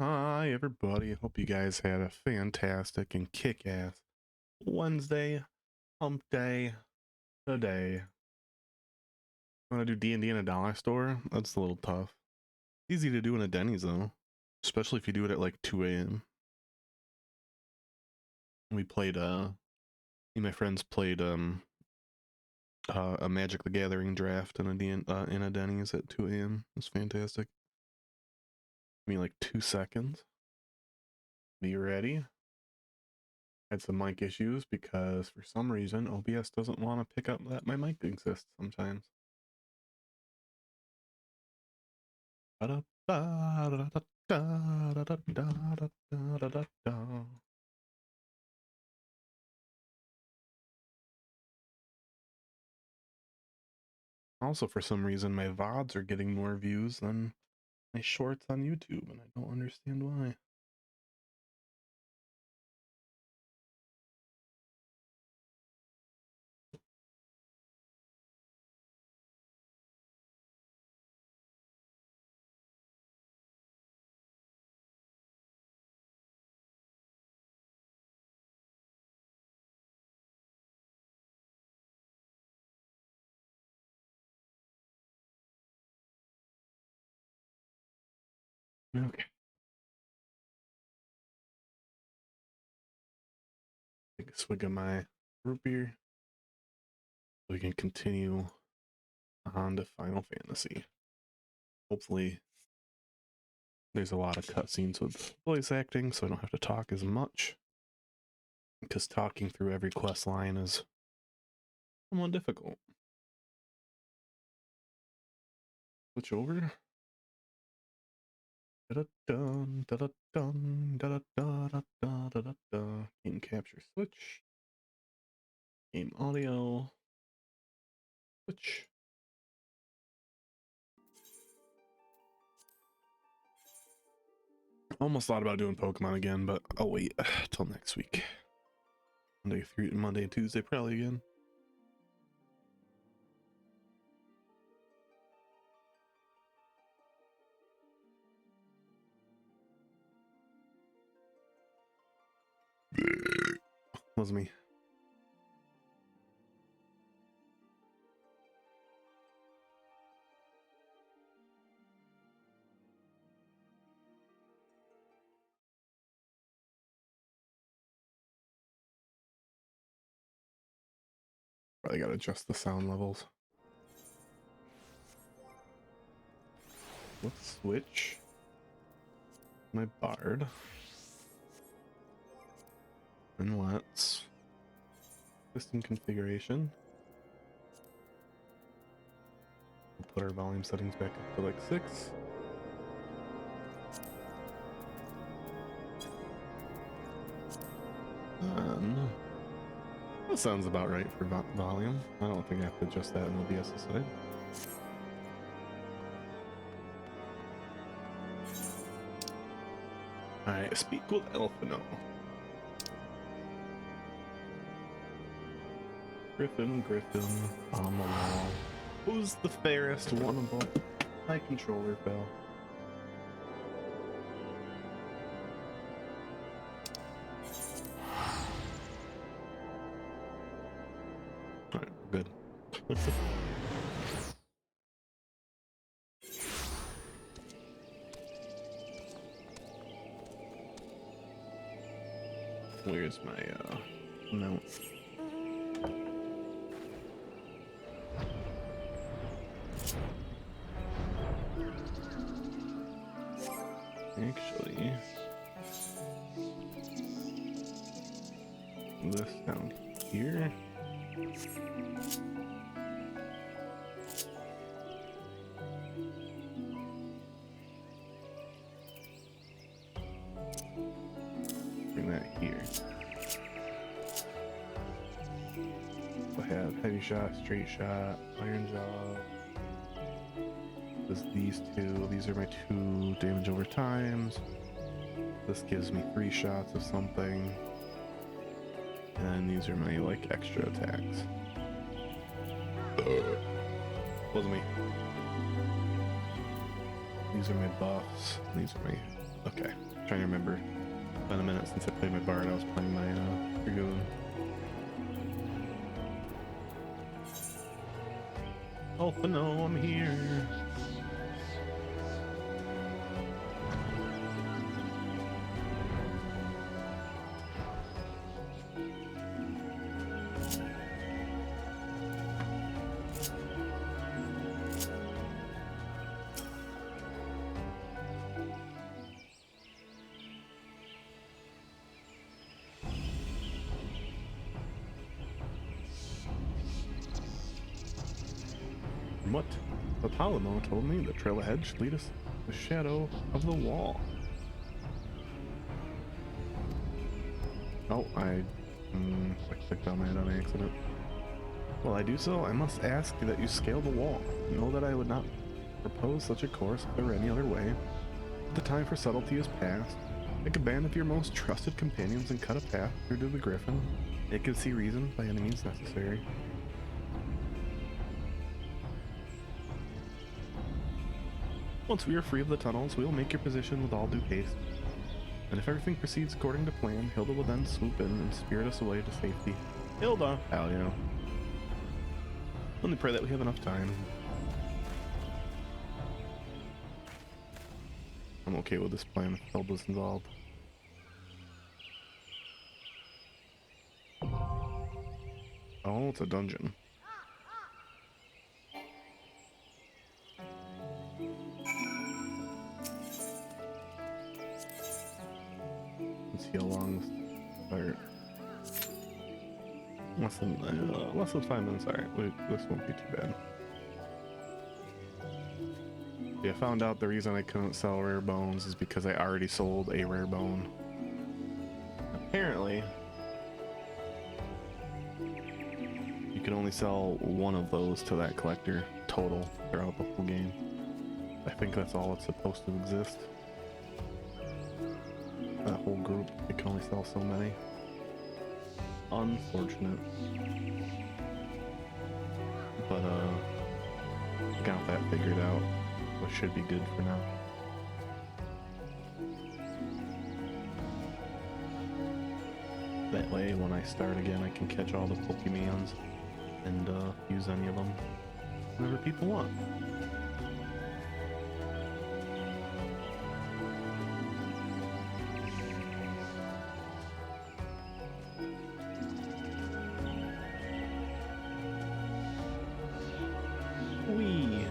Hi, everybody. Hope you guys had a fantastic and kick-ass Wednesday, hump day, today. Want to do D&D in a dollar store? That's a little tough. Easy to do in a Denny's, though. Especially if you do it at like 2 a.m. We played, me and my friends played, a Magic the Gathering draft in a Denny's at 2 a.m. It was fantastic. Give me like 2 seconds. Be ready. Had some mic issues because for some reason OBS doesn't want to pick up that my mic exists sometimes. Also, for some reason, my VODs are getting more views than my shorts on YouTube, and I don't understand why. Okay. Take a swig of my root beer. We can continue on to Final Fantasy. Hopefully, there's a lot of cutscenes with voice acting, so I don't have to talk as much. Because talking through every quest line is somewhat difficult. Switch over. Game capture switch. Game audio. Switch. Almost thought about doing Pokemon again, but I'll wait till next week. Monday and Tuesday probably again. Was me. Probably gotta adjust the sound levels. Let's switch my Bard. And let's system configuration. We'll put our volume settings back up to like 6. That sounds about right for volume. I don't think I have to adjust that in OBS side. Alright, speak with Elfino. Griffin on the wall. Who's the fairest one of all? My controller fell. Alright, good. Where's my mount? Actually, this down here. Bring that here. I have heavy shot, straight shot, iron jaw. These two. These are my 2 damage over times. This gives me 3 shots of something. And these are my like extra attacks. Wasn't me. These are my buffs. These are my Okay, trying to remember. It's been a minute since I played my bard. I was playing my dragoon. Oh no, I'm here. What? Apollo told me the trail ahead should lead us to the shadow of the wall. Oh, I clicked on that on accident. While I do so, I must ask that you scale the wall. Know that I would not propose such a course if there were any other way. The time for subtlety is past. Make a band of your most trusted companions and cut a path through to the griffin. It can see reason by any means necessary. Once we are free of the tunnels, we will make your position with all due haste. And if everything proceeds according to plan, Hilda will then swoop in and spirit us away to safety. Hilda! Hell yeah. Only pray that we have enough time. I'm okay with this plan if Hilda's involved. Oh, it's a dungeon. Let's see how long this start. Less than 5 minutes. Alright, this won't be too bad. Yeah, I found out the reason I couldn't sell rare bones is because I already sold a rare bone. Apparently, you can only sell one of those to that collector total throughout the whole game. I think that's all it's supposed to exist. That whole group, you can only sell so many. Unfortunate. But I got that figured out. So it should be good for now. That way when I start again I can catch all the Pokemons and use any of them whenever people want. Whee!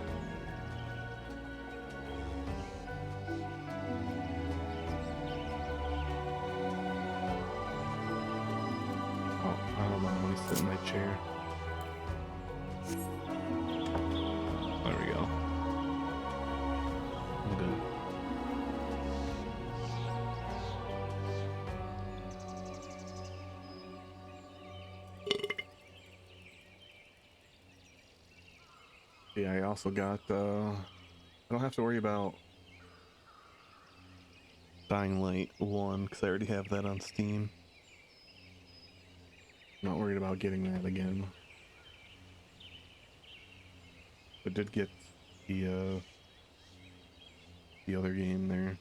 Oh, hold on, let me sit in my chair. There we go. I'm good. Yeah, I also got, I don't have to worry about Dying Light 1, because I already have that on Steam. I'm not worried about getting that again. I did get the other game there.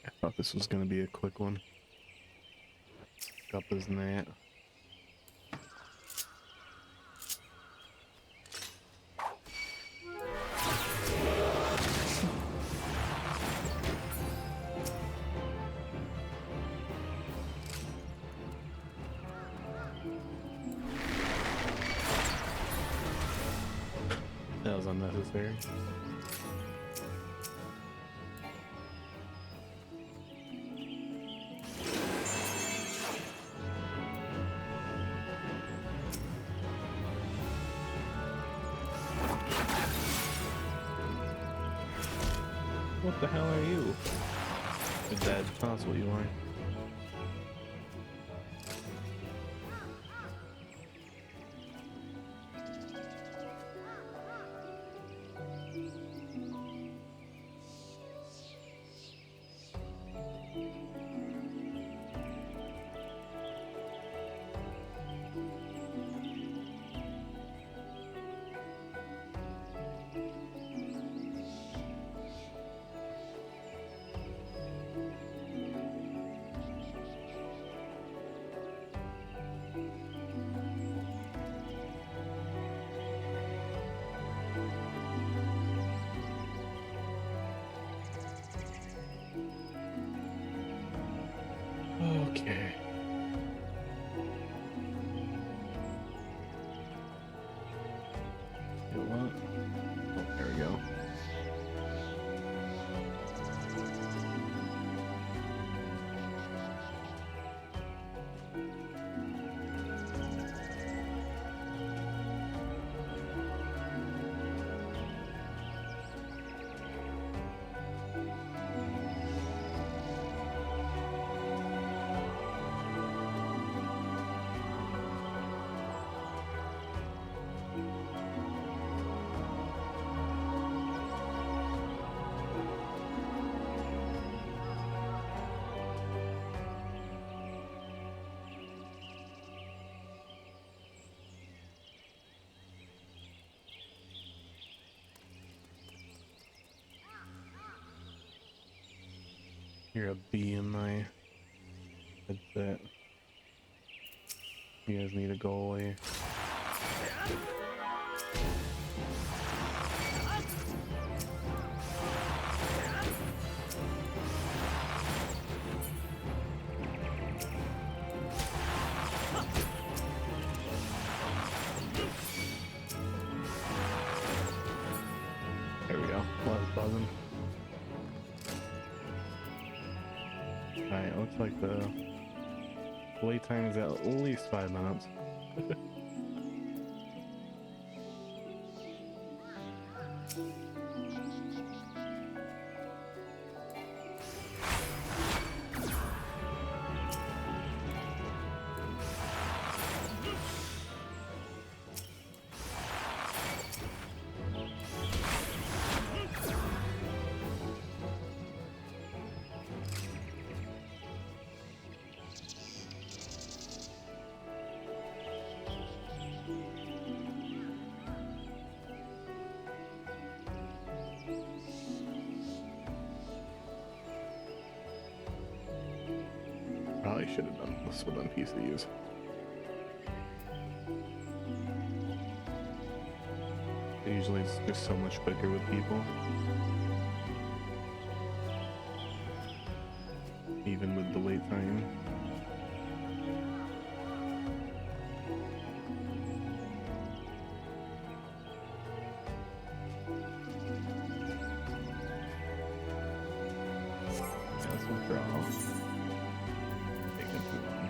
I thought this was going to be a quick one. Up as that. That was unnecessary. What the hell are you? You're dead. That's what you are. Okay. You know what? Oh, there we go. Hear a bee in my headset. You guys need to go away. There we go. Less buzzing. Alright, looks like the wait time is at least 5 minutes. Probably should have done this with NPCs. Usually it's just so much quicker with people. Even with the wait time. That's a draw. Taking too long.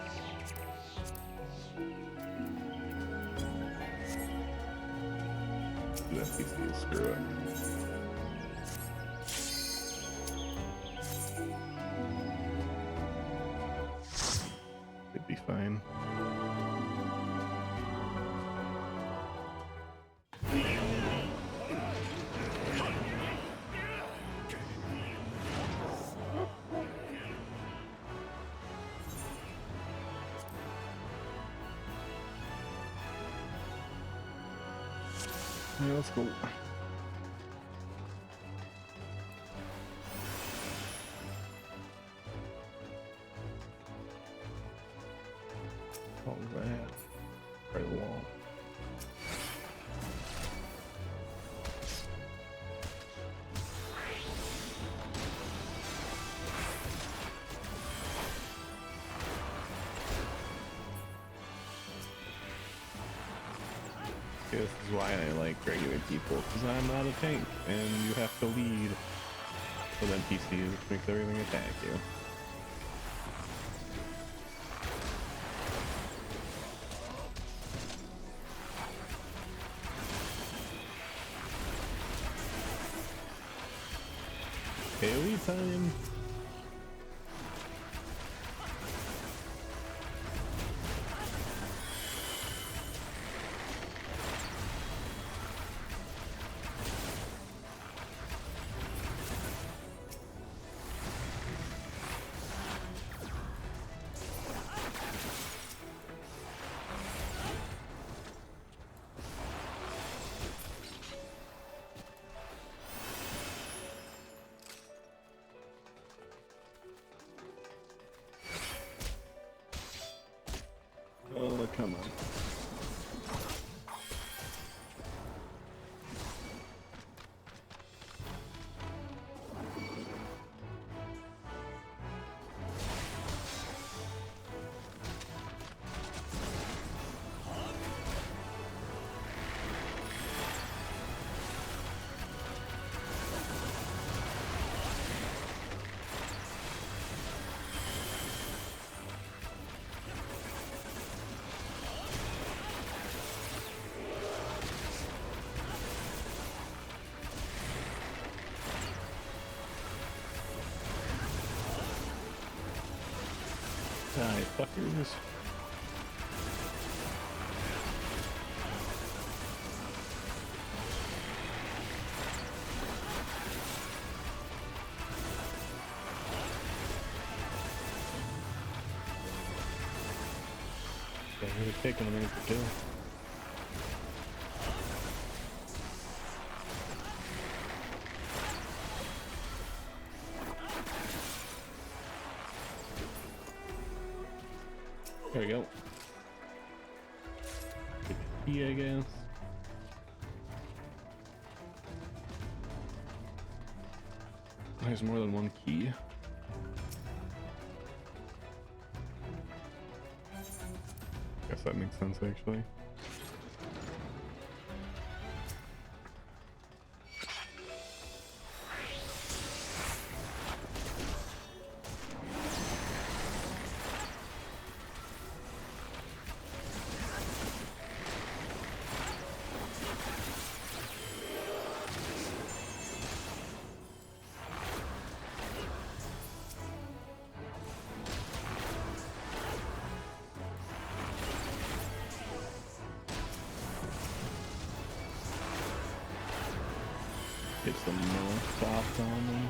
Do NPCs, screw it. It'd be fine. Yeah, let's go. What was that? Right wall. This is why I like regular people, because I'm not a tank, and you have to lead with NPCs, which makes everything attack you. AoE time. Oh, come on. Die, fuckers. Yeah, he's taking a minute to kill. There we go. Get the key, I guess. There's more than one key. Guess that makes sense, actually. Get some more soft on them.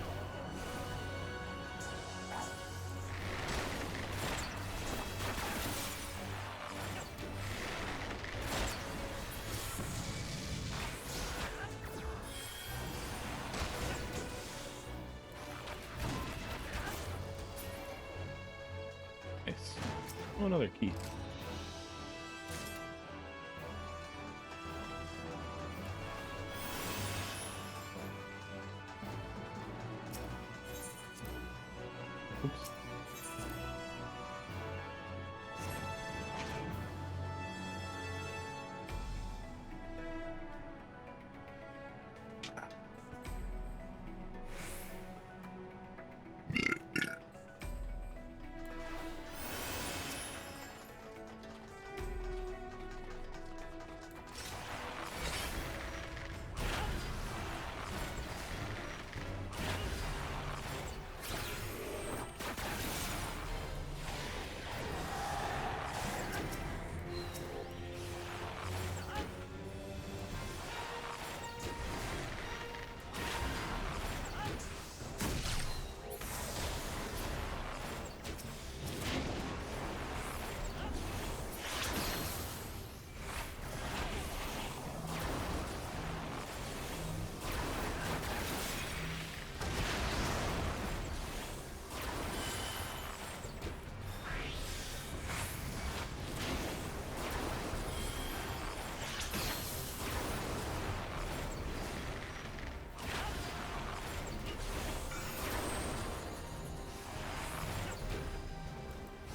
Nice. Oh, another key. Oops.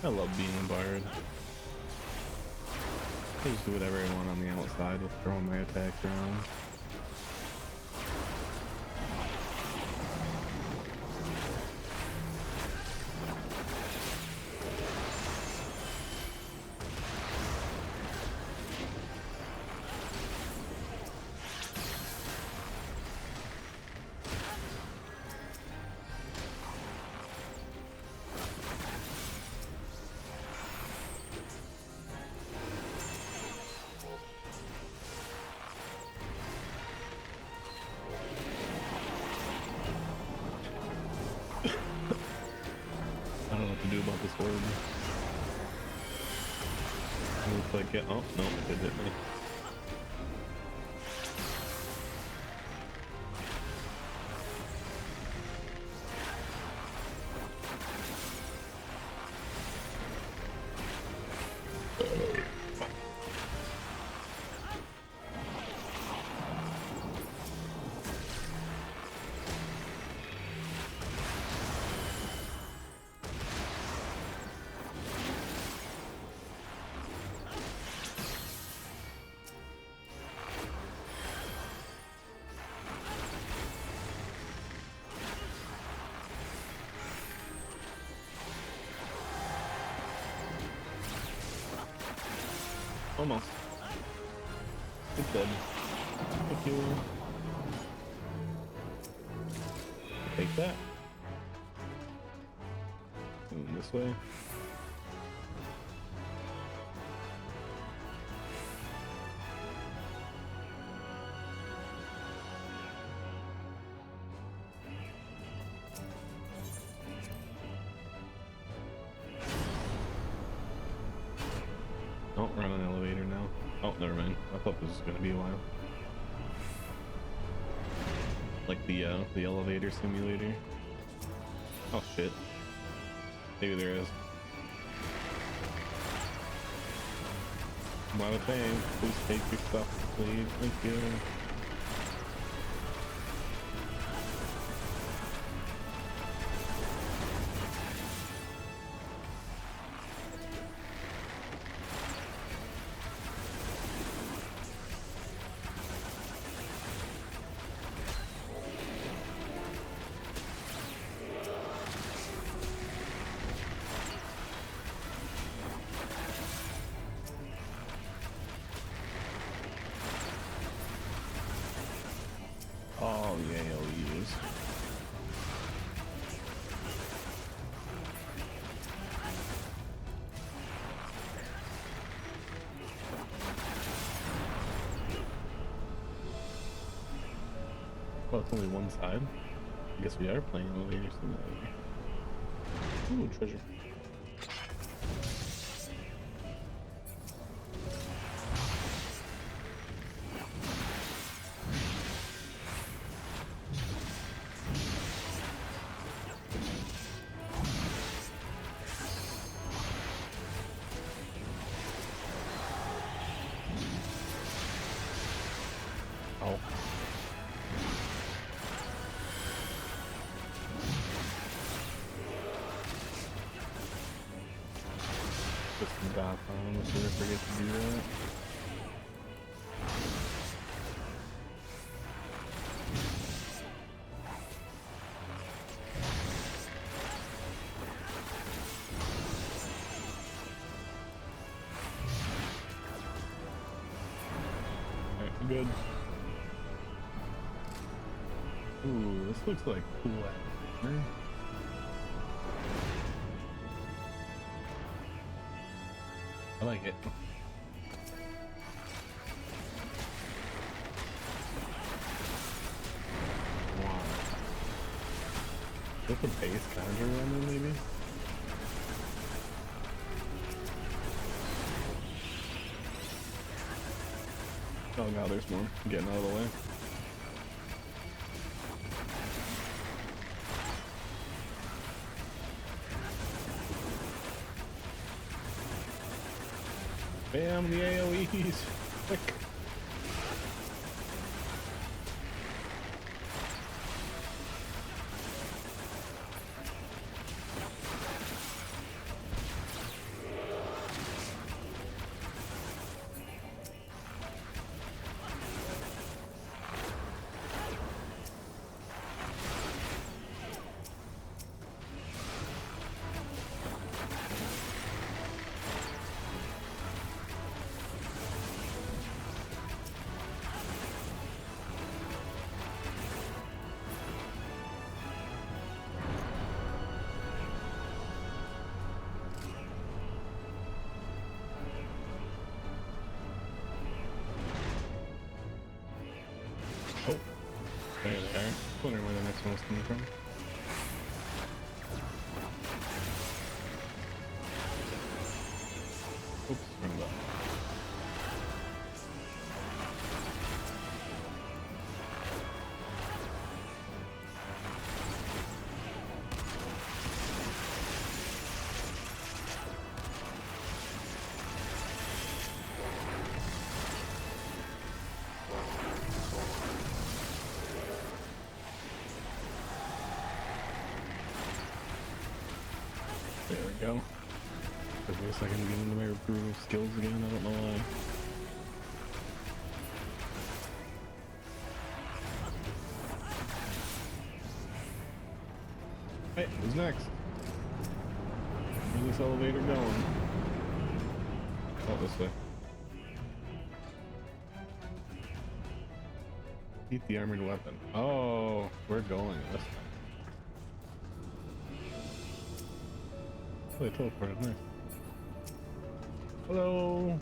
I love being a bard. I just do whatever I want on the outside with throwing my attacks around. Looks like it. Oh, no, it did me. Almost. It's dead. Thank you. Take that. Going this way. Oh, we're on an elevator now. Oh, never mind. I thought this was gonna be a while. Like the elevator simulator. Oh shit. Maybe there is. I'm out of time. Please take your stuff, please. Thank you. Oh yeah, I'll use. Well, it's only one side. I guess we are playing elevator simulator. Ooh, treasure. Oh. Put some dots on them so we forget to do that. Alright, good. Ooh, this looks like cool atmosphere. I like it. Wow. Is this a base conjure run maybe? Oh no, there's more. I'm getting out of the way. Bam, the AoEs! Quick! Oh, there they are. Wondering where the next one was coming from. Oops, wrong button. go. Took me a second to get into my improved skills again, I don't know why. Hey, who's next? Where's this elevator going? Oh, this way. Eat the armored weapon. Oh, we're going this way. Oh, they teleported, nice. Hello.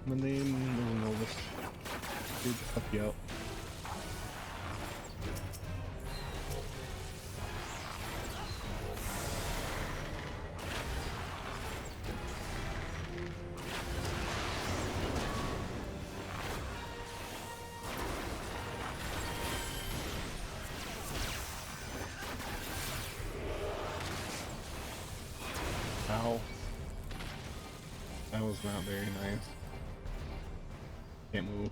My name is Novus. Here to help you out. Ow. That was not very nice. Can't move.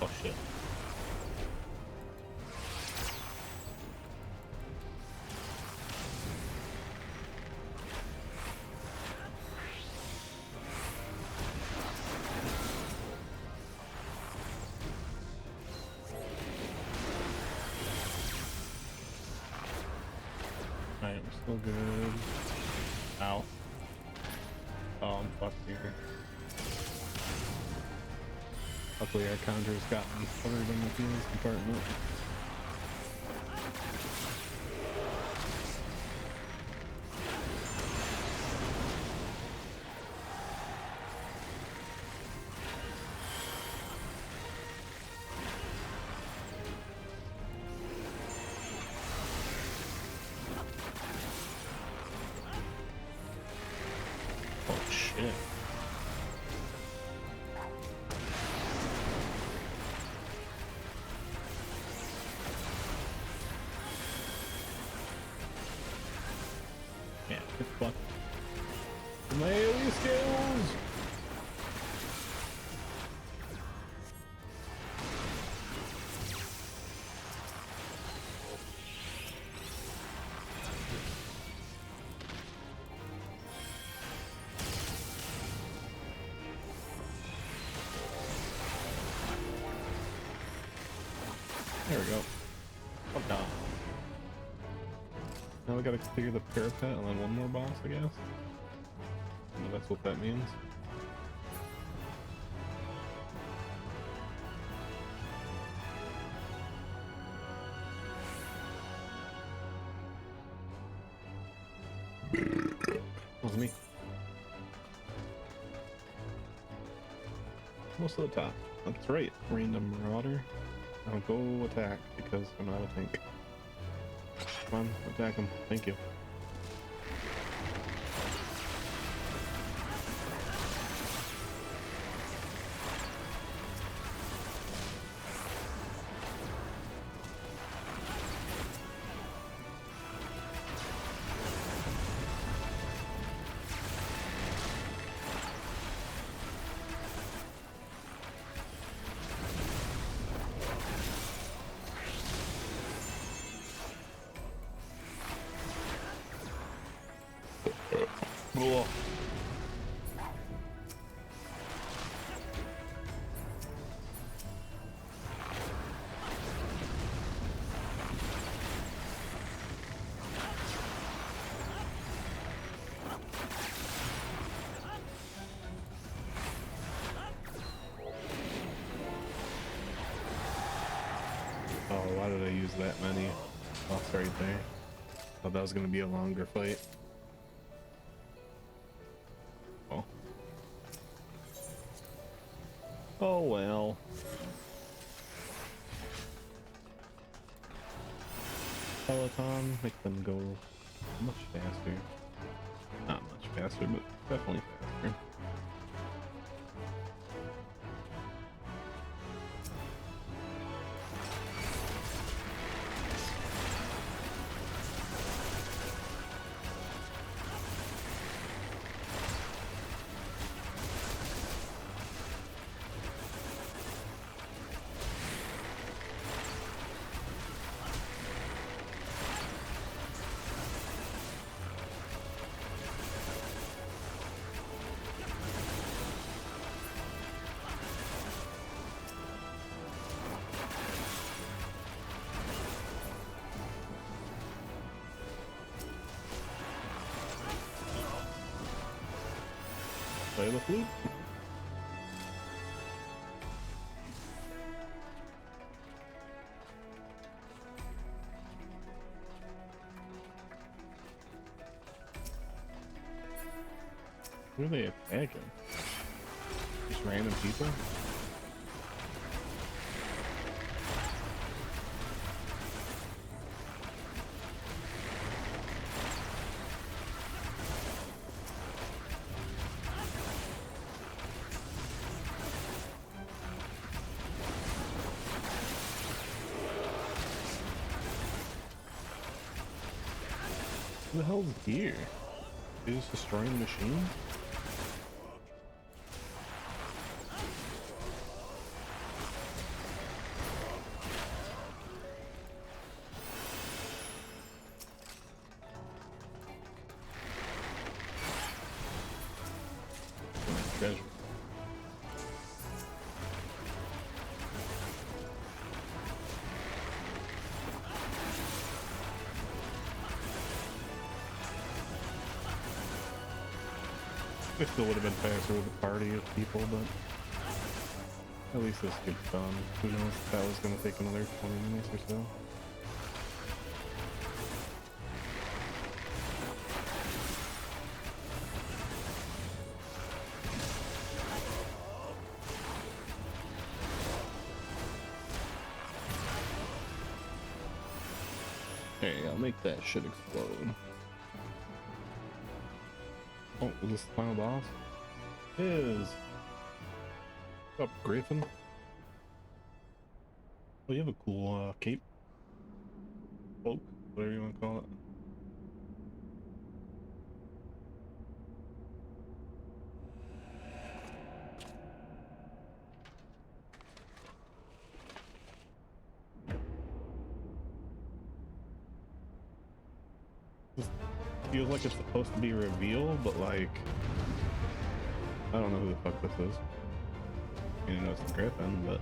Oh shit. Alright, we're still good. Ow. Oh, I'm fucked here. Luckily our conjurer's gotten covered in the heals department. Oh shit. Yeah, get fucked. My alien skills! There we go. Oh god. Now we gotta clear the parapet and then one more boss, I guess. I know that's what that means. That was me. Almost to the top. That's right, random marauder. I'll go attack because I'm not a tank. Come on, attack him. Thank you. Cool. Oh, why did I use that many buffs right there? Thought that was gonna be a longer fight. Oh. Oh well. Peloton, make them go much faster. Not much faster, but definitely faster. play the flute. Who are they attacking? Just random people? Who the hell's here? They just destroying the machine? Treasure. It still would have been faster with a party of people, but at least this gets done. Who knows if that was going to take another 20 minutes or so. Hey, I'll make that shit explode. Oh, is this the final boss? It is. What's up, Griffin? Oh, you have a cool cape. Cloak, whatever you want to call it. Feels like it's supposed to be revealed, but like I don't know who the fuck this is. I know it's the Griffin, but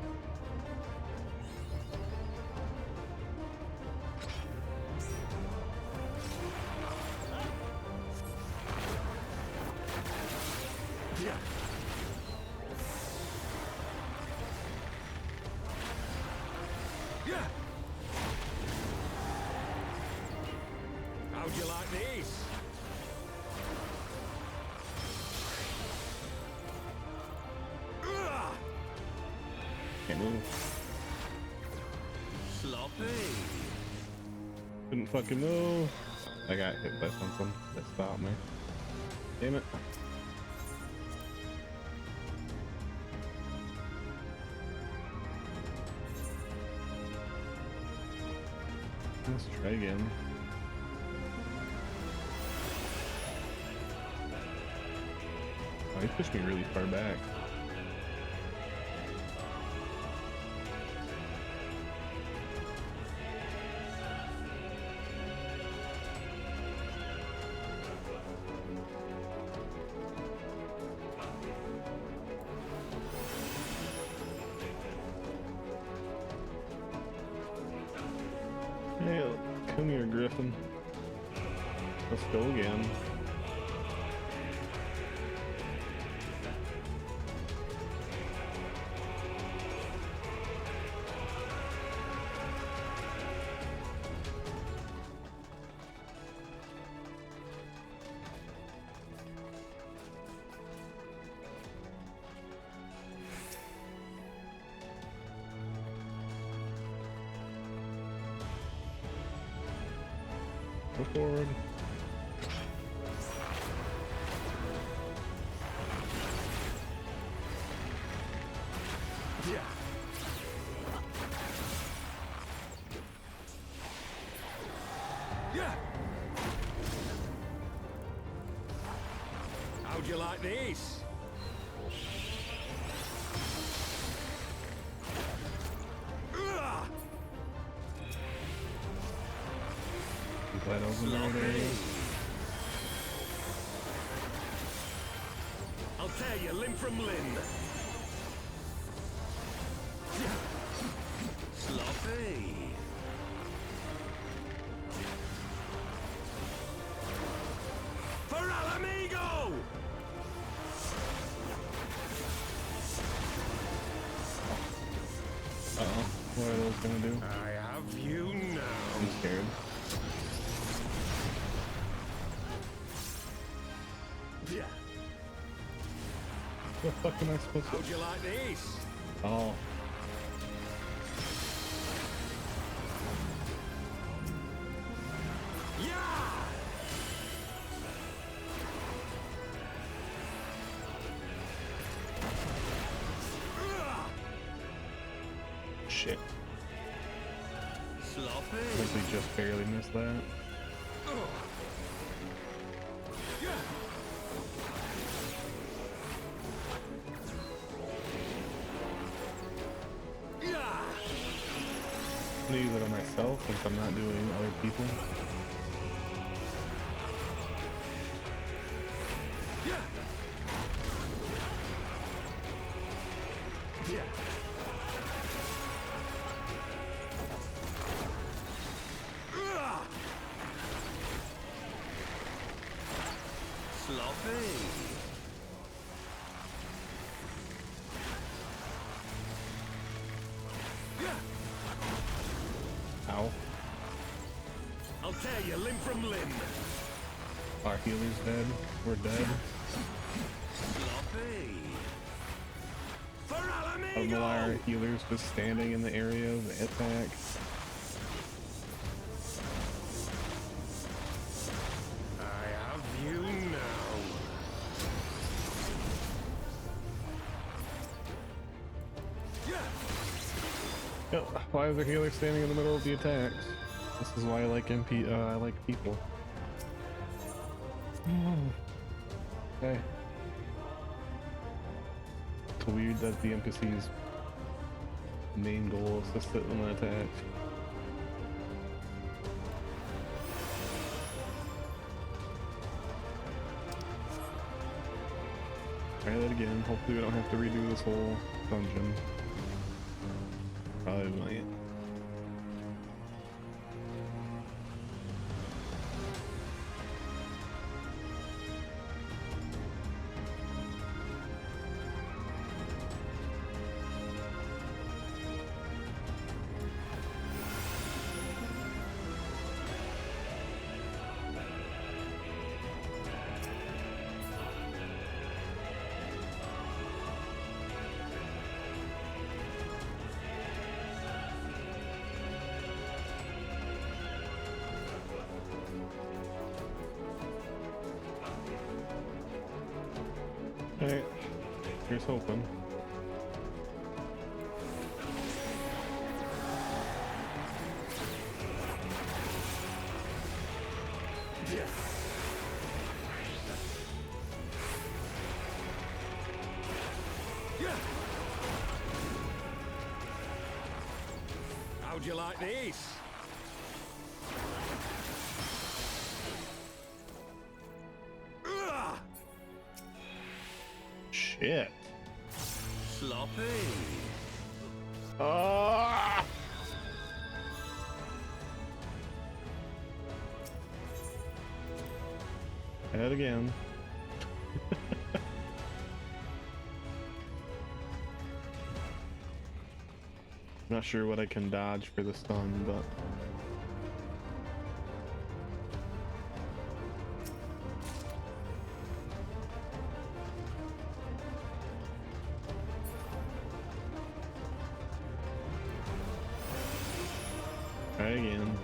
yeah. Yeah. How'd you like these? can't move. Sloppy. Couldn't fucking move. I got hit by something that stopped me. Damn it. Let's try again. Oh, he pushed me really far back. Hey, come here, Griffin. Let's go again. Go forward. Yeah. Yeah. How'd you like these? Glad I was in there. I'll tear you limb from limb. Sloppy. For Alamigo! he's gonna do? I have you now. I'm scared. Yeah. What the fuck am I supposed to? How'd you like this? Oh. Yeah. Shit. Sloppy. I think we just barely missed that. Yeah. Yeah. I'm gonna use it on myself since I'm not doing other people. Yeah. Yeah. Sloppy. Yeah. Ow. I'll tear you limb from limb. Our healer's dead. We're dead. Sloppy. For I don't know why our Alamigo. healer's just standing in the area of the attack. I have you now. Yeah. Yep. Why is our healer standing in the middle of the attacks? This is why I like I like people. Okay. It's weird that the NPC's main goal is to sit in an attack. Try that again. Hopefully we don't have to redo this whole dungeon. Probably might. Alright, here's hoping. Yeah. Yeah. How'd you like this? Ugh. Shit. Sloppy. Ah! Head again. Not sure what I can dodge for the stun, but try again.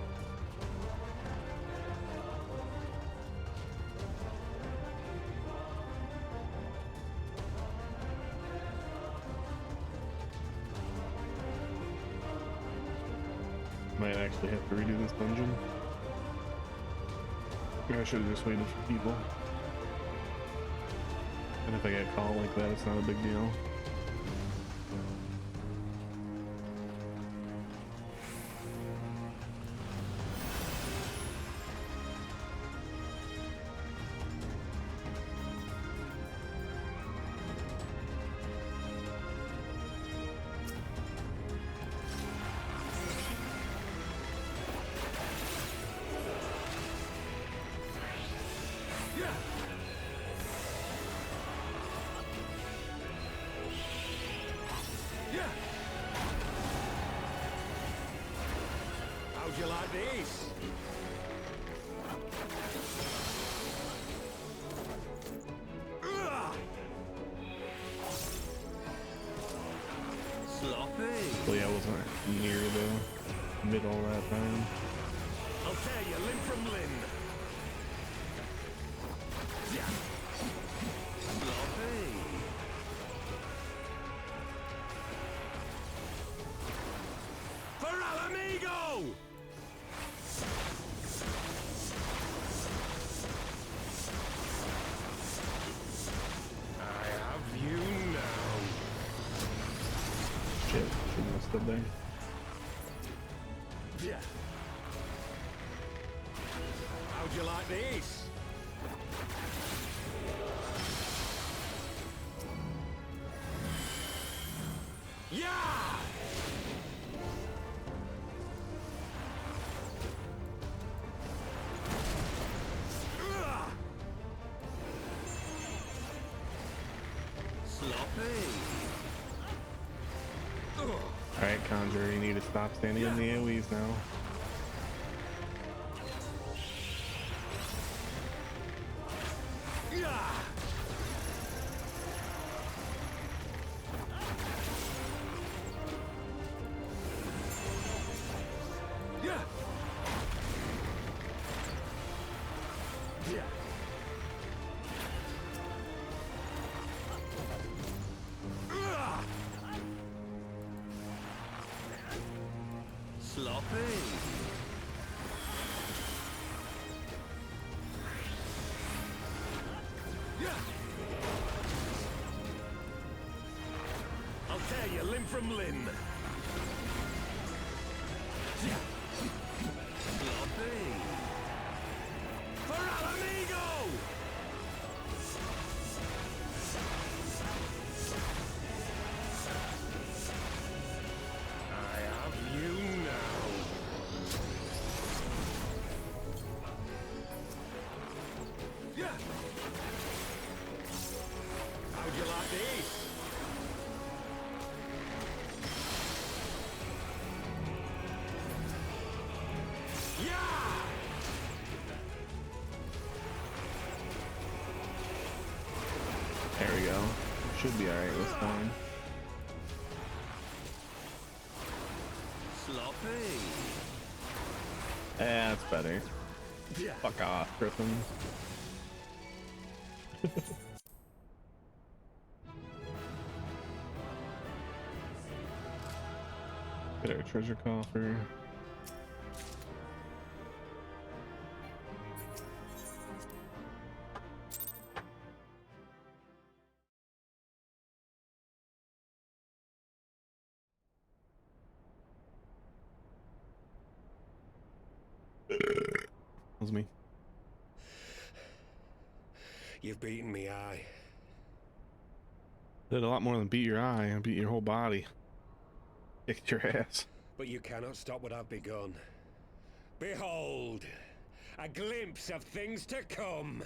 Might actually have to redo this dungeon. Maybe I should have just waited for people. And if I get caught like that, it's not a big deal. Yeah. this? Sloppy. Well, yeah, I wasn't near the middle that time. I'll tear you limb from limb. Yeah. Sloppy. For Alamigo! I have you now. Shit, shouldn't have stood there. Yeah. How'd you like this? Yeah! Ugh! Sloppy. Ugh. Alright, Conjurer, you need to stop standing in the AoEs now. Yeah! Yeah! Yeah! Ugh! Sloppy. Yeah! I'll tear you limb from limb. Yeah! Sloppy. For Alamigo! I have you now. Yeah! How'd you like this? Yeah! There we go. Should be alright this time. Sloppy. That's better. Yeah. Fuck off, Griffin. Get our treasure coffer. Was me. You've beaten me, aye. Did a lot more than beat your eye. I beat your whole body. Kicked your ass. But you cannot stop what I've begun. Behold, a glimpse of things to come.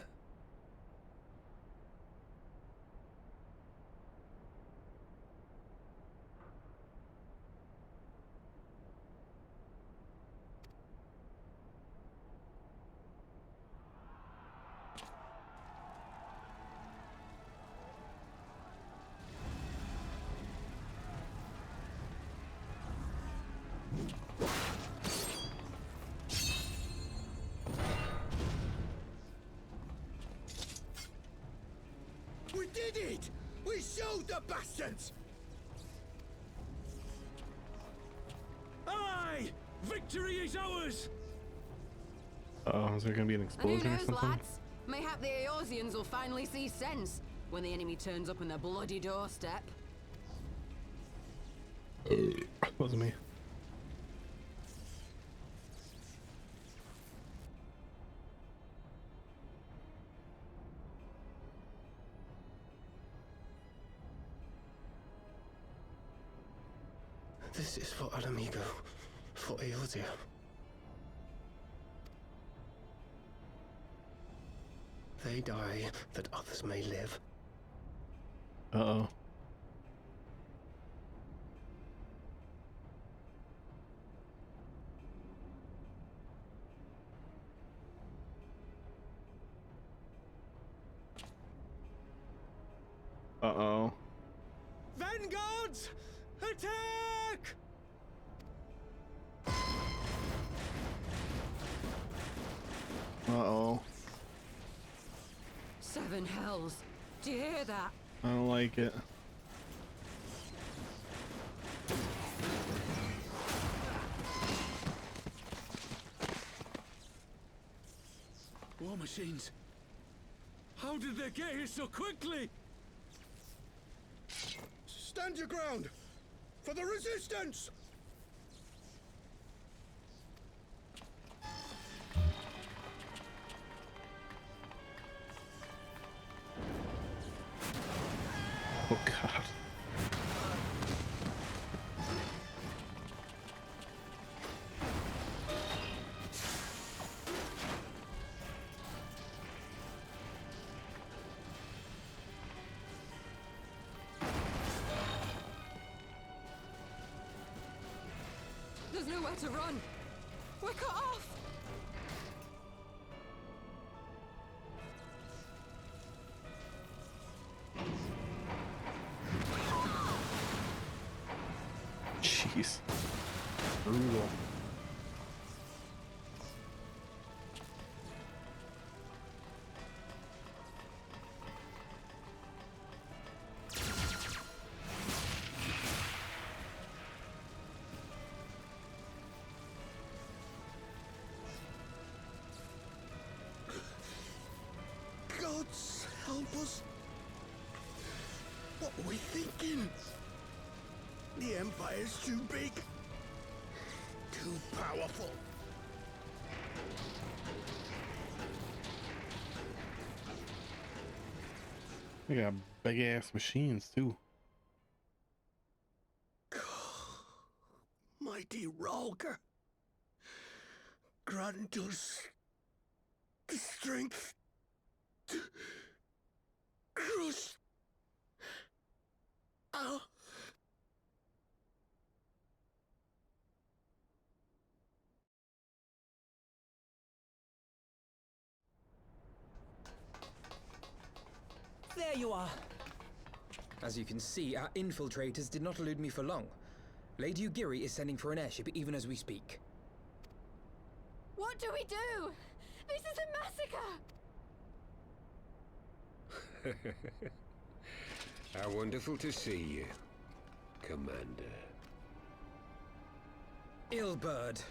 We did it! We showed the bastards! Aye! Victory is ours! Oh, is there gonna be an And who explosion or knows, something? lads? Mayhap the Eorzeans will finally see sense when the enemy turns up on their bloody doorstep. Wasn't me. This is for Alamigo, for Eorzea. They die that others may live. Uh-oh. Uh-oh. Vanguards! Attack! Uh-oh. Seven hells. Do you hear that? I don't like it. War machines. How did they get here so quickly? Stand your ground! For the resistance! Oh god. There's nowhere to run. We're cut off. Jeez. Brutal. Gods help us! What were we thinking? The Empire's too big. Too powerful. They got big ass machines too. Mighty Ralker. Grant us the strength to crush our... There you are. As you can see, our infiltrators did not elude me for long. Lady Ugiri is sending for an airship even as we speak. What do we do? This is a massacre. How wonderful to see you, Commander. Illbird.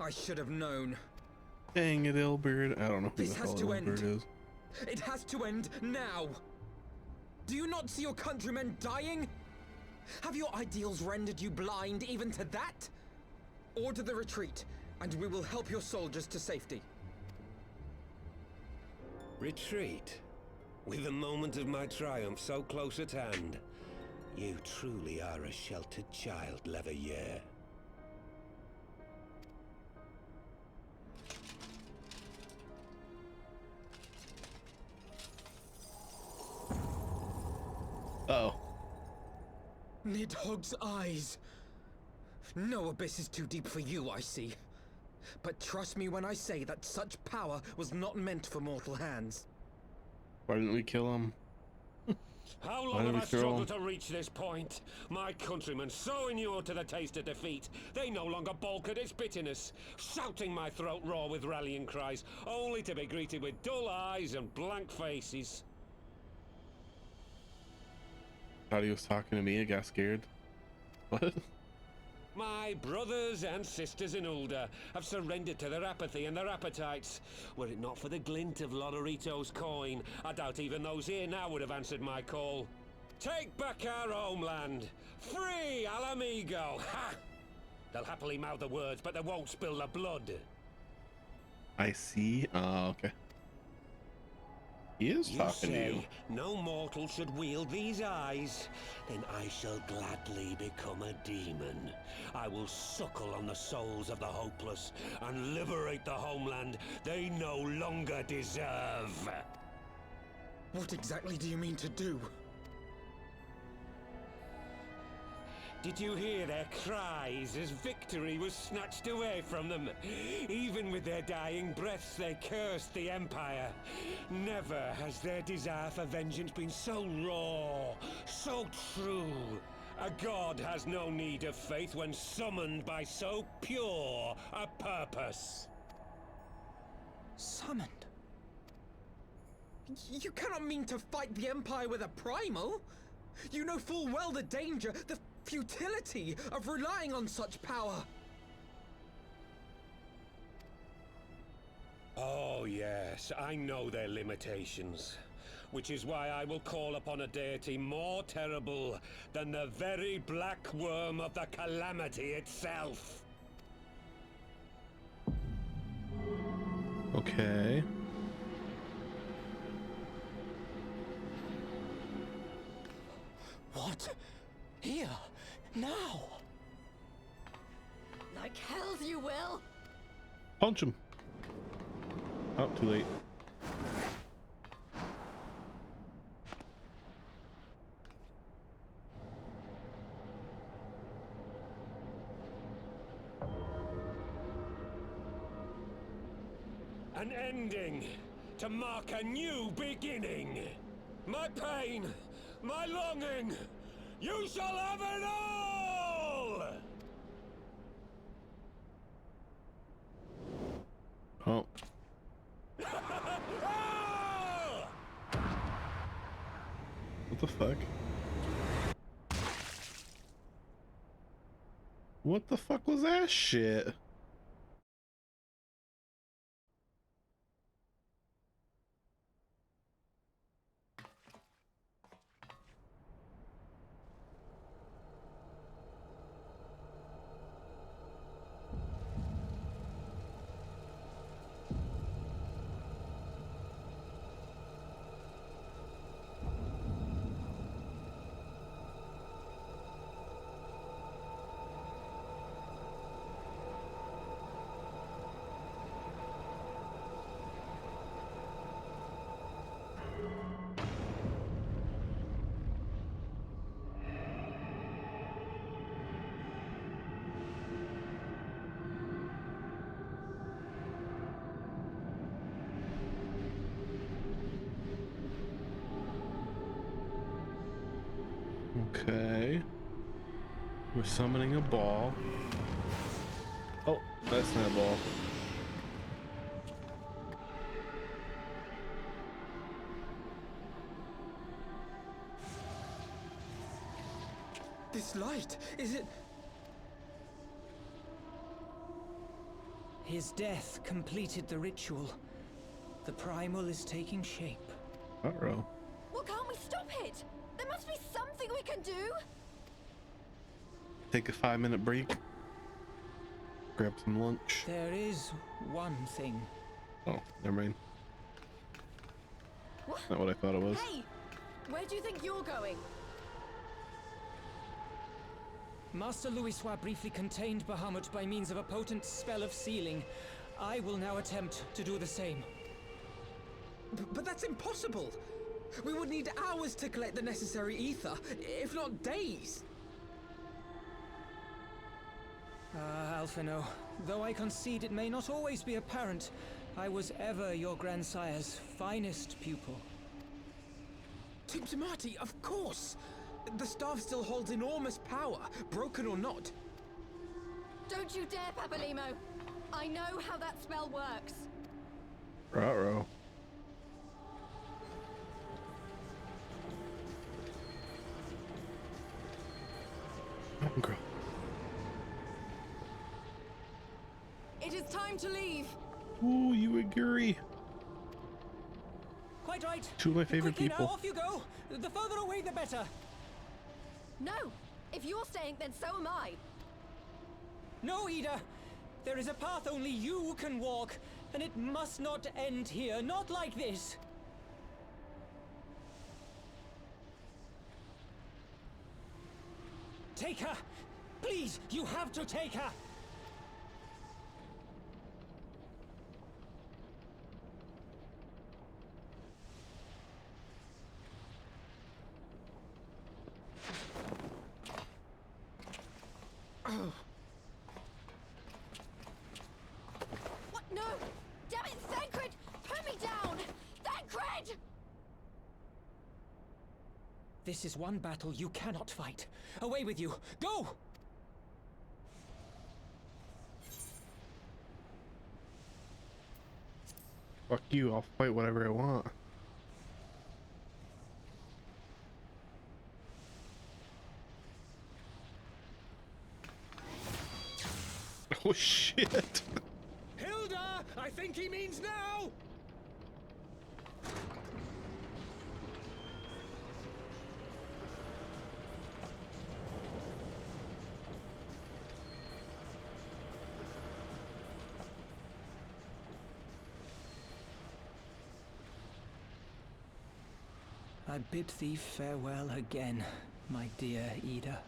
I should have known. Dang it, Ilbird. I don't know who This the has hell to end. Ilbird is. It has to end now. Do you not see your countrymen dying? Have your ideals rendered you blind even to that? Order the retreat, and we will help your soldiers to safety. Retreat? With the moment of my triumph so close at hand? You truly are a sheltered child, Leverrier. Uh-oh. Nidhogg's eyes. No abyss is too deep for you, I see. But trust me when I say that such power was not meant for mortal hands. Why didn't we kill him? How Why long did have we I throw struggled him? to reach this point? My countrymen, so inured to the taste of defeat, they no longer balk at its bitterness, shouting my throat raw with rallying cries, only to be greeted with dull eyes and blank faces. Thought he was talking to me. I got scared. What? My brothers and sisters in Ulda have surrendered to their apathy and their appetites. Were it not for the glint of Lodorito's coin, I doubt even those here now would have answered my call. Take back our homeland! Free Al Amigo! Ha! They'll happily mouth the words, but they won't spill the blood. I see. Okay. He is You talking to you. say no mortal should wield these eyes? Then I shall gladly become a demon. I will suckle on the souls of the hopeless and liberate the homeland they no longer deserve. What exactly do you mean to do? Did you hear their cries as victory was snatched away from them? Even with their dying breaths, they cursed the Empire. Never has their desire for vengeance been so raw, so true. A god has no need of faith when summoned by so pure a purpose. Summoned? You cannot mean to fight the Empire with a primal! You know full well the danger, the futility of relying on such power! Oh yes, I know their limitations. Which is why I will call upon a deity more terrible than the very black worm of the calamity itself. Okay. What? Here? Now? Like hells you will! Punch him. Oh, too late. An ending to mark a new beginning. My pain, my longing, you shall have it all! Oh. What the fuck? What the fuck was that shit? Okay. We're summoning a ball. Oh, that's not a ball. This light, is it? His death completed the ritual. The primal is taking shape. Uh-oh. Well, can't we stop it? There must be something we can do! Take a 5-minute break. Grab some lunch. There is one thing. Oh, never mind. What? Not what I thought it was. Hey! Where do you think you're going? Master Louisoix briefly contained Bahamut by means of a potent spell of sealing. I will now attempt to do the same. But that's impossible! We would need hours to collect the necessary ether, if not days! Alphino, though I concede it may not always be apparent, I was ever your grandsire's finest pupil. Timtimati, of course! The staff still holds enormous power, broken or not. Don't you dare, Papalimo! I know how that spell works! Ruh-roh. Oh, girl. It is time to leave! Ooh, you agree. Quite right. Two of my favorite Quickly people. now, off you go. The further away, the better. No! If you're staying, then so am I! No, Ida. There is a path only you can walk, and it must not end here. Not like this. Take her. Please, you have to take her. What? No! Damn it, Thancred! Put me down! Thancred! This is one battle you cannot fight. Away with you! Go! Fuck you, I'll fight whatever I want. Oh shit! Hilda! I think he means now! I bid thee farewell again, my dear Ida.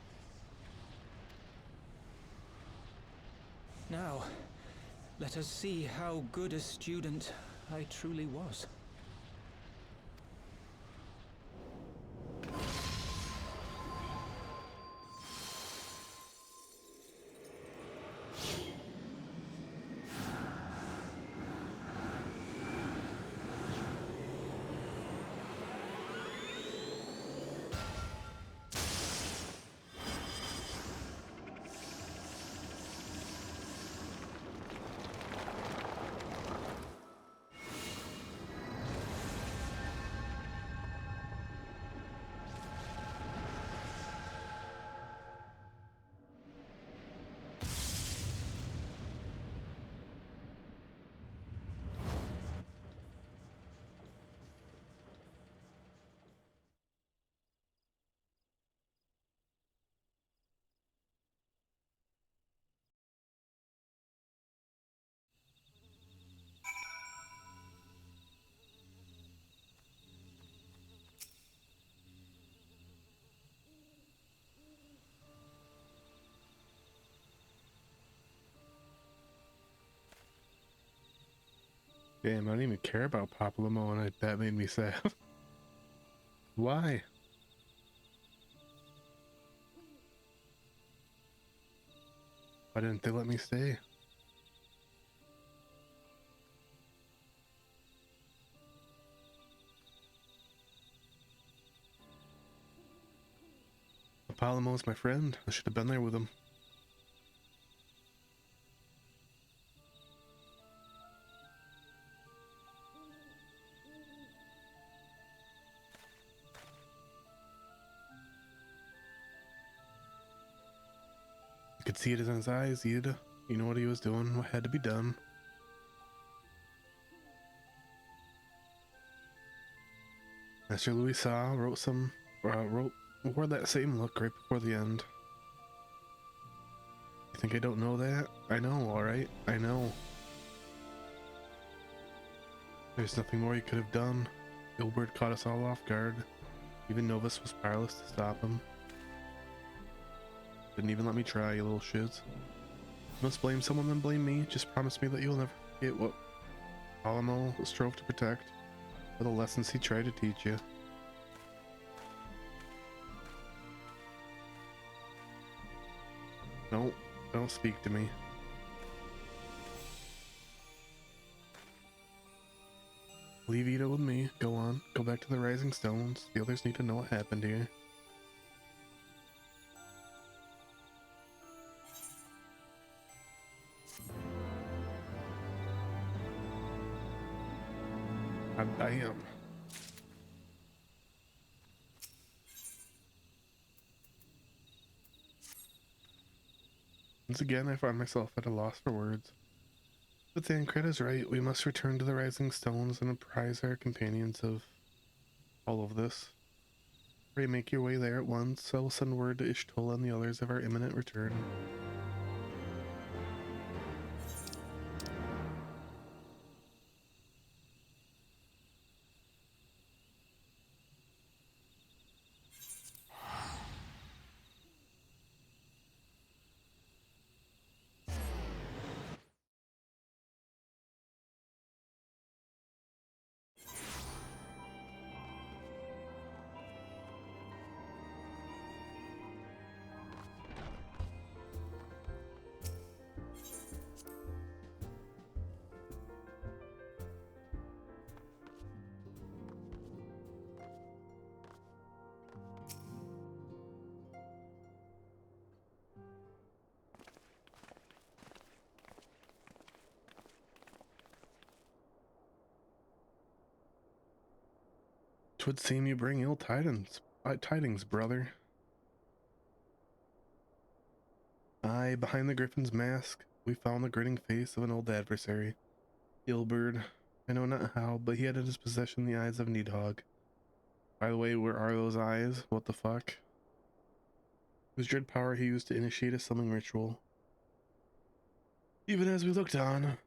Now, let us see how good a student I truly was. Damn, I don't even care about Papalymo, and that made me sad. Why? Why didn't they let me stay? Papalymo's my friend. I should have been there with him. I could see it in his eyes, Ida. You know what he was doing, what had to be done. Master Louis wore that same look right before the end. You think I don't know that? I know, alright? I know. There's nothing more he could have done. Ilbert caught us all off guard. Even Novus was powerless to stop him. Didn't even let me try, you little shiz. You must blame someone, then blame me. Just promise me that you'll never forget what Papalymo strove to protect, or the lessons he tried to teach you. No, don't speak to me. Leave Ida with me. Go on. Go back to the Rising Stones. The others need to know what happened here. I am. Once again, I find myself at a loss for words. But Thancred is right. We must return to the Rising Stones and apprise our companions of all of this. Pray make your way there at once. I will send word to Ishtola and the others of our imminent return. 'Twould seem you bring ill tidings, brother. Aye, behind the griffin's mask, we found the grinning face of an old adversary. Ilberd. I know not how, but he had in his possession the eyes of Needhog. By the way, where are those eyes? What the fuck? It was dread power he used to initiate a summoning ritual. Even as we looked on, do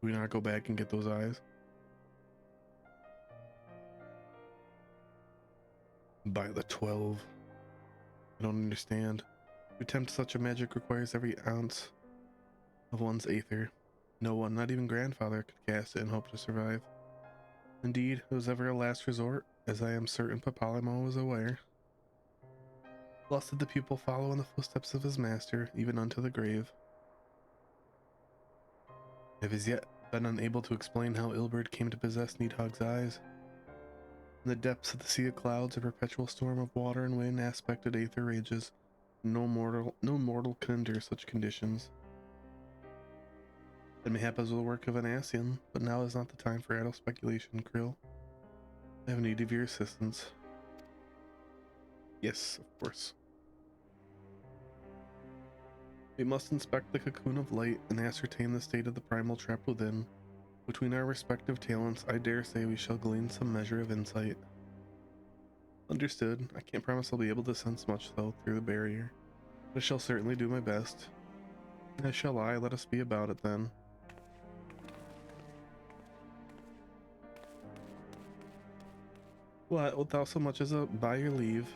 we not go back and get those eyes? By the 12. I don't understand. To attempt such a magic requires every ounce of one's aether. No one, not even grandfather, could cast it and hope to survive. Indeed, it was ever a last resort, as I am certain Papalimo was aware. Thus did the pupil follow in the footsteps of his master, even unto the grave. I have as yet been unable to explain how Ilberd came to possess Needhog's eyes. In the depths of the sea of clouds, a perpetual storm of water and wind aspected aether rages. No mortal can endure such conditions. It mayhap as the work of an Asian, but now is not the time for idle speculation, Krill. I have need of your assistance. Yes, of course. We must inspect the cocoon of light and ascertain the state of the primal trap within. Between our respective talents, I dare say we shall glean some measure of insight. Understood. I can't promise I'll be able to sense much, though, through the barrier. But I shall certainly do my best. As shall I. Let us be about it, then. What, without so much as a by your leave?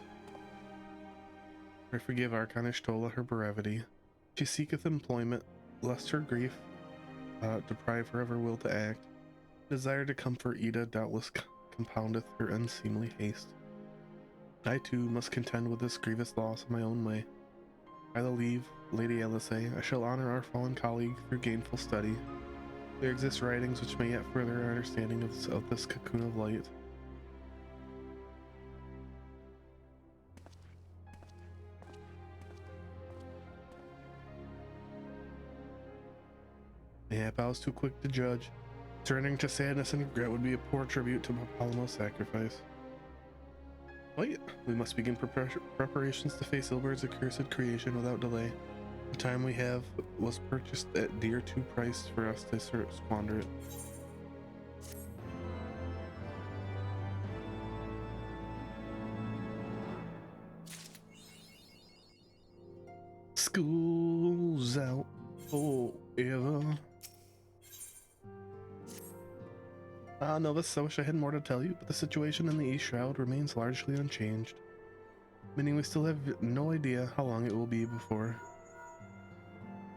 I forgive Archonish Tola her brevity. She seeketh employment, lest her grief deprive her of her will to act. Desire to comfort Ida doubtless compoundeth her unseemly haste. I too must contend with this grievous loss in my own way. By the leave, Lady Elisay, I shall honor our fallen colleague through gainful study. There exist writings which may yet further our understanding of this cocoon of light. Mayhap I was too quick to judge. Surrendering to sadness and regret would be a poor tribute to Papalimo's sacrifice. Wait, we must begin preparations to face Ilberd's accursed creation without delay. The time we have was purchased at dear to price for us to squander it. School's out forever. Novus, I wish I had more to tell you, but the situation in the East Shroud remains largely unchanged. Meaning we still have no idea how long it will be before.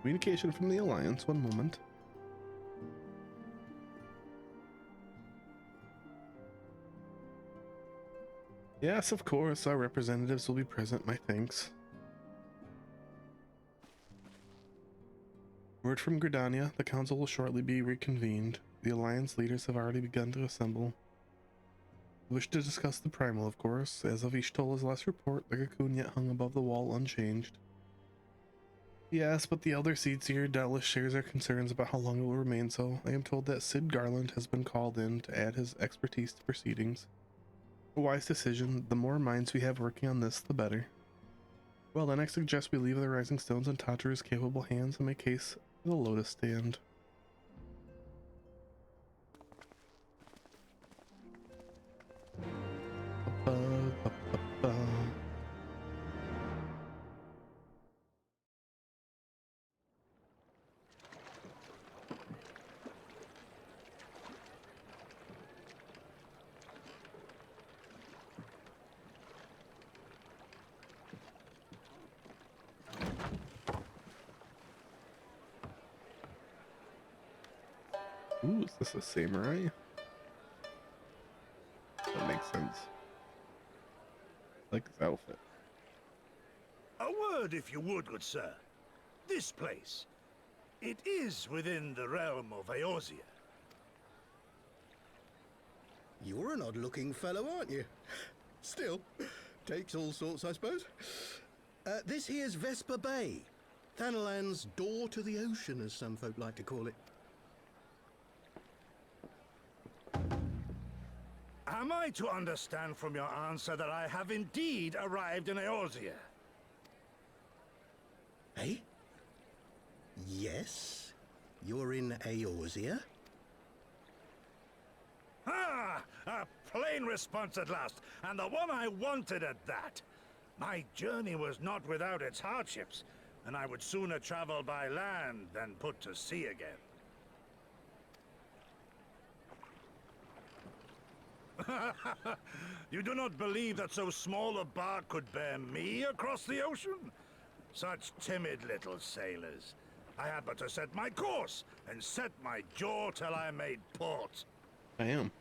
Communication from the Alliance, one moment. Yes, of course, our representatives will be present, my thanks. Word from Gridania, the council will shortly be reconvened. The Alliance leaders have already begun to assemble. I wish to discuss the primal, of course. As of Ishtola's last report, the cocoon yet hung above the wall unchanged. Yes, but the Elder Seedseer doubtless shares our concerns about how long it will remain so. I am told that Sid Garland has been called in to add his expertise to proceedings. A wise decision. The more minds we have working on this, the better. Well, then I suggest we leave the Rising Stones in Tataru's capable hands and make case for the Lotus Stand. Ooh, is this a samurai? That makes sense. I like his outfit. A word, if you would, good sir. This place, it is within the realm of Eorzea. You're an odd-looking fellow, aren't you? Still, takes all sorts, I suppose. This here's Vesper Bay. Thanalan's door to the ocean, as some folk like to call it. Am I to understand from your answer that I have indeed arrived in Eorzea? Eh? Yes? You're in Eorzea? Ah! A plain response at last, and the one I wanted at that. My journey was not without its hardships, and I would sooner travel by land than put to sea again. You do not believe that so small a bark could bear me across the ocean? Such timid little sailors. I had but to set my course and set my jaw till I made port. I am.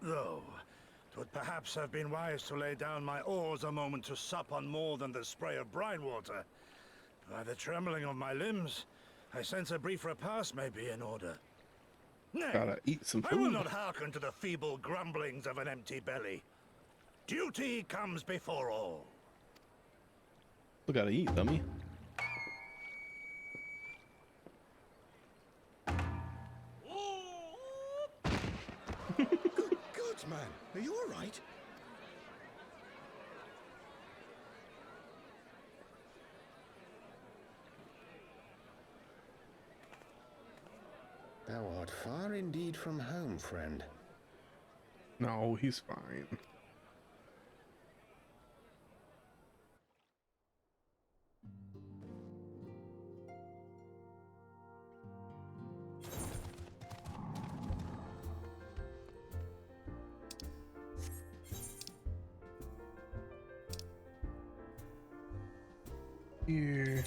Though, 'twould perhaps have been wise to lay down my oars a moment to sup on more than the spray of brine water. By the trembling of my limbs, I sense a brief repast may be in order. Nay, Gotta eat some I will food. not hearken to the feeble grumblings of an empty belly. Duty comes before all. We gotta eat, dummy. Good God, man. Are you all right? Thou art far indeed from home, friend. No, he's fine. Here.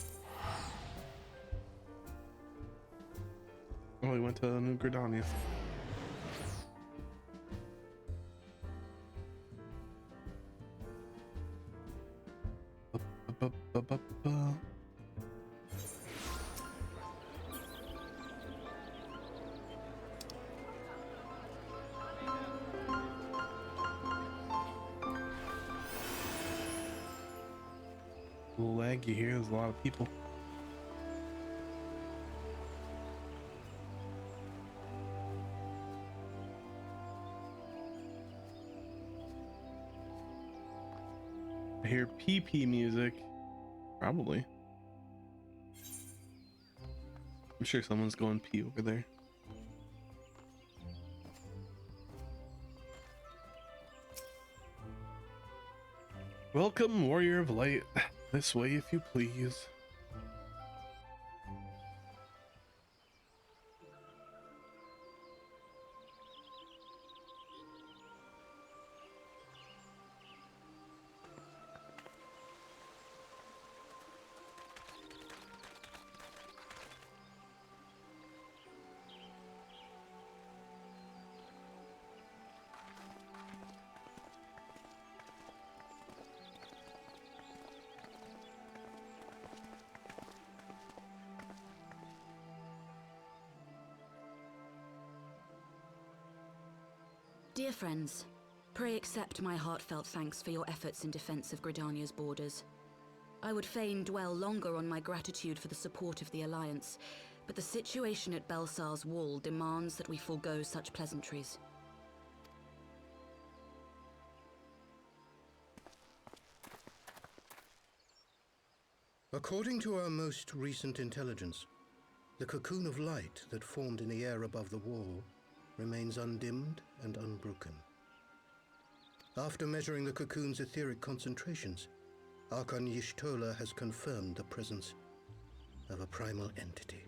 Oh, he went to New Gridania. Ba-ba-ba-ba-ba. A little laggy here, there's a lot of people. I hear PP music. Probably. I'm sure someone's going pee over there. Welcome, Warrior of Light. This way, if you please. Dear friends, pray accept my heartfelt thanks for your efforts in defense of Gridania's borders. I would fain dwell longer on my gratitude for the support of the Alliance, but the situation at Belsar's Wall demands that we forego such pleasantries. According to our most recent intelligence, the cocoon of light that formed in the air above the wall remains undimmed and unbroken. After measuring the cocoon's etheric concentrations, Archon Y'shtola has confirmed the presence of a primal entity.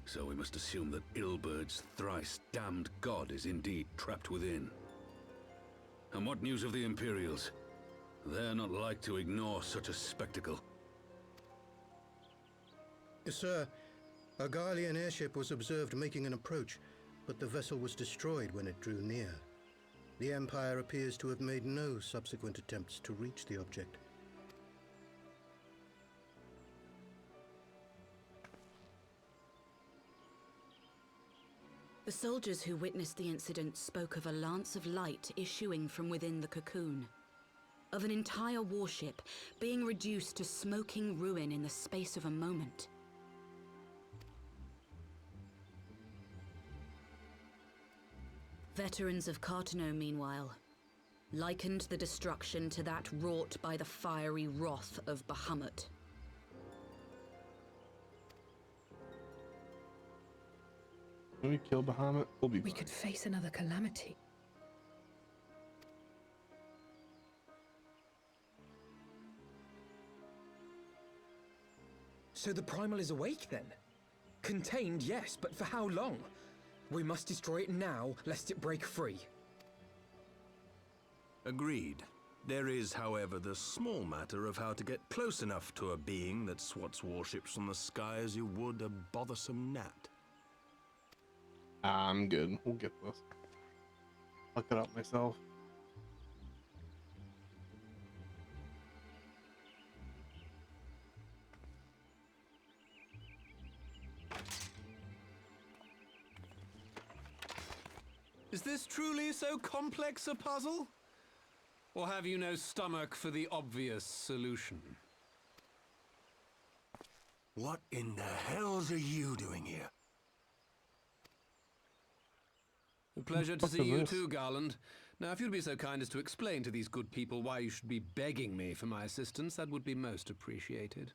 So we must assume that Ilbert's thrice damned god is indeed trapped within. And what news of the Imperials? They're not like to ignore such a spectacle. Sir, a Garlean airship was observed making an approach, but the vessel was destroyed when it drew near. The Empire appears to have made no subsequent attempts to reach the object. The soldiers who witnessed the incident spoke of a lance of light issuing from within the cocoon. Of an entire warship being reduced to smoking ruin in the space of a moment. Veterans of Cartano, meanwhile, likened the destruction to that wrought by the fiery wrath of Bahamut. When we kill Bahamut, we'll be We fine. could face another calamity. So the Primal is awake then? Contained, yes, but for how long? We must destroy it now, lest it break free. Agreed. There is, however, the small matter of how to get close enough to a being that swats warships from the sky as you would a bothersome gnat. I'm good. We'll get this. Look it up myself. Is this truly so complex a puzzle? Or have you no stomach for the obvious solution? What in the hells are you doing here? A pleasure to What see is you this? too, Garland. Now, if you'd be so kind as to explain to these good people why you should be begging me for my assistance, that would be most appreciated.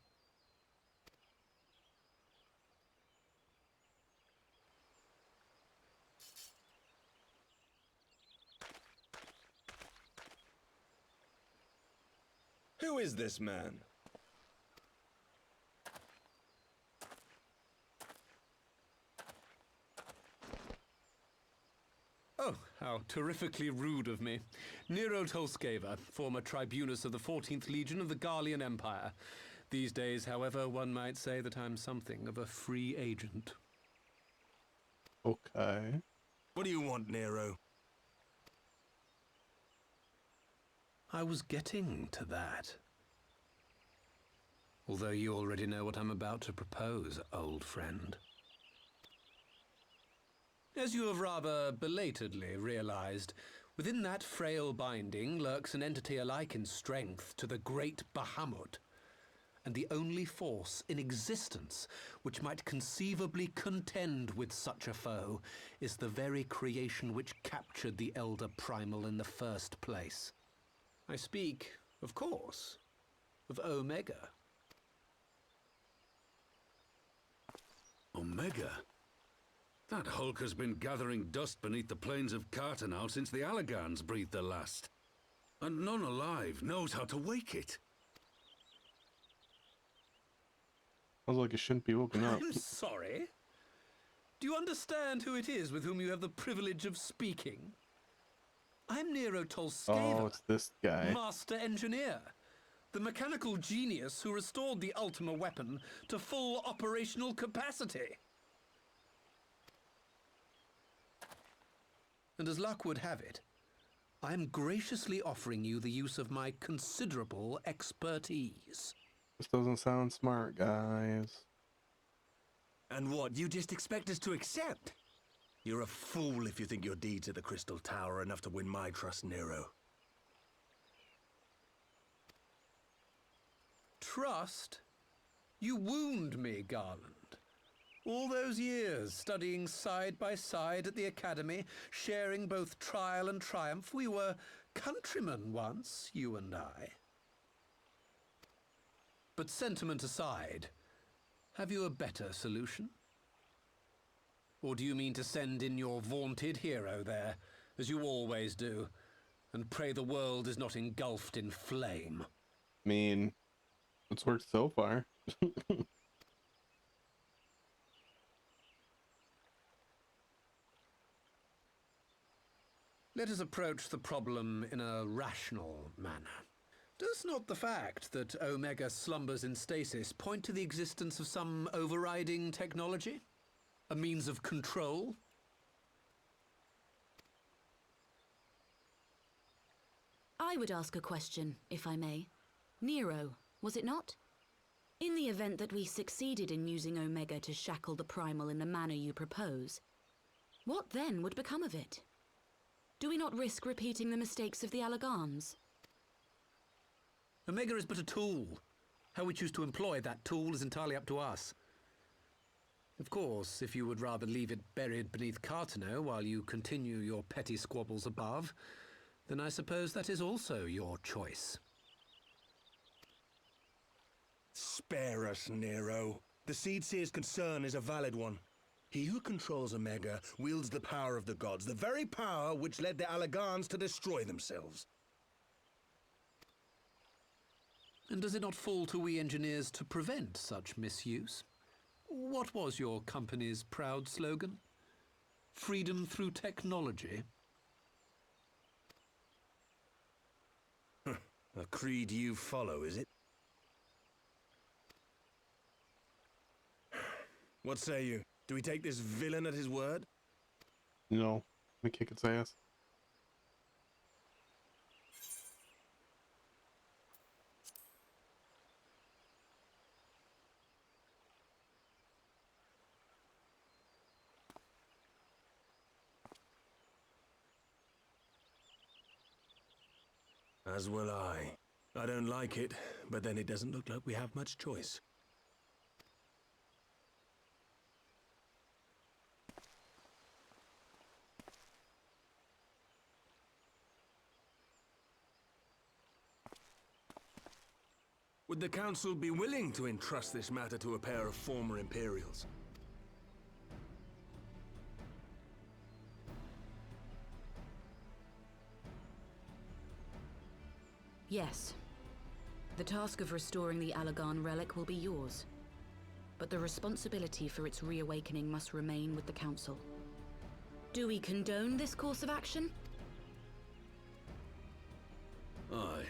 Who is this man? Oh, how terrifically rude of me. Nero Tolskeva, former tribunus of the 14th Legion of the Garlean Empire. These days, however, one might say that I'm something of a free agent. Okay. What do you want, Nero? I was getting to that. Although you already know what I'm about to propose, old friend. As you have rather belatedly realized, within that frail binding lurks an entity alike in strength to the great Bahamut, and the only force in existence which might conceivably contend with such a foe is the very creation which captured the Elder Primal in the first place. I speak, of course, of Omega. Omega? That hulk has been gathering dust beneath the plains of Cartano since the Allagans breathed their last. And none alive knows how to wake it. Sounds like it shouldn't be woken up. I'm sorry? Do you understand who it is with whom you have the privilege of speaking? I'm Nero Tolskeva, Oh, it's this guy. Master Engineer. The mechanical genius who restored the Ultima weapon to full operational capacity. And as luck would have it, I am graciously offering you the use of my considerable expertise. This doesn't sound smart, guys. And what, you just expect us to accept? You're a fool if you think your deeds at the Crystal Tower are enough to win my trust, Nero. Trust? You wound me, Garland. All those years studying side by side at the Academy, sharing both trial and triumph, we were countrymen once, you and I. But sentiment aside, have you a better solution? Or do you mean to send in your vaunted hero there, as you always do, and pray the world is not engulfed in flame? I mean, it's worked so far. Let us approach the problem in a rational manner. Does not the fact that Omega slumbers in stasis point to the existence of some overriding technology? A means of control? I would ask a question, if I may. Nero, was it not? In the event that we succeeded in using Omega to shackle the Primal in the manner you propose, What then would become of it? Do we not risk repeating the mistakes of the Allagans? Omega is but a tool. How we choose to employ that tool is entirely up to us. Of course, if you would rather leave it buried beneath Cartano while you continue your petty squabbles above, then I suppose that is also your choice. Spare us, Nero. The Seedseer's concern is a valid one. He who controls Omega wields the power of the gods, the very power which led the Allagans to destroy themselves. And does it not fall to we engineers to prevent such misuse? What was your company's proud slogan? Freedom through technology? A creed you follow, is it? What say you? Do we take this villain at his word? No, we kick its ass. As will I. I don't like it, but then it doesn't look like we have much choice. Would the Council be willing to entrust this matter to a pair of former Imperials? Yes. The task of restoring the Allagan relic will be yours. But the responsibility for its reawakening must remain with the Council. Do we condone this course of action? Aye.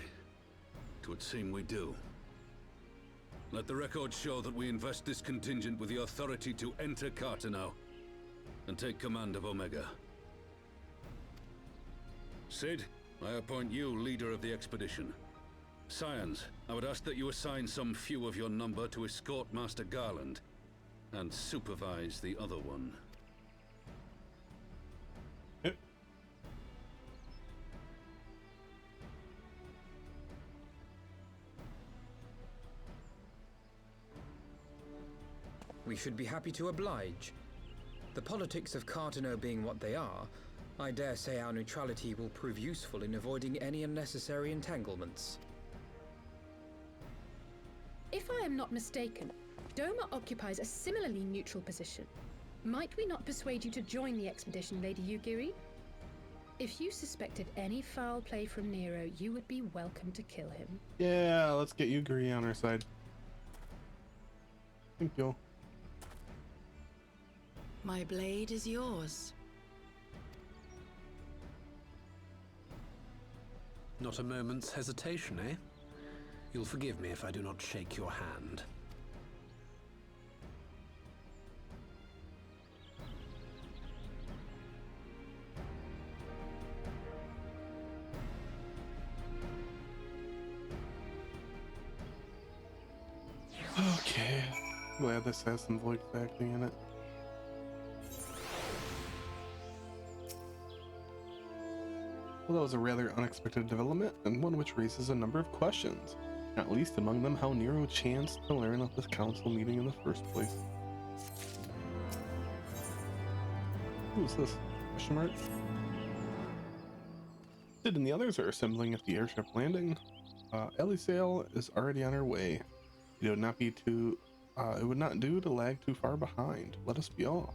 It would seem we do. Let the record show that we invest this contingent with the authority to enter Cartano and take command of Omega. Cid, I appoint you leader of the expedition. Scions, I would ask that you assign some few of your number to escort Master Garland and supervise the other one. Yep. We should be happy to oblige. The politics of Cartano being what they are, I dare say our neutrality will prove useful in avoiding any unnecessary entanglements. If I am not mistaken, Doma occupies a similarly neutral position. Might we not persuade you to join the expedition, Lady Yugiri? If you suspected any foul play from Nero, you would be welcome to kill him. Yeah, let's get Yugiri on our side. Thank you. My blade is yours. Not a moment's hesitation, eh? You'll forgive me if I do not shake your hand. Okay. Glad this has some voice acting in it. Well, that was a rather unexpected development, and one which raises a number of questions, not least among them how Nero chanced to learn of this council meeting in the first place. Who's this? Question mark? Sid and the others are assembling at the airship landing. Elisale is already on her way. It would not do to lag too far behind. Let us be off.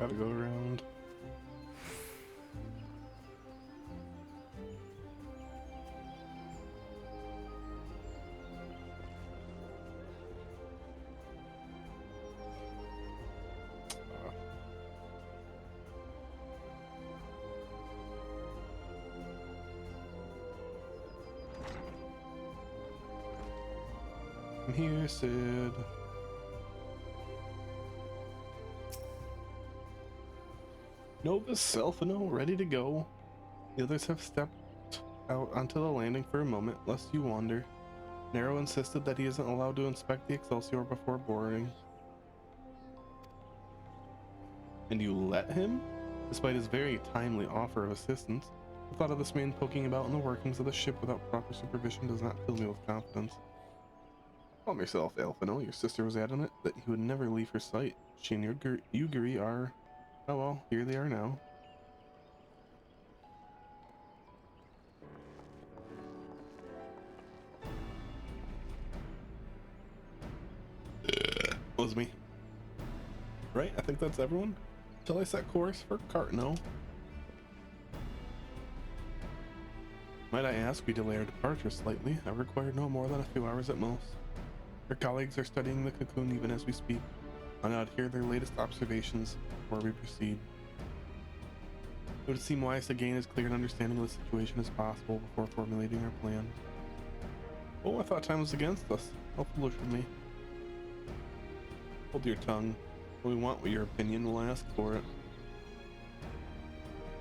Gotta go around. I'm here, Sid. Nova's Selfino, ready to go. The others have stepped out onto the landing for a moment, lest you wander. Nero insisted that he isn't allowed to inspect the Excelsior before boarding. And you let him? Despite his very timely offer of assistance, the thought of this man poking about in the workings of the ship without proper supervision does not fill me with confidence. Calm yourself, Alphino. Your sister was adamant that you would never leave her sight. She and Yugiri are... oh well, here they are now. Was me. Right, I think that's everyone. Shall I set course for Cartano? Might I ask, we delay our departure slightly. I require no more than a few hours at most. Our colleagues are studying the cocoon even as we speak. I'll now hear their latest observations before we proceed. It would seem wise to gain as clear an understanding of the situation as possible before formulating our plan. Oh, I thought time was against us. How foolish of me. Hold your tongue. When we want your opinion, we'll ask for it.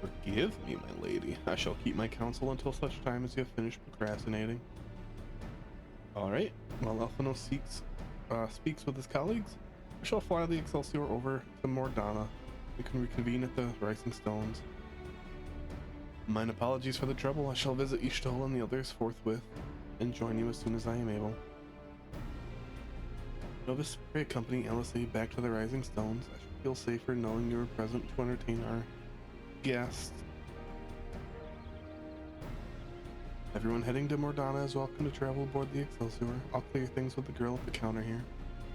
Forgive me, my lady. I shall keep my counsel until such time as you have finished procrastinating. Alright, while Alphino speaks with his colleagues, I shall fly the Excelsior over to Mordana. We can reconvene at the Rising Stones. Mine apologies for the trouble. I shall visit Ishtol and the others forthwith, and join you as soon as I am able. Nova Spray Company LSA back to the Rising Stones. I should feel safer knowing you were present to entertain our guests. Everyone heading to Mordana is welcome to travel aboard the Excelsior. I'll clear things with the girl at the counter here.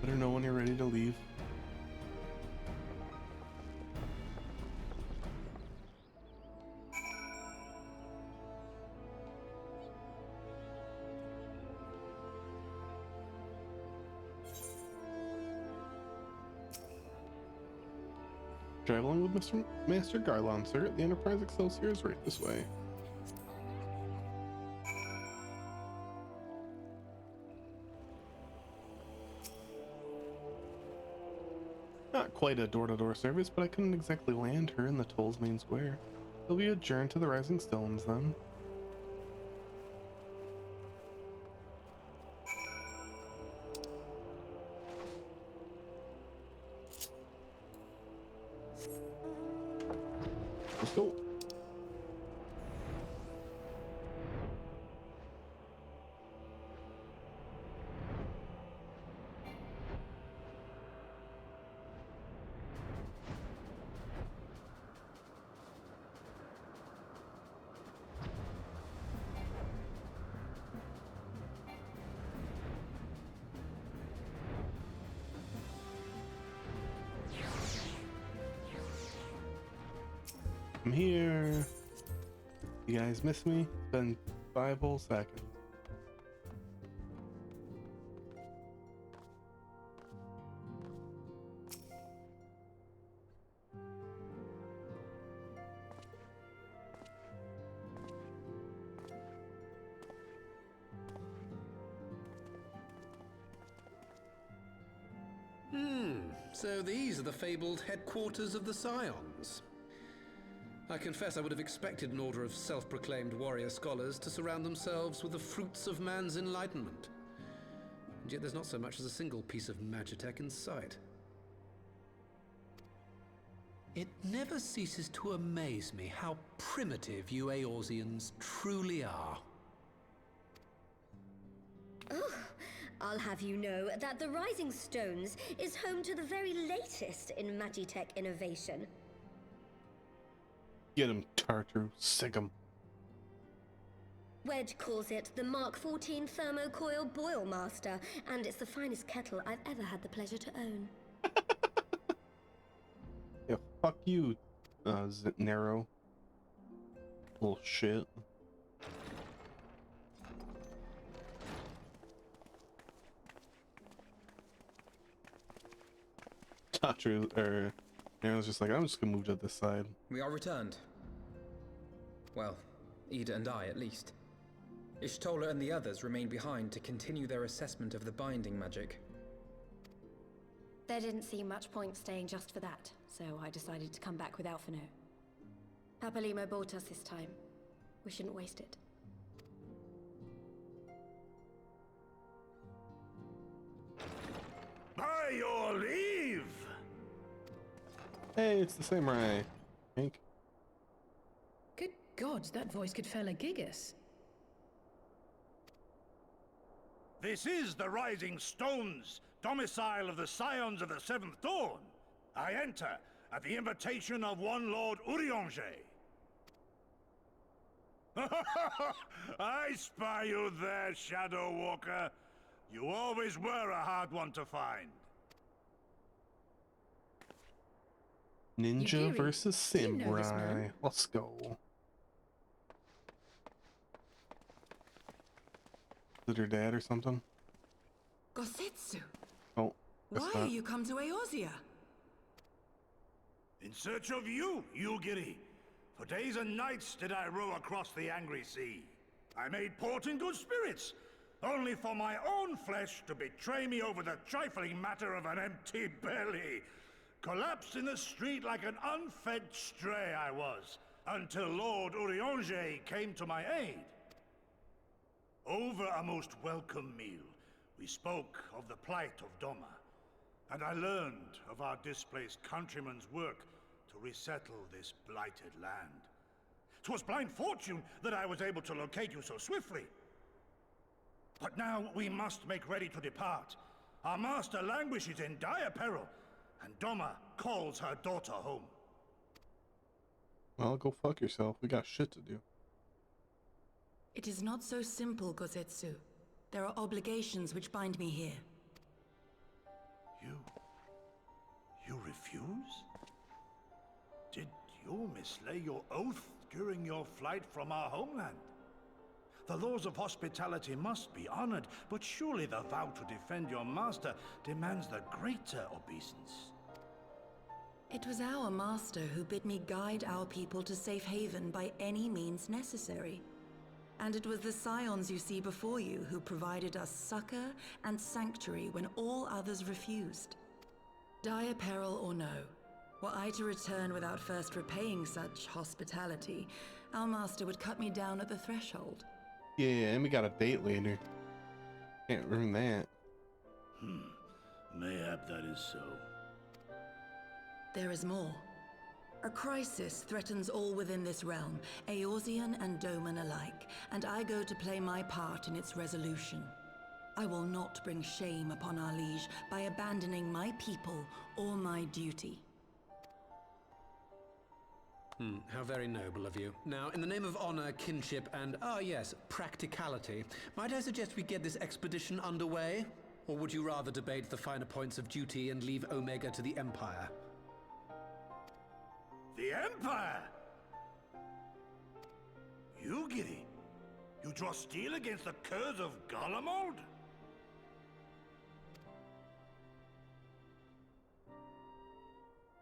Let her know when you're ready to leave. Traveling with Master Garlon, sir. The Enterprise Excelsior is right this way. Not quite a door-to-door service, but I couldn't exactly land her in the Toll's main square. She'll be adjourned to the Rising Stones then. Let's go. I'm here. You guys miss me? It's been 5 whole seconds. So these are the fabled headquarters of the Scions. I confess I would have expected an order of self-proclaimed warrior scholars to surround themselves with the fruits of man's enlightenment. And yet there's not so much as a single piece of magitech in sight. It never ceases to amaze me how primitive you Eorzeans truly are. Oh, I'll have you know that the Rising Stones is home to the very latest in magitech innovation. Get him, Tartaru. Sick him. Wedge calls it the Mark 14 Thermocoil Boil Master, and it's the finest kettle I've ever had the pleasure to own. If Fuck you, Nero. Little shit. Tatru, or Nero's just like, I'm just gonna move to this side. We are returned. Well, Ida and I, at least. Ishtola and the others remained behind to continue their assessment of the binding magic. There didn't seem much point staying just for that, so I decided to come back with Alphino. Papalimo bought us this time. We shouldn't waste it. By your leave! Hey, it's the samurai. Hank. Good gods, that voice could fell a gigas. This is the Rising Stones, domicile of the Scions of the Seventh Dawn. I enter at the invitation of one Lord Urianger. I spy you there, Shadow Walker. You always were a hard one to find. Ninja Yugiri, versus do you know this samurai. man? Let's go. Is it her dad or something? Gosetsu, Oh, that's why not. you come to Eorzea? In search of you, Yugiri. For days and nights did I row across the angry sea. I made port in good spirits, only for my own flesh to betray me over the trifling matter of an empty belly. Collapsed in the street like an unfed stray I was, until Lord Urianger came to my aid. Over a most welcome meal, we spoke of the plight of Doma, and I learned of our displaced countrymen's work to resettle this blighted land. 'Twas blind fortune that I was able to locate you so swiftly. But now we must make ready to depart. Our master languishes in dire peril, and Doma calls her daughter home. Well, go fuck yourself. We got shit to do. It is not so simple, Gosetsu. There are obligations which bind me here. You refuse? Did you mislay your oath during your flight from our homeland? The laws of hospitality must be honored, but surely the vow to defend your master demands the greater obeisance. It was our master who bid me guide our people to safe haven by any means necessary. And it was the Scions you see before you who provided us succor and sanctuary when all others refused. Dire peril or no, were I to return without first repaying such hospitality, our master would cut me down at the threshold. Yeah, and we got a date later. Can't ruin that. Mayhap that is so. There is more. A crisis threatens all within this realm, Eorzean and Doman alike, and I go to play my part in its resolution. I will not bring shame upon our liege by abandoning my people or my duty. How very noble of you. Now, in the name of honor, kinship, and, yes, practicality, might I suggest we get this expedition underway? Or would you rather debate the finer points of duty and leave Omega to the Empire? The Empire? Yugiri, you draw steel against the curse of Garlemald?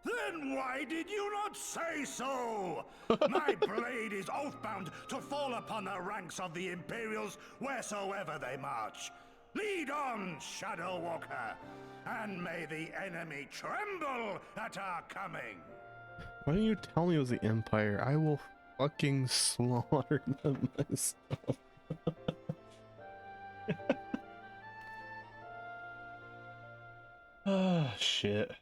Then why did you not say so? My blade is oath-bound to fall upon the ranks of the Imperials wheresoever they march. Lead on, Shadow Walker, and may the enemy tremble at our coming. Why didn't you tell me it was the Empire? I will fucking slaughter them myself. Ah, shit.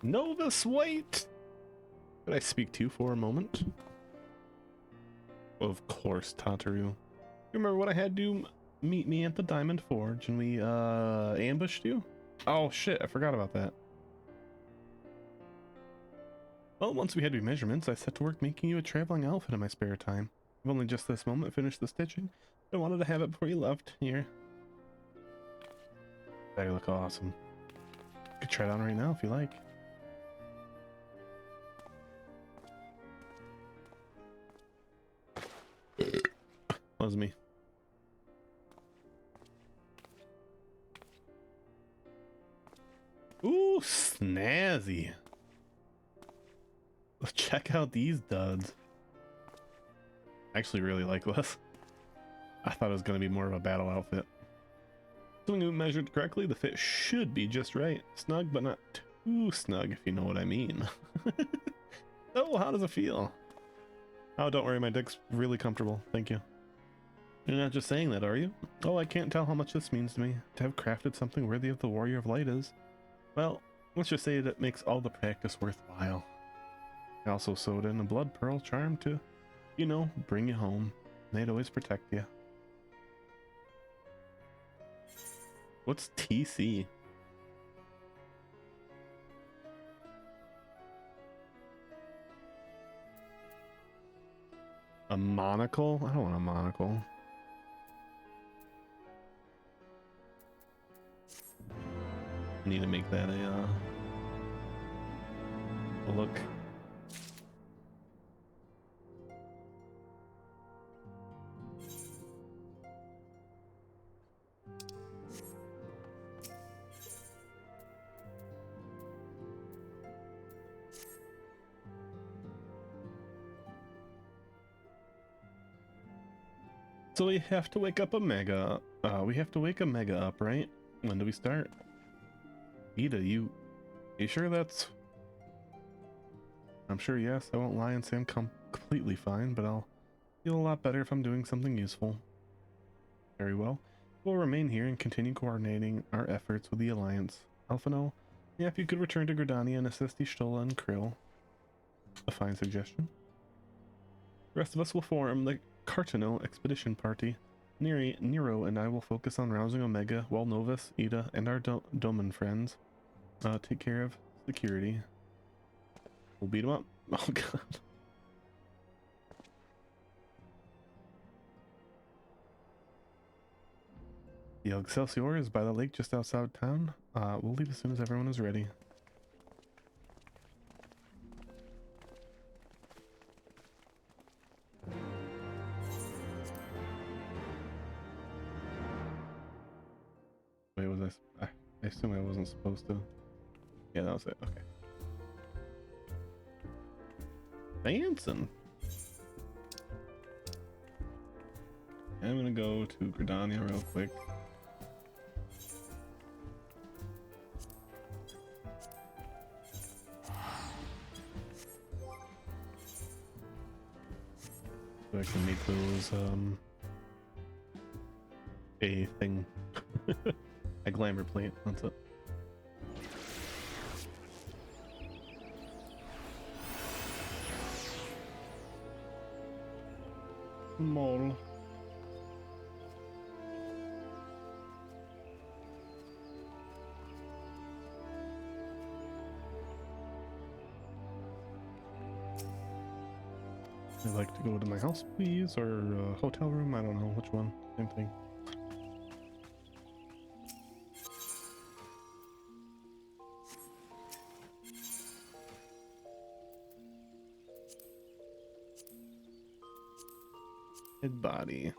Novus, wait! Could I speak to you for a moment? Of course, Tataru. Remember when I had you meet me at the Diamond Forge and we ambushed you? Oh shit, I forgot about that. Well, once we had your measurements, I set to work making you a traveling outfit in my spare time. I've only just this moment finished the stitching. I wanted to have it before you left. Here. Better look awesome. could try it on right now if you like. Was me. Ooh, snazzy. Let's check out these duds. I actually really like this. I thought it was going to be more of a battle outfit. Assuming measured correctly, the fit should be just right. Snug, but not too snug, if you know what I mean. So, how does it feel? Oh, don't worry, my dick's really comfortable. Thank you. You're not just saying that, are you? Oh, I can't tell how much this means to me. To have crafted something worthy of the Warrior of Light is... Well, let's just say that it makes all the practice worthwhile. I also sewed in a blood pearl charm to, you know, bring you home. They'd always protect you. What's TC? A monocle? I don't want a monocle. I need to make that a look. So we have to wake up a mega. We have to wake a mega up, right? When do we start? Ida, you sure that's... I'm sure yes. I won't lie and say I'm completely fine, but I'll feel a lot better if I'm doing something useful. Very well. We'll remain here and continue coordinating our efforts with the Alliance. Alphino, yeah, if you could return to Gridania and assist Y'shtola and Krill. A fine suggestion. The rest of us will form the Cartano Expedition Party. Nero and I will focus on rousing Omega, while Novus, Ida, and our Doman friends take care of security. We'll beat them up. Oh god. The Excelsior is by the lake just outside town. We'll leave as soon as everyone is ready. Wait, was I assume I wasn't supposed to. Yeah, that was it. Okay. Fanson. I'm gonna go to Gridania real quick. So I can make those a thing. A glamour plate, that's it. Mole. I'd like to go to my house, please, or hotel room. I don't know which one. Same thing. Dead body.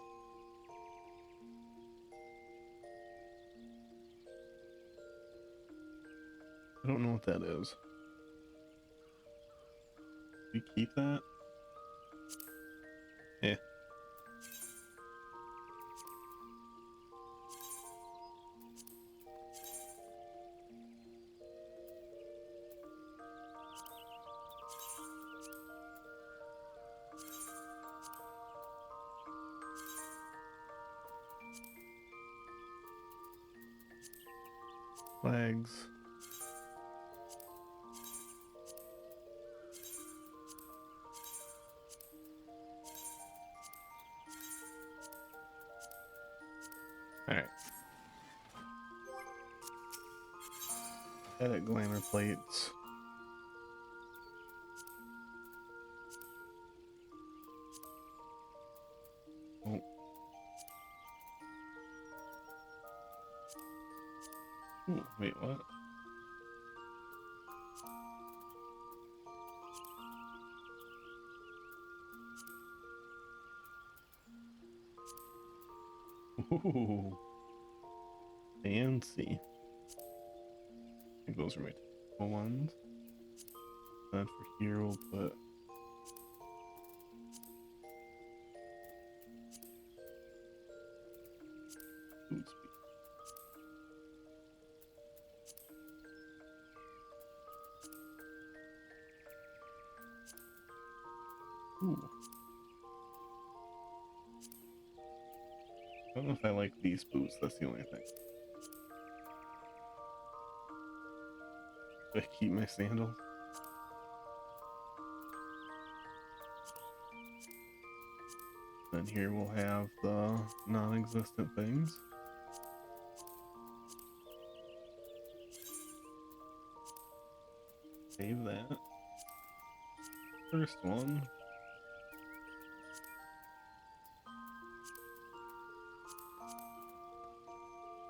I don't know what that is. We keep that? Yeah. Flags. Alright. Edit glamour plates. Oh. Ooh, wait, what? Ooh. Fancy. I think those are my typical ones. Then for here we'll put food speed. Ooh. I don't know if I like these boots, that's the only thing. Do I keep my sandals? Then here we'll have the non-existent things. Save that. First one.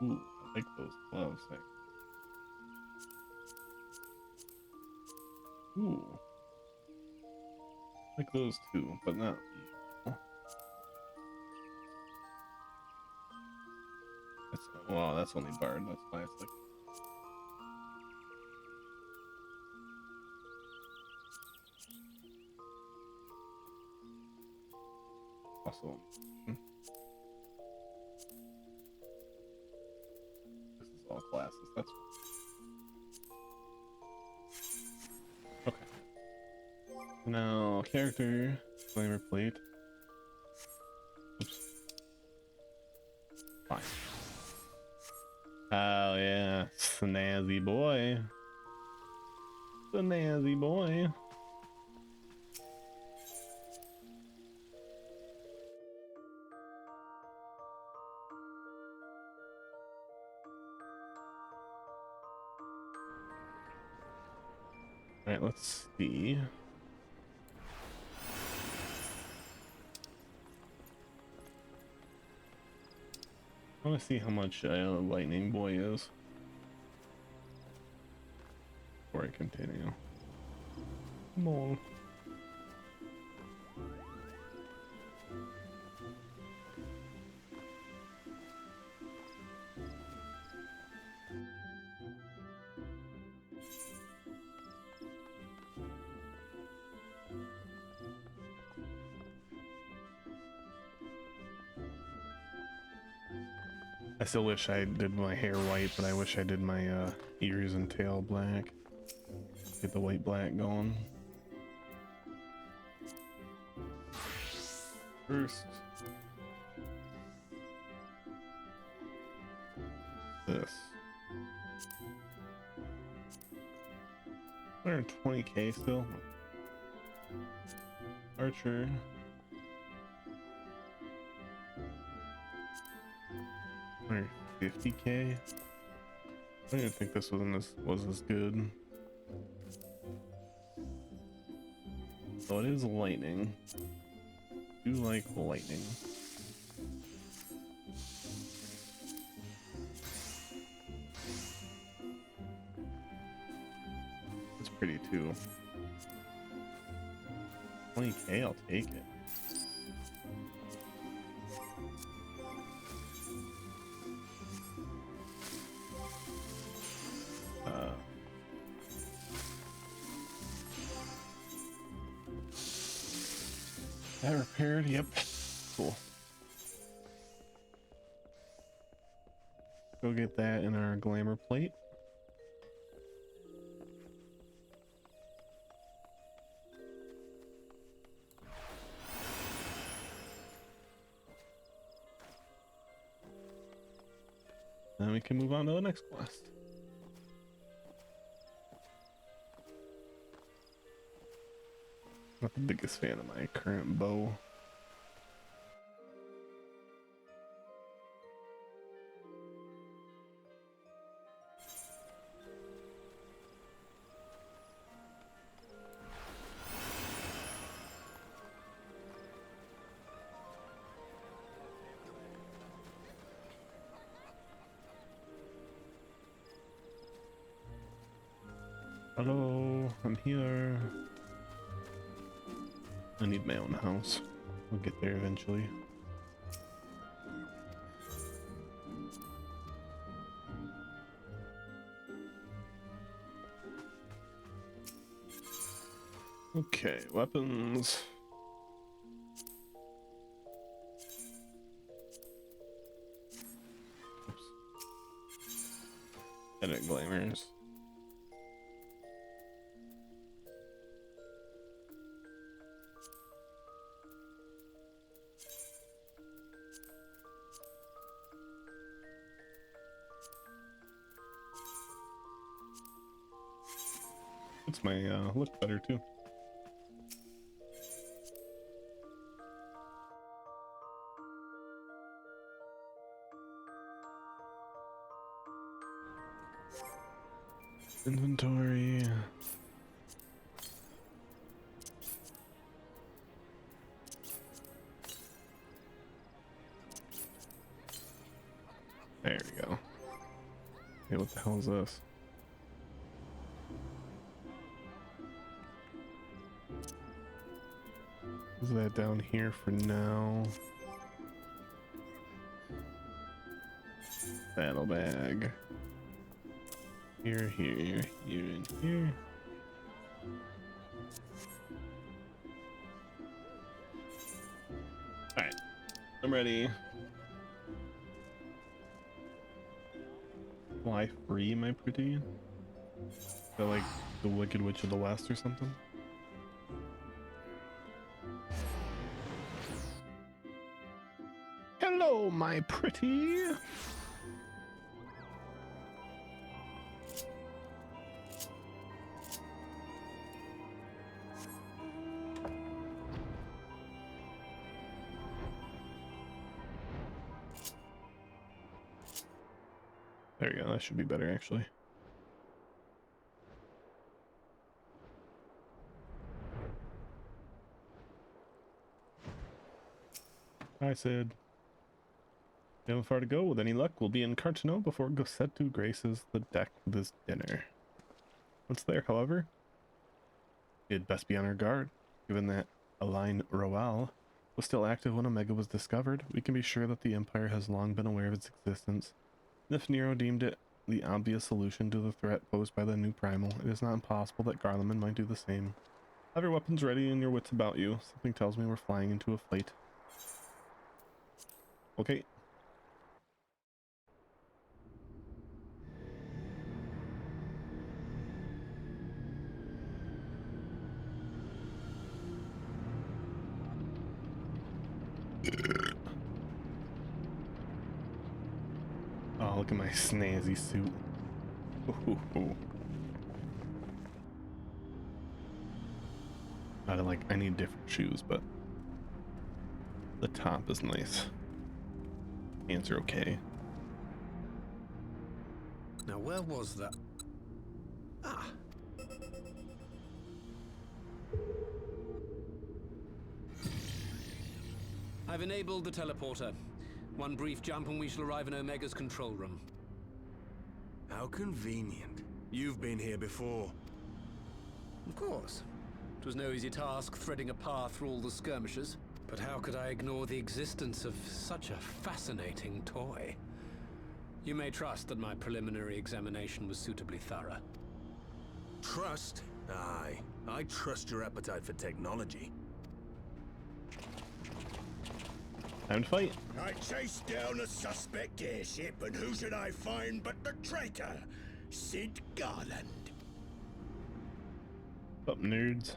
Ooh, I like those gloves. Ooh. I like those too, but not you. That's, well, that's only Bard, that's why it's like. Also, this is all classes, that's fine. Okay. Now, character, flavor plate. Oops. Fine. Oh yeah, snazzy boy. Snazzy boy. Alright, let's see. I want to see how much Lightning Boy is before I continue. Come on. I still wish I did my hair white, but I wish I did my ears and tail black. Get the white black going. First, this. 120k still. Archer. 150k. I didn't think this was as good. So it is lightning. Do like lightning. It's pretty too. 20k, I'll take it. That repaired, yep. Cool. Go get that in our glamour plate. Then we can move on to the next quest. Not the biggest fan of my current bow. Hello, I'm here. I need my own house. We'll get there eventually. Okay, weapons. Oops. Edit glamours. It's my look better too. Inventory. There we go. Hey, what the hell is this? Is that down here for now? Saddlebag. Here, here, here, and here. Alright, I'm ready. Fly free, my pretty? Is that like the Wicked Witch of the West or something? Hello, my pretty! There you go, that should be better actually. I said, we haven't far to go. With any luck, we'll be in Cartano before Gossetu graces the deck with his dinner. Once there, however, we'd best be on our guard. Given that Alain Roal was still active when Omega was discovered, we can be sure that the Empire has long been aware of its existence. And if Nero deemed it the obvious solution to the threat posed by the new primal, it is not impossible that Garlemald might do the same. Have your weapons ready and your wits about you. Something tells me we're flying into a fight. Okay. Oh, look at my snazzy suit. Ooh. I need different shoes, but the top is nice. Pants are okay. Now, where was that? Ah. I've enabled the teleporter. One brief jump and we shall arrive in Omega's control room. How convenient. You've been here before. Of course. It was no easy task threading a path through all the skirmishes. But how could I ignore the existence of such a fascinating toy? You may trust that my preliminary examination was suitably thorough. Trust? Aye. I trust your appetite for technology. Time to fight. I chased down a suspect airship, and who should I find but the traitor, Sid Garland. What's up, nerds?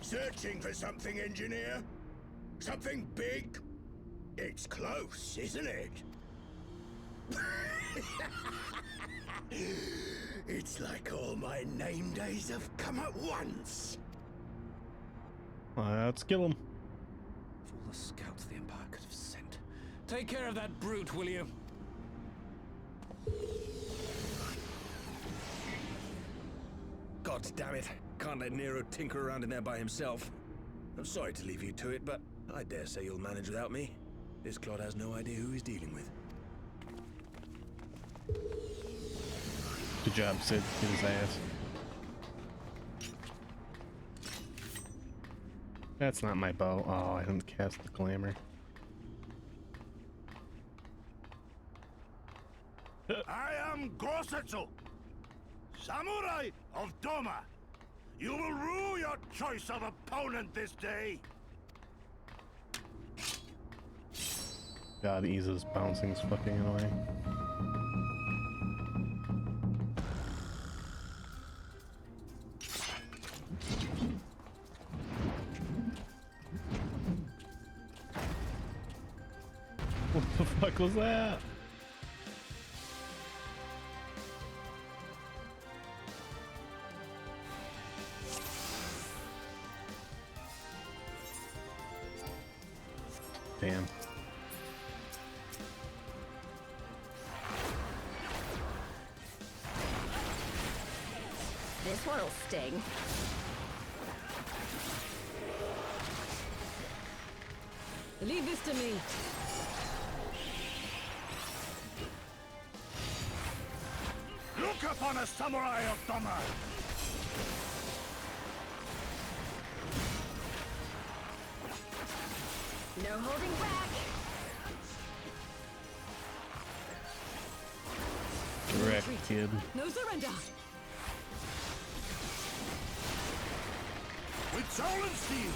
Searching for something, engineer? Something big? It's close, isn't it? It's like all my name days have come at once. Let's kill him. For all the scouts the Empire could have sent. Take care of that brute, will you? God damn it. Can't let Nero tinker around in there by himself. I'm sorry to leave you to it, but I dare say you'll manage without me. This clod has no idea who he's dealing with. Good job, Sid. Get his ass. That's not my bow. Oh, I didn't cast the glamour. I am Gossetu, Samurai of Doma! You will rue your choice of opponent this day! God, Iza's bouncing's fucking annoying. What the fuck was that? Damn. This one'll sting. Leave this to me. Look upon a samurai of Doma! No holding back! Correct, kid. No surrender. With soul and steel!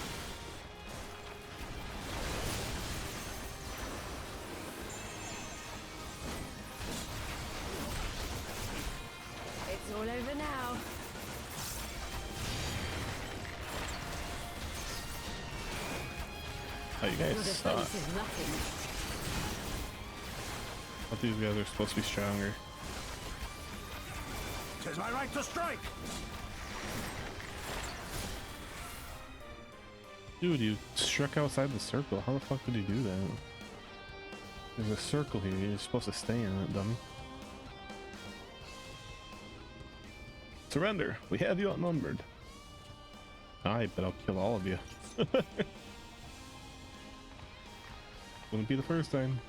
It's all over now. Oh, you guys Your suck. defense is lacking. I thought these guys are supposed to be stronger. 'Tis my right to strike! Dude, you struck outside the circle. How the fuck did you do that? There's a circle here. You're supposed to stay in it, dummy. Surrender. We have you outnumbered. I bet I'll kill all of you. Wouldn't be the first time.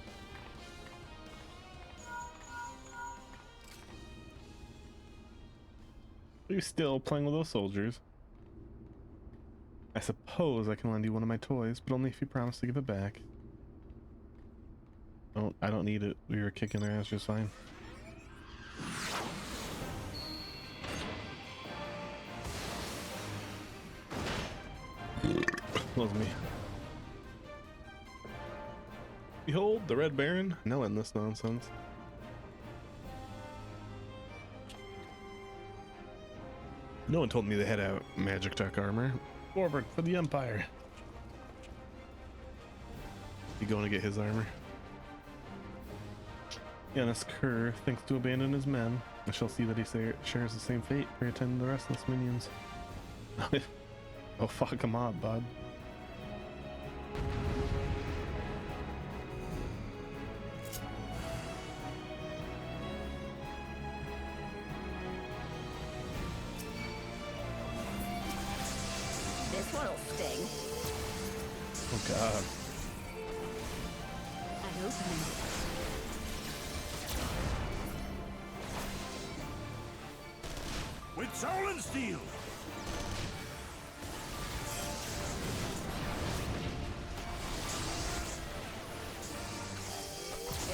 You're still playing with those soldiers. I suppose I can lend you one of my toys, but only if you promise to give it back. I don't need it. We were kicking their ass just fine. Was me. Behold, the Red Baron. No end this nonsense. No one told me they had a magic tech armor. Forward for the Empire. You going to get his armor? Yanis Kerr thinks to abandon his men. I shall see that he shares the same fate. Pray attend the restless minions. Oh, fuck him up, bud. This one'll sting. Oh god. An opening. With soul and steel!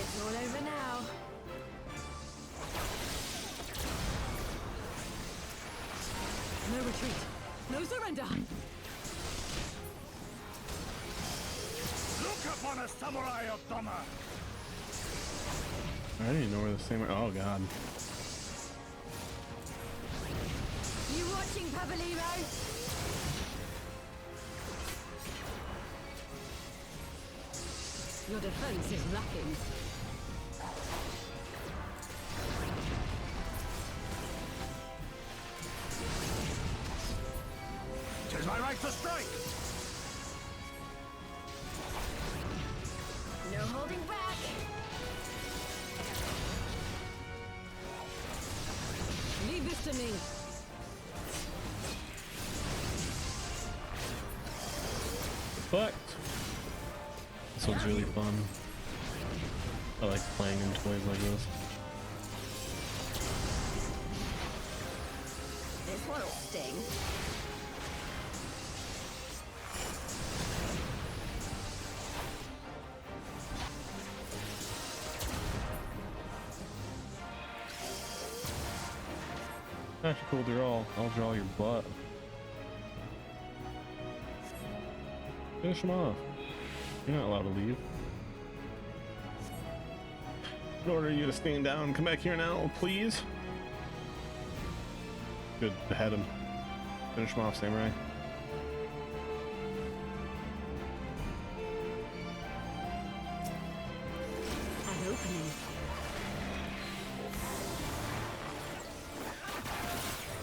It's all over now. No retreat. No surrender. Look upon a samurai of Doma! I didn't even know where the same. Oh god. You watching, Pabalimo? Your defense is lacking. Tis my right to strike! No holding back. Leave this to me. But this one's really fun. I like playing in toys like this. This one'll sting. Actually, cool draw. I'll draw your butt. Finish him off. You're not allowed to leave. In order you to stand down, come back here now, please. Good, behead him. Finish him off, Samurai. An opening.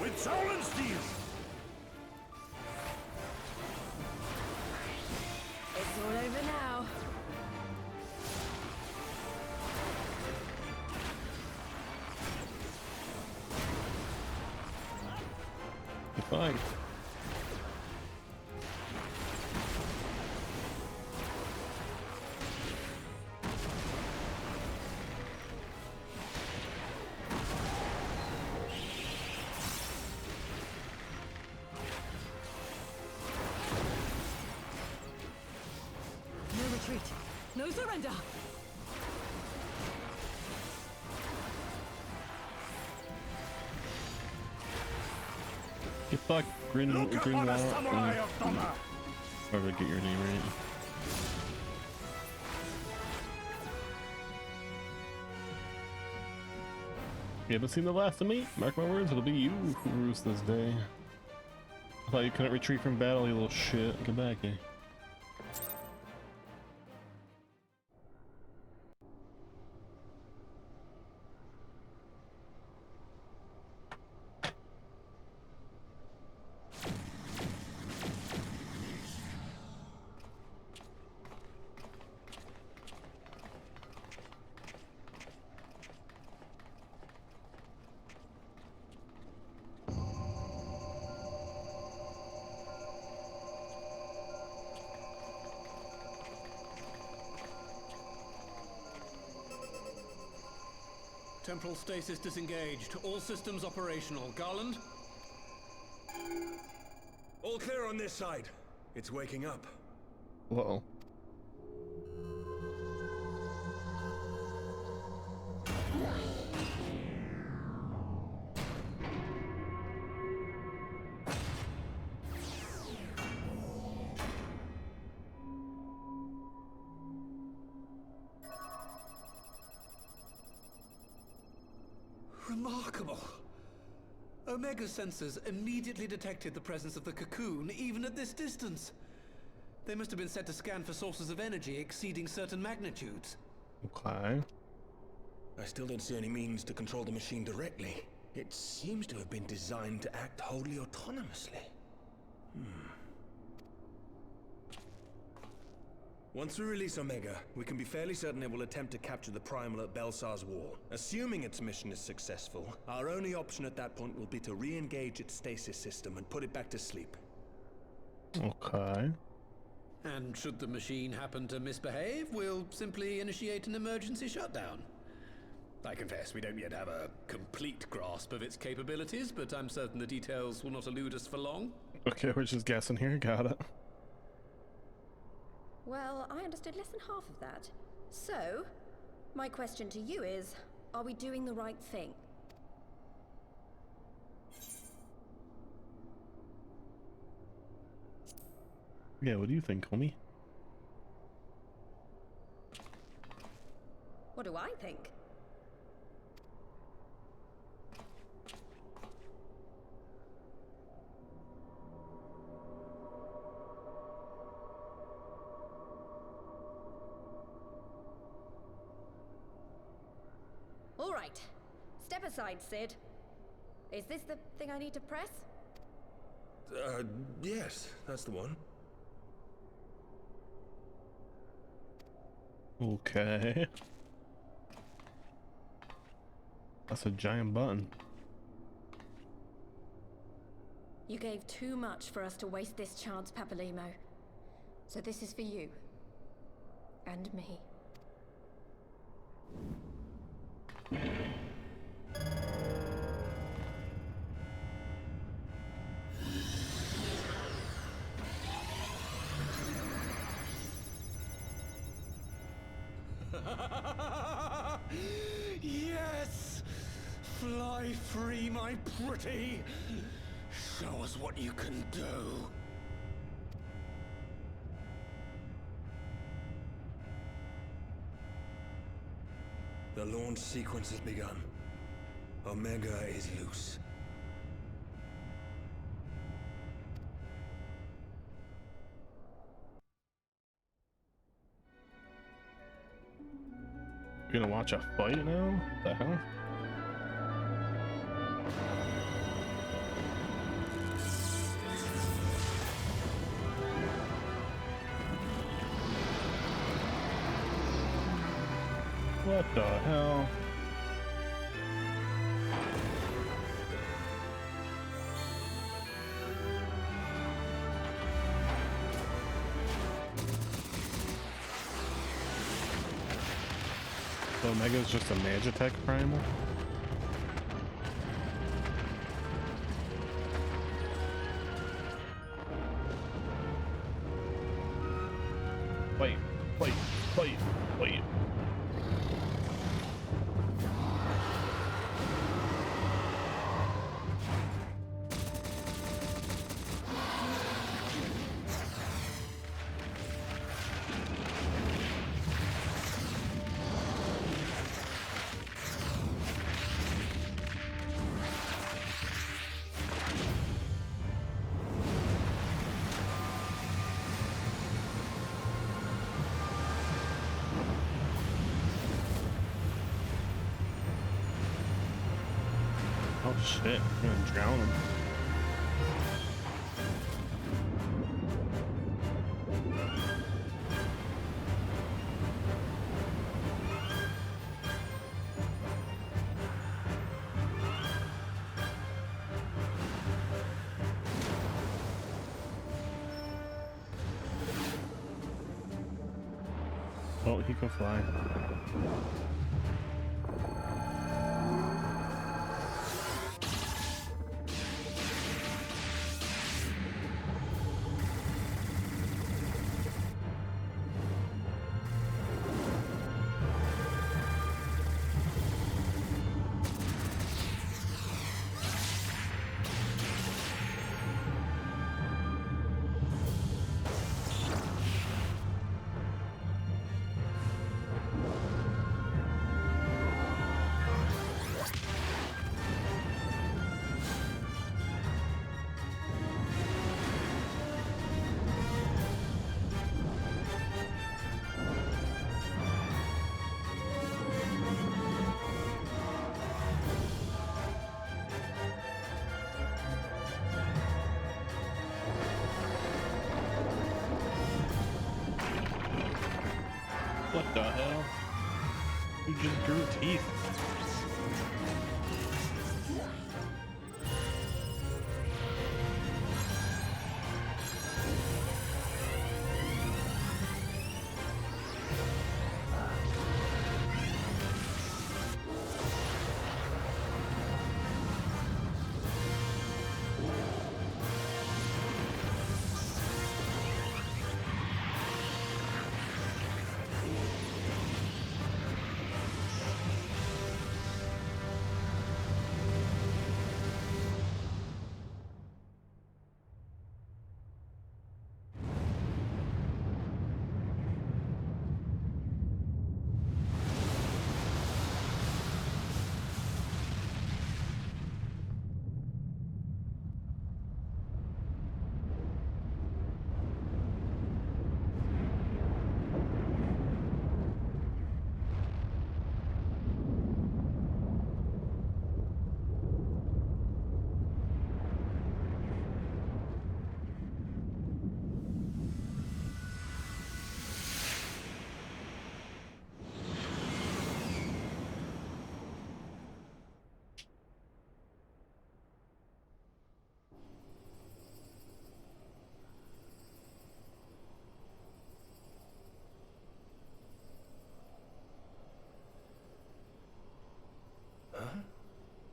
With soul and steel! It's all over now. You're fine. No retreat. No surrender. Get fucked, Green Look upon a samurai of Dhamma! Sorry to get your name right. You haven't seen the last of me? Mark my words, it'll be you who rules this day. I thought you couldn't retreat from battle, you little shit. Get back here. Temporal stasis disengaged. All systems operational. Garland? All clear on this side. It's waking up. Whoa. Remarkable. Omega sensors immediately detected the presence of the cocoon, even at this distance. They must have been set to scan for sources of energy exceeding certain magnitudes. Okay. I still don't see any means to control the machine directly. It seems to have been designed to act wholly autonomously. Once we release Omega, we can be fairly certain it will attempt to capture the Primal at Belsar's wall. Assuming its mission is successful, our only option at that point will be to re-engage its stasis system and put it back to sleep. Okay. And should the machine happen to misbehave, we'll simply initiate an emergency shutdown. I confess we don't yet have a complete grasp of its capabilities, but I'm certain the details will not elude us for long. Okay, we're just guessing here. Got it. Well, I understood less than half of that. So, my question to you is, are we doing the right thing? Yeah, what do you think, homie? What do I think? All right. Step aside, Sid. Is this the thing I need to press? Yes, that's the one. Okay. That's a giant button. You gave too much for us to waste this chance, Papalimo. So this is for you. And me. Yes! Fly free, my pretty! Show us what you can do. The launch sequence has begun. Omega is loose. We're gonna watch a fight now? What the hell? What the hell? So Omega's just a Magitech primal? Wait, wait, wait, wait. Oh shit, I'm gonna drown him. Oh, he can fly. What the hell? You just grew teeth.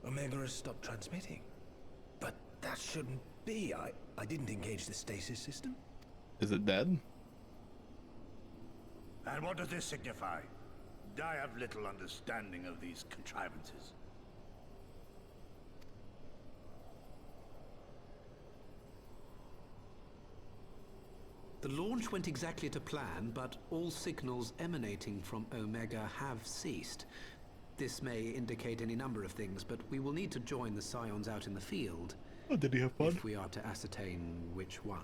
Omega has stopped transmitting. But that shouldn't be. I didn't engage the stasis system. Is it dead? And what does this signify? I have little understanding of these contrivances. The launch went exactly to plan, but all signals emanating from Omega have ceased. This may indicate any number of things, but we will need to join the Scions out in the field. Oh, did he have fun? If we are to ascertain which one.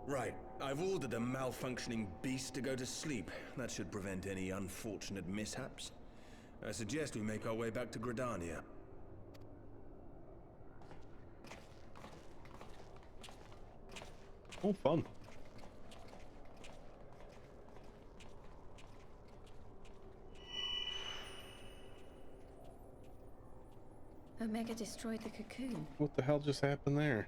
Right. I've ordered a malfunctioning beast to go to sleep. That should prevent any unfortunate mishaps. I suggest we make our way back to Gridania. Oh, fun. Omega destroyed the cocoon. What the hell just happened there?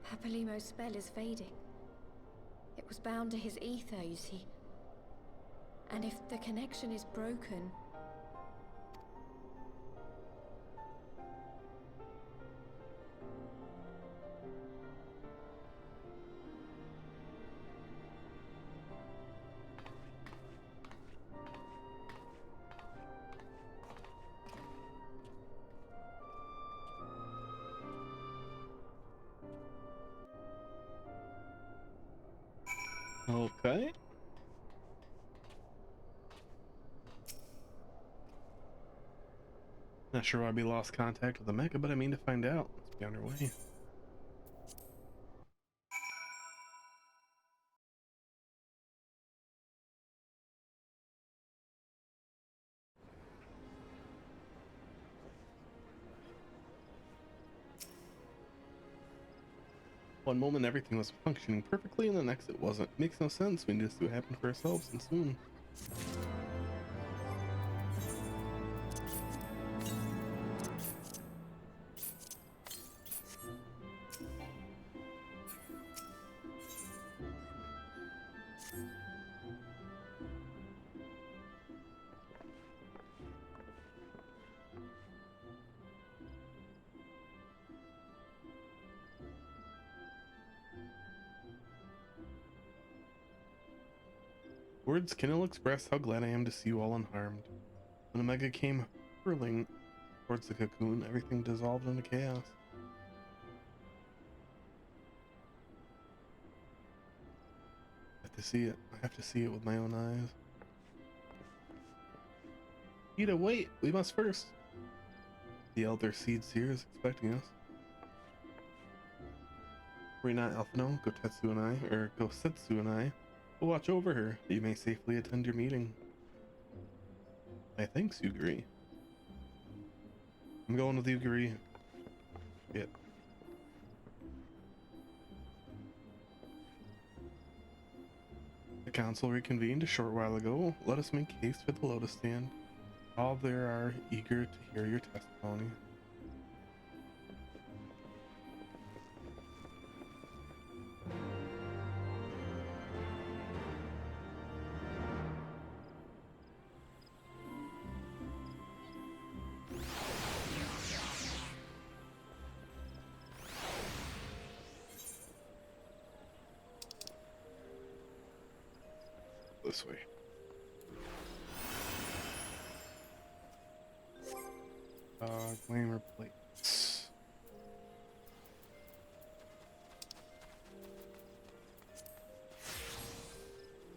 Papalimo's spell is fading. It was bound to his ether, you see. And if the connection is broken... Okay. Not sure why we lost contact with Omega, but I mean to find out. Let's be on our way. One moment everything was functioning perfectly, and the next it wasn't. Makes no sense. We need to see what happened for ourselves, and soon. Words can ill express how glad I am to see you all unharmed. When Omega came hurling towards the cocoon, everything dissolved into chaos. I have to see it. I have to see it with my own eyes. Ida, wait! We must first! The Elder Seed Seer is expecting us. Rina, Alphino, Gosetsu and I will watch over her, that you may safely attend your meeting. My thanks, Yugiri. I'm going with Yugiri. Yep. The council reconvened a short while ago. Let us make haste for the Lotus Stand. All there are eager to hear your testimony. This way. Glamour plates.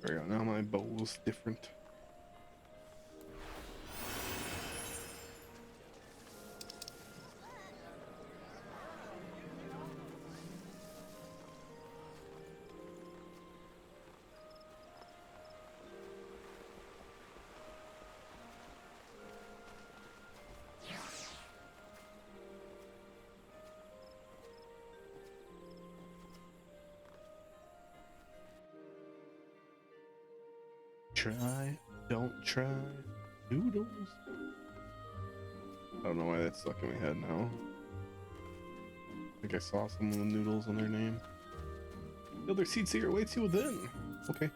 There we go. Now my bowl's different. Try, don't try, noodles. I don't know why that's stuck in my head now. I think I saw someone with noodles in their name. The other seed seer awaits you within. Okay.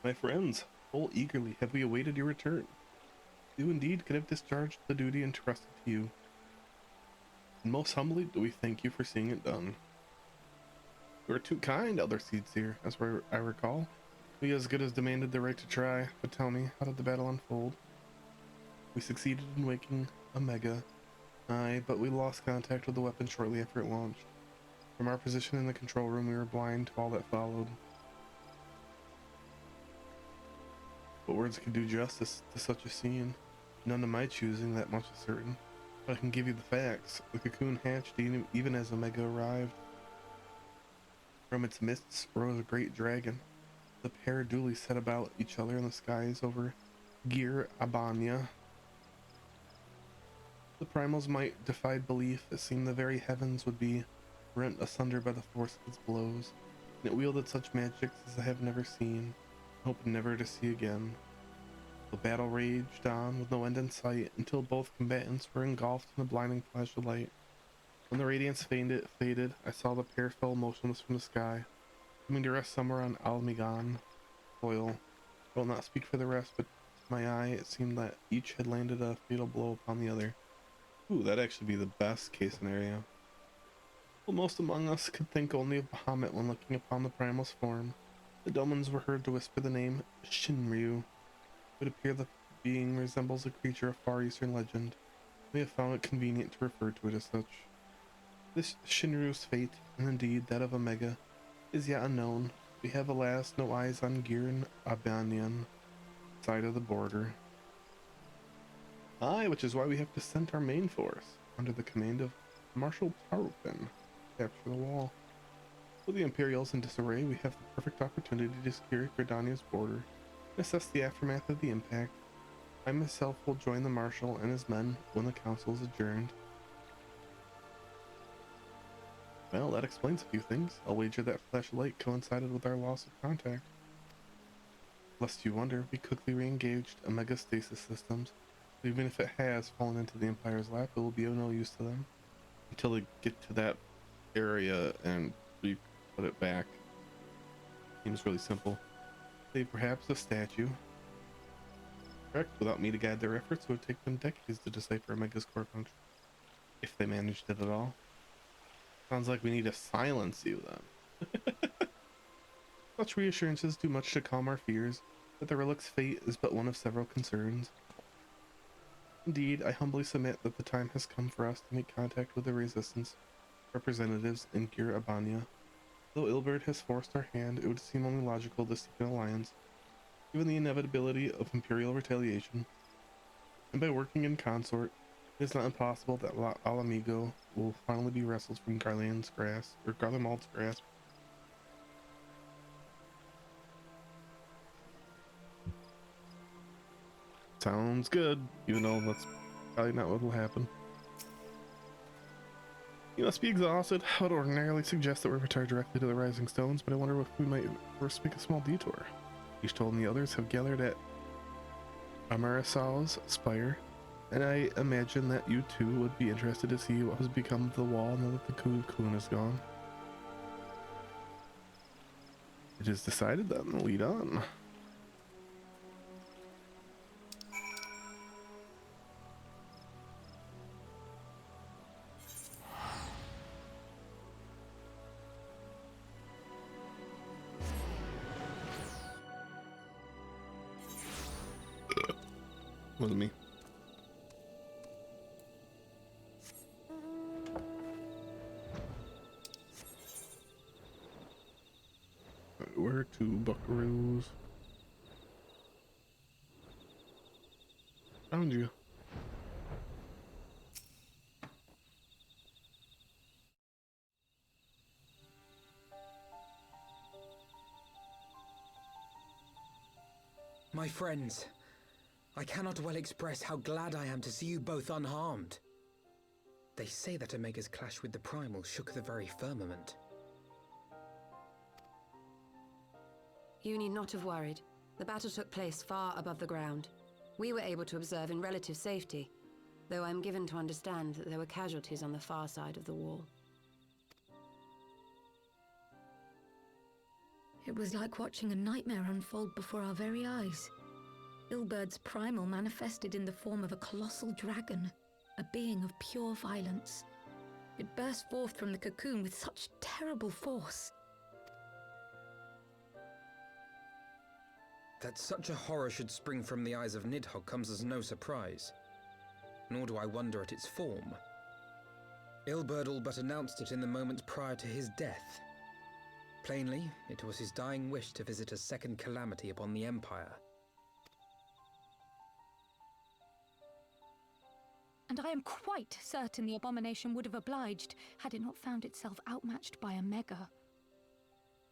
My friends, full eagerly have we awaited your return. You indeed could have discharged the duty entrusted to you. And most humbly do we thank you for seeing it done. You are too kind, Elder Seedseer, as I recall. We as good as demanded the right to try, but tell me, how did the battle unfold? We succeeded in waking Omega. Aye, but we lost contact with the weapon shortly after it launched. From our position in the control room, we were blind to all that followed. But words can do justice to such a scene. None of my choosing, that much is certain. But I can give you the facts. The cocoon hatched even as Omega arrived. From its midst rose a great dragon. The pair duly set about each other in the skies over Gir Abania. The primal's might defied belief. It seemed the very heavens would be rent asunder by the force of its blows, and it wielded such magics as I have never seen, hope never to see again. The battle raged on with no end in sight until both combatants were engulfed in a blinding flash of light. When the radiance faded, I saw the pair fell motionless from the sky, coming to rest somewhere on Almigan soil. I will not speak for the rest, but to my eye it seemed that each had landed a fatal blow upon the other. Ooh, that'd actually be the best case scenario. Well, most among us could think only of Bahamut when looking upon the primal's form. The Domans were heard to whisper the name Shinryu. It would appear the being resembles a creature of Far Eastern legend. We have found it convenient to refer to it as such. This Shinryu's fate, and indeed that of Omega, is yet unknown. We have, alas, no eyes on Girin Abanian side of the border. Aye, which is why we have to send our main force, under the command of Marshal Tarupin, to capture the wall. With the Imperials in disarray, we have the perfect opportunity to secure Gridania's border and assess the aftermath of the impact. I myself will join the Marshal and his men when the council is adjourned. Well, that explains a few things. I'll wager that flash of light coincided with our loss of contact. Lest you wonder, we quickly re-engaged Omega stasis systems. Even if it has fallen into the Empire's lap, it will be of no use to them until they get to that area and we put it back. Seems really simple. Save perhaps a statue. Correct, without me to guide their efforts, it would take them decades to decipher Omega's core function. If they managed it at all. Sounds like we need to silence you then. Such reassurances do much to calm our fears, but the relic's fate is but one of several concerns. Indeed, I humbly submit that the time has come for us to make contact with the Resistance representatives in Gir Abania. Though Ilberd has forced our hand, it would seem only logical to seek an alliance, given the inevitability of Imperial retaliation. And by working in consort, it is not impossible that Alamigo will finally be wrestled from Garland's grasp, or Garlemald's grasp. Sounds good, even though that's probably not what will happen. You must be exhausted. I would ordinarily suggest that we retire directly to the Rising Stones, but I wonder if we might first make a small detour. Each told me the others have gathered at Amarisal's spire, and I imagine that you too would be interested to see what has become of the wall now that the cocoon is gone. It is decided then, lead on. Wasn't me. Where to, buckaroos? Found you. My friends, I cannot well express how glad I am to see you both unharmed. They say that Omega's clash with the Primal shook the very firmament. You need not have worried. The battle took place far above the ground. We were able to observe in relative safety, though I'm given to understand that there were casualties on the far side of the wall. It was like watching a nightmare unfold before our very eyes. Ilbird's primal manifested in the form of a colossal dragon, a being of pure violence. It burst forth from the cocoon with such terrible force. That such a horror should spring from the eyes of Nidhogg comes as no surprise. Nor do I wonder at its form. Ilberd all but announced it in the moments prior to his death. Plainly, it was his dying wish to visit a second calamity upon the Empire. And I am quite certain the abomination would have obliged had it not found itself outmatched by a mega.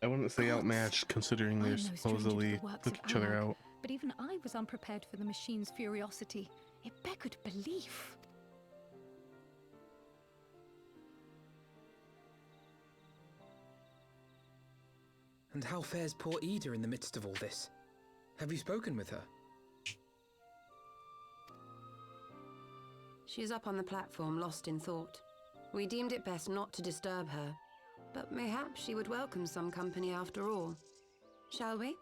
I wouldn't say outmatched, considering they're supposedly took each other out. But even I was unprepared for the machine's furiosity. It beggared belief. And how fares poor Ida in the midst of all this? Have you spoken with her? She's up on the platform, lost in thought. We deemed it best not to disturb her, but mayhaps she would welcome some company after all. Shall we?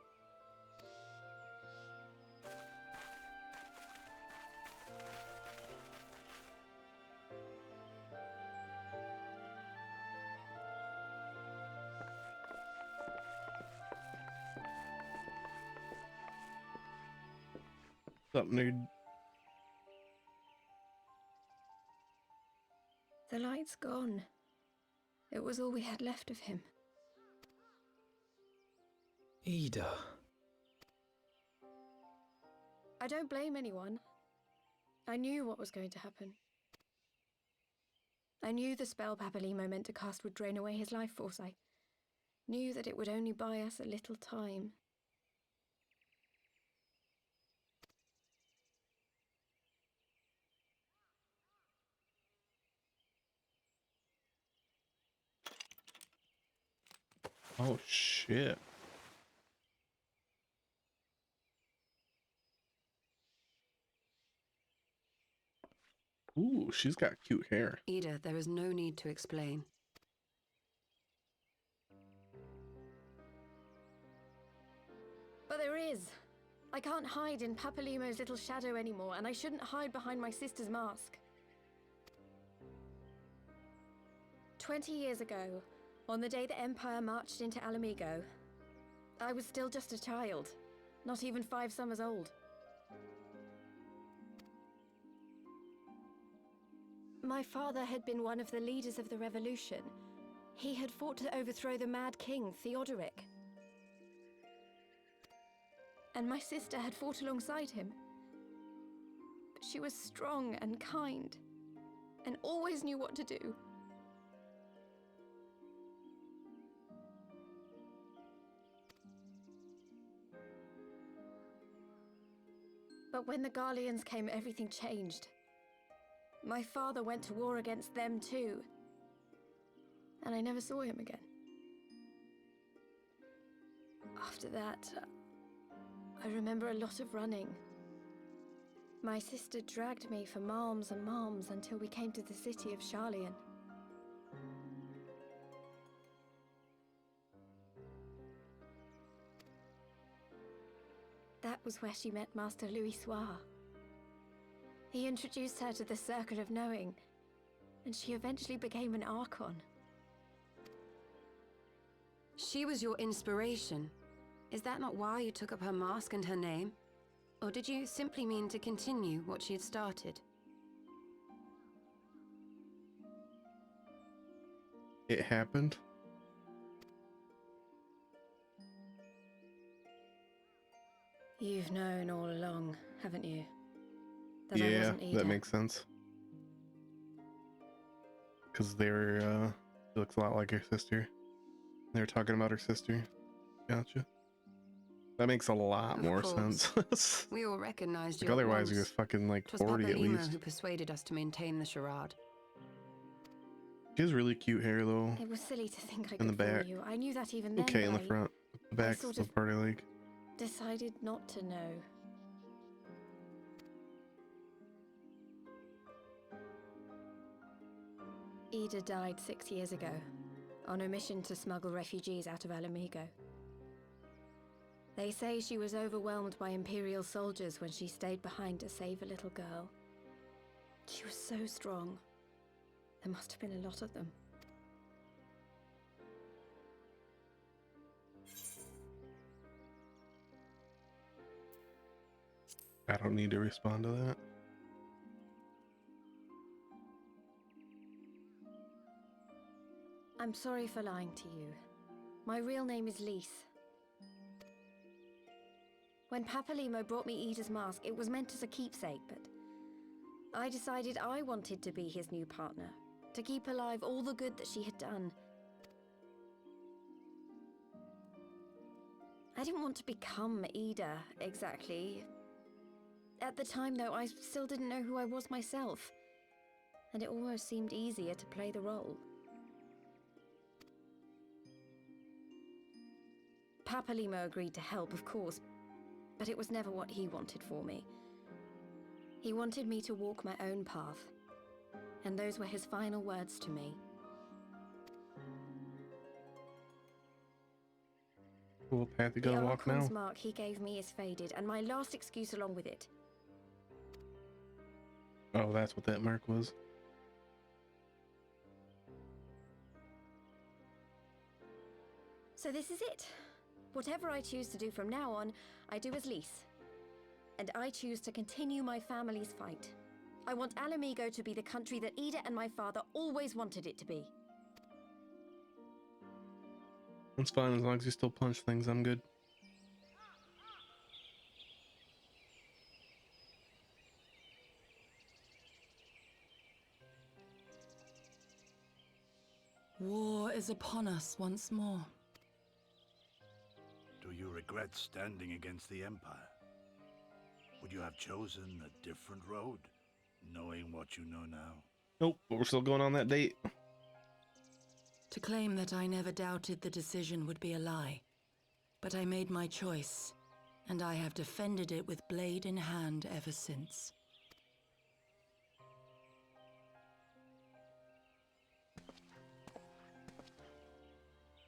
What's up, nerd? The light's gone. It was all we had left of him. Ida. I don't blame anyone. I knew what was going to happen. I knew the spell Papalimo meant to cast would drain away his life force. I knew that it would only buy us a little time. Oh shit. Ooh, she's got cute hair. Ida, there is no need to explain. But there is. I can't hide in Papalimo's little shadow anymore, and I shouldn't hide behind my sister's mask. 20 years ago, on the day the Empire marched into Alamigo, I was still just a child, not even 5 summers old. My father had been one of the leaders of the revolution. He had fought to overthrow the Mad King, Theodoric. And my sister had fought alongside him. But she was strong and kind, and always knew what to do. But when the Garleans came, everything changed. My father went to war against them too, and I never saw him again. After that, I remember a lot of running. My sister dragged me for malms and malms until we came to the city of Sharlayan. That was where she met Master Louis Soir. He introduced her to the Circle of Knowing, and she eventually became an Archon. She was your inspiration. Is that not why you took up her mask and her name? Or did you simply mean to continue what she had started? It happened. You've known all along, haven't you? That Yeah, that makes sense. Because they were, she looks a lot like her sister. They were talking about her sister. Gotcha. That makes a lot more sense. We all recognized you. Like otherwise, you're fucking like 40 at least. Who persuaded us to maintain the charade. She has really cute hair though. It was silly to think I in the could fool back. you. I knew that even then. Okay, in the front. The back's sort the of part I like. decided not to know. Ida died 6 years ago, on a mission to smuggle refugees out of Alamigo. They say she was overwhelmed by Imperial soldiers when she stayed behind to save a little girl. She was so strong. There must have been a lot of them. I don't need to respond to that. I'm sorry for lying to you. My real name is Lise. When Papalimo brought me Ida's mask, it was meant as a keepsake, but I decided I wanted to be his new partner, to keep alive all the good that she had done. I didn't want to become Ida, exactly. At the time, though, I still didn't know who I was myself, and it almost seemed easier to play the role. Papalimo agreed to help, of course, but it was never what he wanted for me. He wanted me to walk my own path, and those were his final words to me. Cool path you gotta walk now. The Archon's mark he gave me is faded, and my last excuse along with it. Oh, that's what that mark was. So this is it. Whatever I choose to do from now on, I do as Lise. And I choose to continue my family's fight. I want Alamigo to be the country that Ida and my father always wanted it to be. That's fine, as long as you still punch things, I'm good. War is upon us once more. Do you regret standing against the Empire? Would you have chosen a different road, knowing what you know now? Nope, but we're still going on that date. To claim that I never doubted the decision would be a lie. But I made my choice, and I have defended it with blade in hand ever since.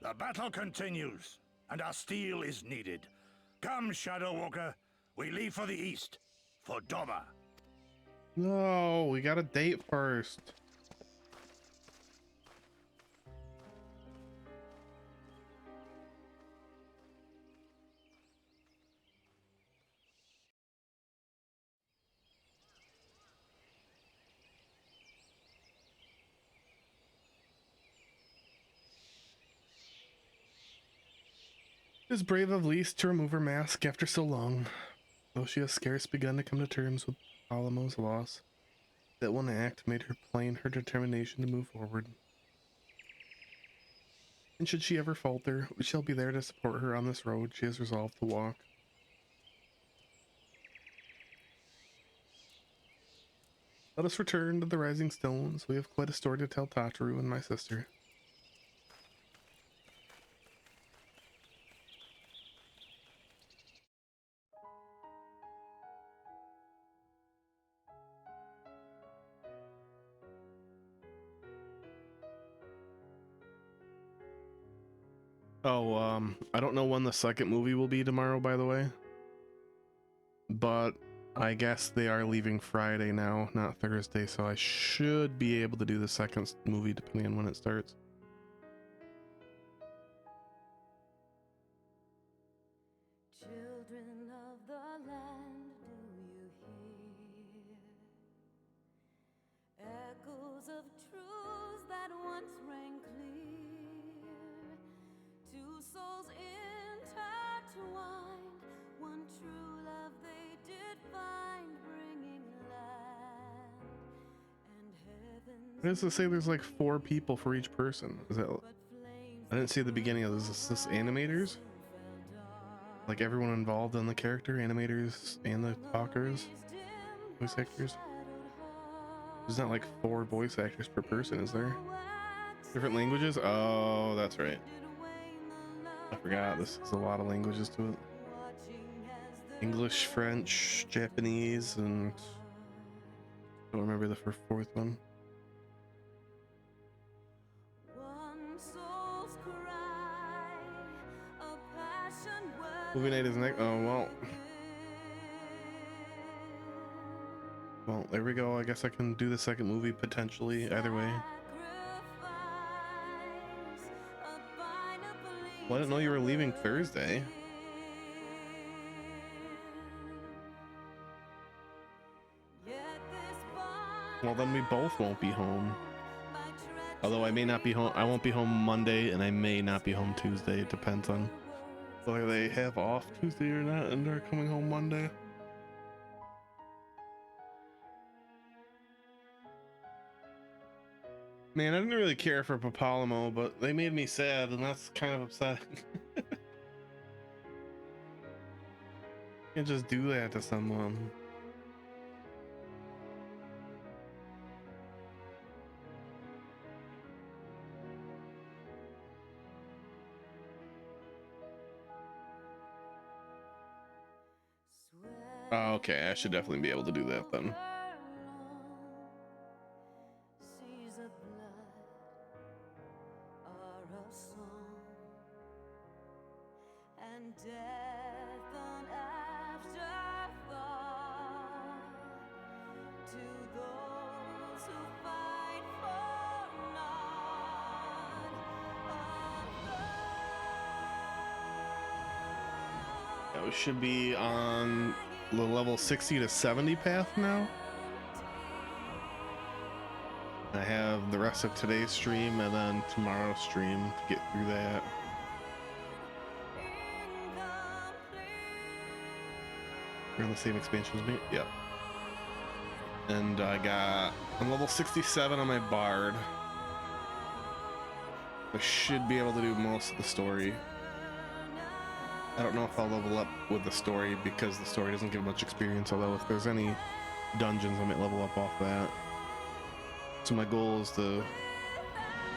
The battle continues, and our steel is needed. Come, Shadow Walker, we leave for the east, for Doma. No, we got a date first. It is brave of Lise to remove her mask after so long, though she has scarce begun to come to terms with Palimo's loss. That one act made her plain her determination to move forward. And should she ever falter, we shall be there to support her on this road she has resolved to walk. Let us return to the Rising Stones. We have quite a story to tell Tataru and my sister. Oh, I don't know when the second movie will be tomorrow, by the way. But I guess they are leaving Friday now, not Thursday, so I should be able to do the second movie depending on when it starts. Children of the land, do you hear? Echoes of truths that once rang clear. Two souls intertwined, one true love they did find, bringing land and heaven. Why does it say there's like 4 people for each person? Is that? I didn't see at the beginning of this. Is this animators? Like everyone involved in the character, animators and the talkers, voice actors. There's not like 4 voice actors per person, is there? Different languages? Oh, that's right. I forgot this is a lot of languages to it. English, French, Japanese, and I don't remember the fourth one. One soul's cry, a passion word. Movie night is next. Oh, well. Well, there we go. I guess I can do the second movie potentially, either way. Well, I didn't know you were leaving Thursday. Well, then we both won't be home. Although I may not be home. I won't be home Monday, and I may not be home Tuesday. It depends on whether they have off Tuesday or not, and they're coming home Monday. Man, I didn't really care for Papalamo, but they made me sad, and that's kind of upsetting. Can't just do that to someone. Oh, okay, I should definitely be able to do that then. Seas of blood are a song, and death an afterthought to those who fight for none. Yeah, we should be on the level 60 to 70 path now. I have the rest of today's stream and then tomorrow's stream to get through that. You're on the same expansion as me? Yep. And I'm level 67 on my Bard. I should be able to do most of the story. I don't know if I'll level up with the story because the story doesn't give much experience, although if there's any dungeons I might level up off that. So my goal is to,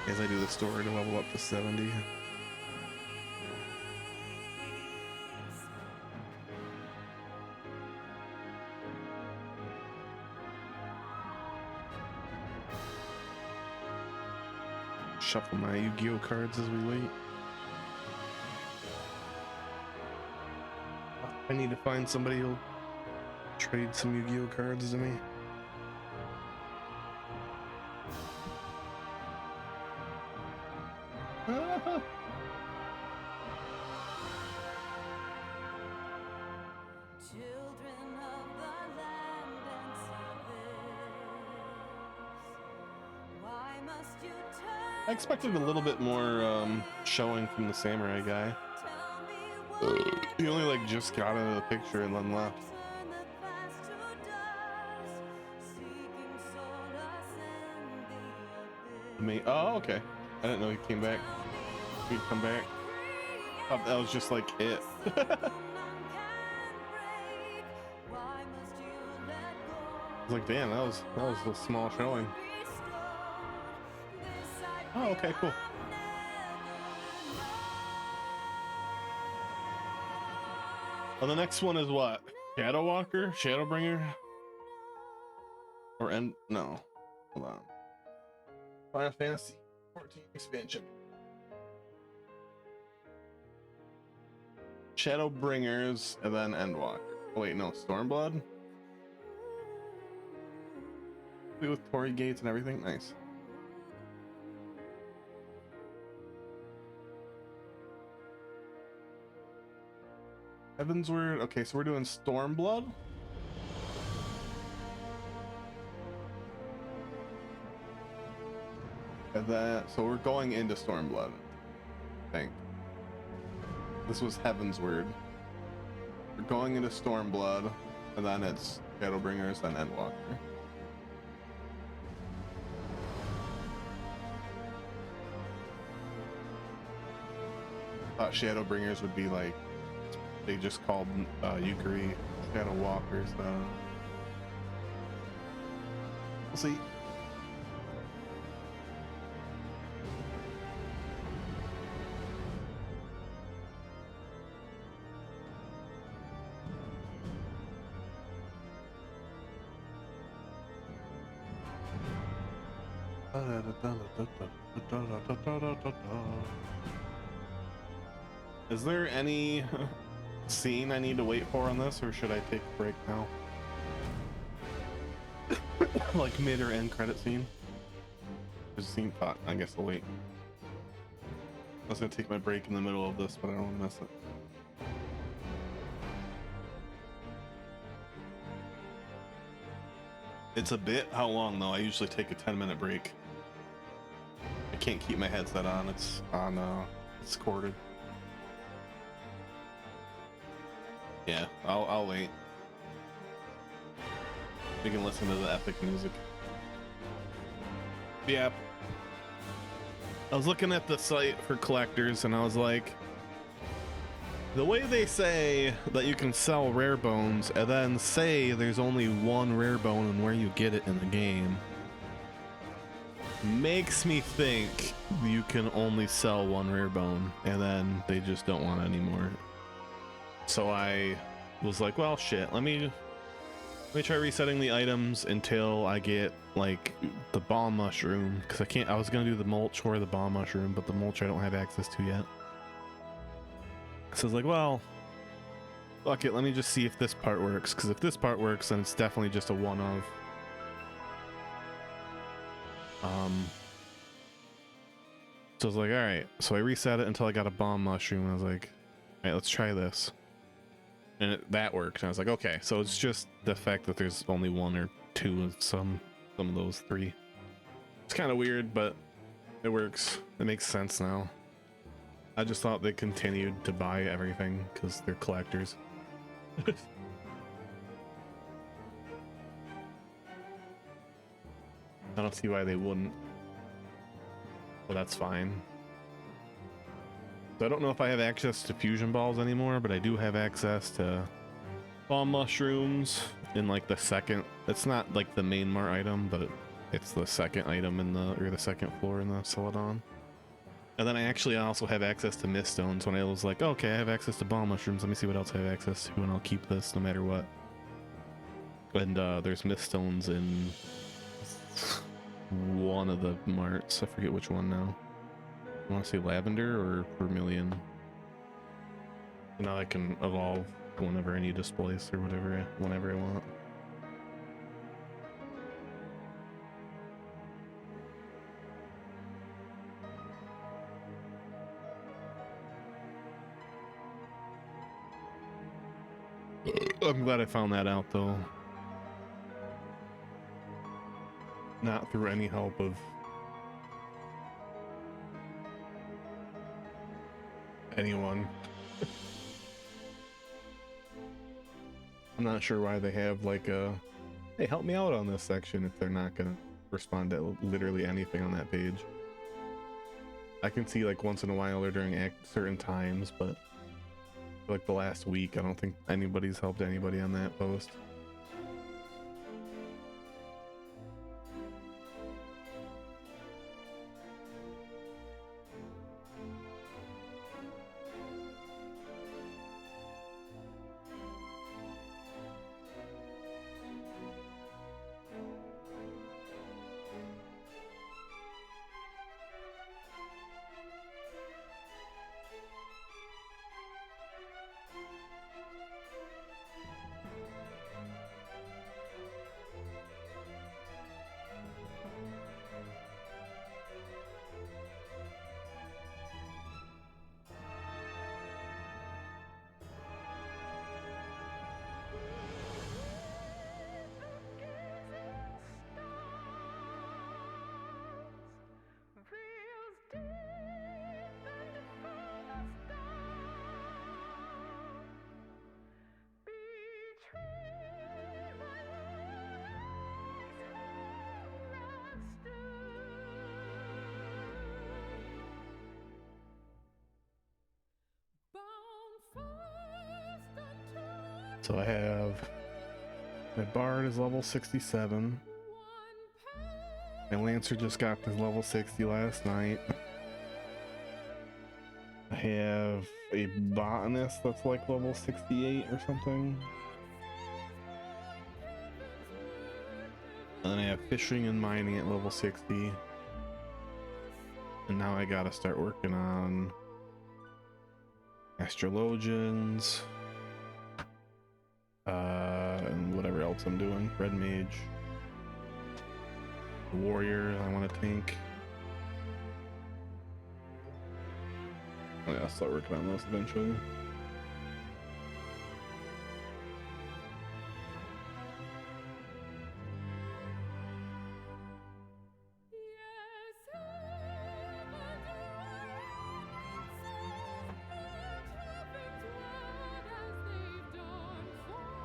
as I do the story, to level up to 70. Shuffle my Yu-Gi-Oh cards as we wait. I need to find somebody who'll trade some Yu-Gi-Oh cards to me. I expected a little bit more showing from the samurai guy. He only like just got out of the picture and then left. Oh, okay. I didn't know he came back. He'd come back. Thought that was just like it. I was like, damn, that was a small showing. Oh, okay, cool. Well, the next one is what? Shadow Walker? Shadowbringer? Or no. Hold on. Final Fantasy 14 expansion. Shadowbringers and then Endwalker. Oh, wait, no, Stormblood? With Torii Gates and everything? Nice. HeavensWard. Okay, so we're doing Stormblood. And then, so we're going into Stormblood, I think. This was HeavensWard. We're going into Stormblood, and then it's Shadowbringers, then Endwalker. Thought Shadowbringers would be like, they just called Yukari Shadow Walkers. We'll see. Is there any scene I need to wait for on this, or should I take a break now? Like mid or end credit scene? There's a scene thought. I guess I'll wait. I was gonna take my break in the middle of this, but I don't want to miss it. It's a bit. How long though? I usually take a 10-minute break. I can't keep my headset on. It's on. It's corded. Yeah, I'll wait. We can listen to the epic music. Yeah. I was looking at the site for collectors and I was like, the way they say that you can sell rare bones and then say there's only one rare bone and where you get it in the game makes me think you can only sell one rare bone and then they just don't want any more. So I was like, well, shit, let me try resetting the items until I get like the bomb mushroom, because I was gonna do the mulch or the bomb mushroom, but the mulch I don't have access to yet. So I was like, well, fuck it, let me just see if this part works, because if this part works, then it's definitely just a one of. So I was like, all right. So I reset it until I got a bomb mushroom. And I was like, all right, let's try this. And that worked. And I was like, okay. So it's just the fact that there's only one or two of some of those three. It's kind of weird, but it works. It makes sense now. I just thought they continued to buy everything because they're collectors. I don't see why they wouldn't. Well, that's fine. So I don't know if I have access to fusion balls anymore, but I do have access to bomb mushrooms in like the second. It's not like the main mart item, but it's the second item in the second floor in the Celadon. And then I actually also have access to mist stones when I was like, okay, I have access to bomb mushrooms. Let me see what else I have access to, and I'll keep this no matter what. And there's mist stones in one of the marts. I forget which one now. I want to say lavender or vermilion. Now I can evolve whenever I need to splice or whatever, whenever I want. I'm glad I found that out though. Not through any help of anyone. I'm not sure why they have like a, hey, help me out on this section if they're not gonna respond to literally anything on that page. I can see like once in a while or during certain times, but for like the last week, I don't think anybody's helped anybody on that post. So I have, my bard is level 67. My lancer just got to level 60 last night. I have a botanist that's like level 68 or something. And then I have fishing and mining at level 60. And now I gotta start working on astrologians. And whatever else I'm doing. Red mage. Warrior, I want to tank. Oh yeah, I'll start working on those eventually.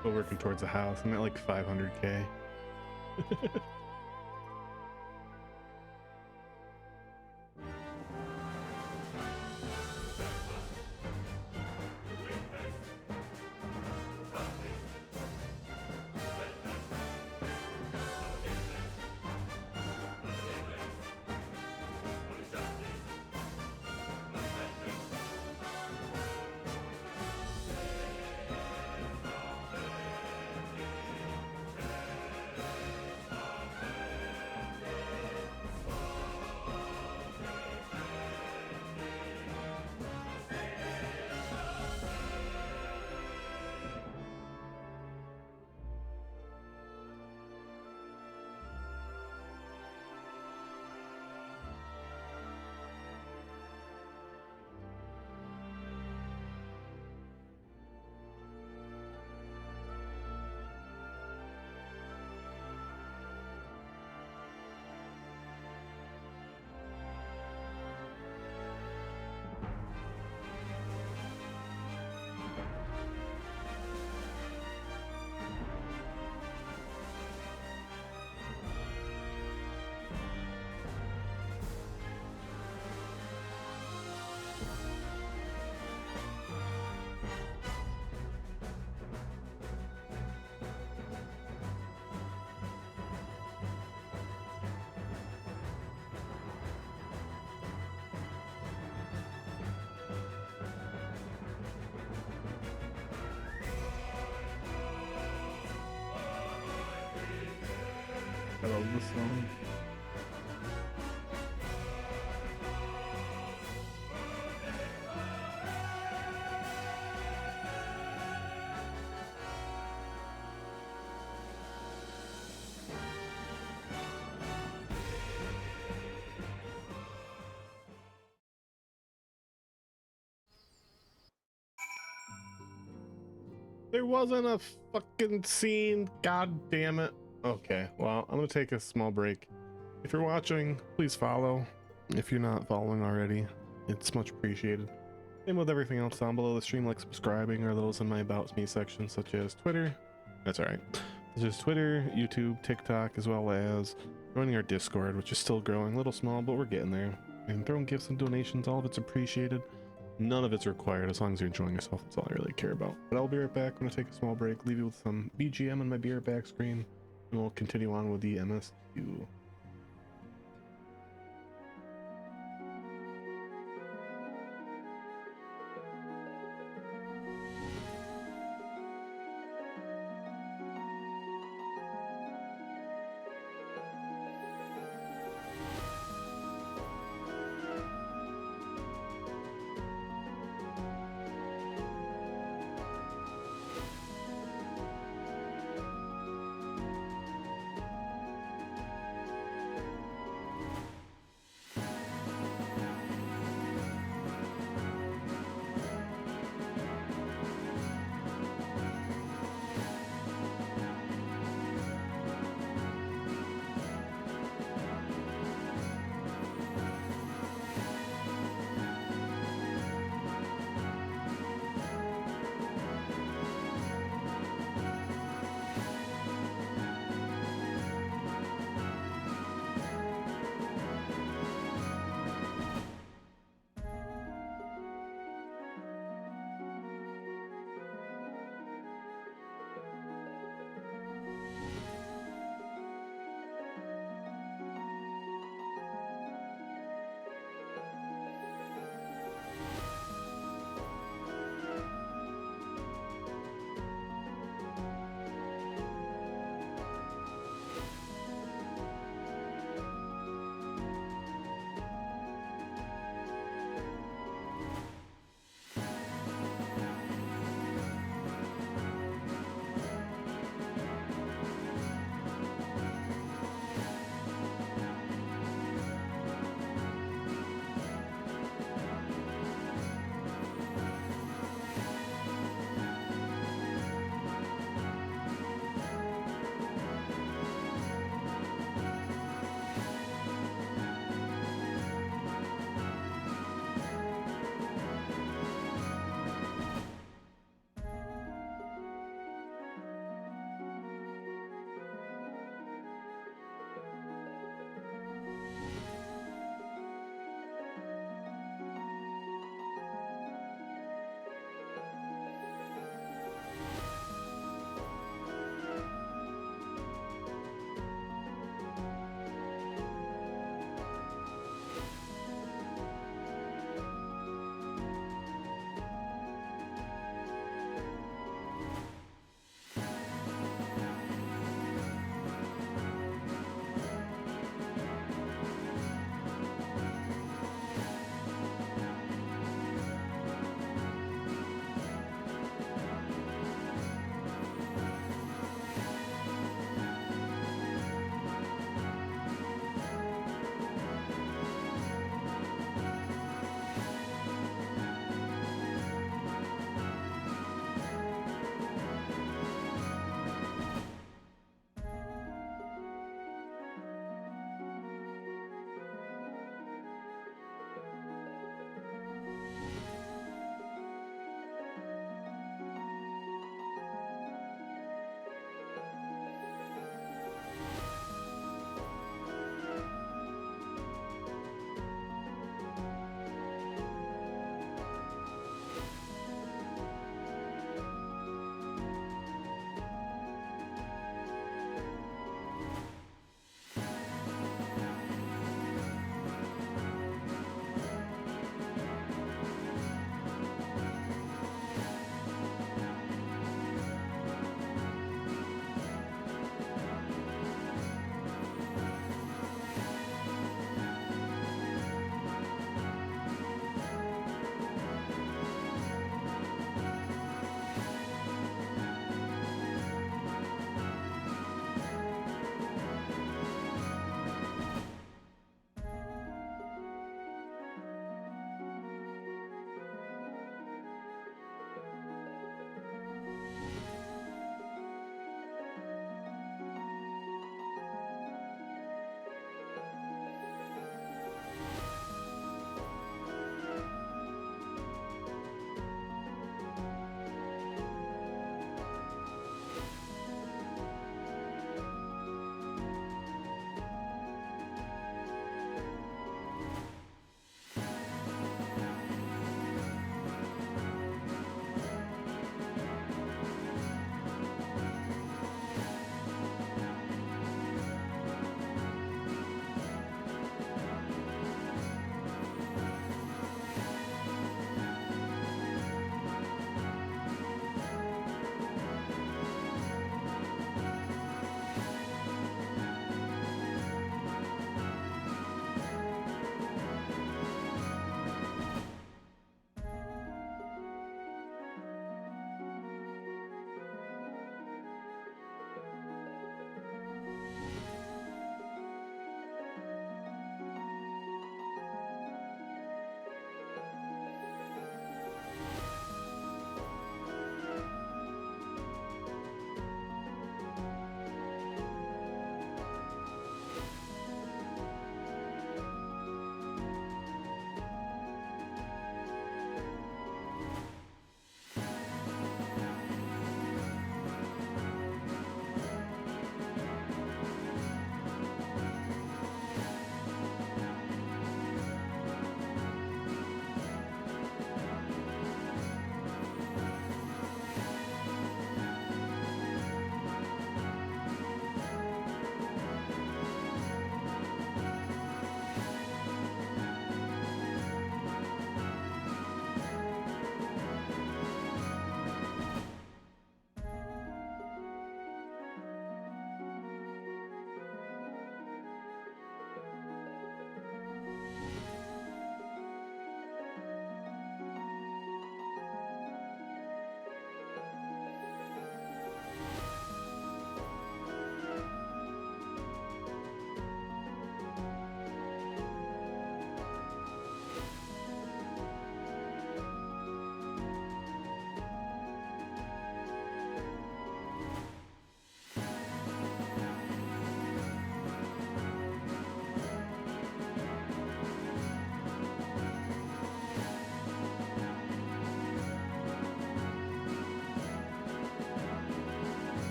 Still working towards a house. I'm at like 500k. I love this song. There wasn't a fucking scene, god damn it. Okay, well, I'm gonna take a small break. If you're watching, please follow. If you're not following already, it's much appreciated. Same with everything else down below the stream, like subscribing or those in my About Me section, such as Twitter. That's alright. Such as Twitter, YouTube, TikTok, as well as joining our Discord, which is still growing, a little small, but we're getting there. And throwing gifts and donations, all of it's appreciated. None of it's required, as long as you're enjoying yourself. That's all I really care about. But I'll be right back. I'm going to take a small break, leave you with some BGM on my Be Right Back screen, and we'll continue on with the MSU.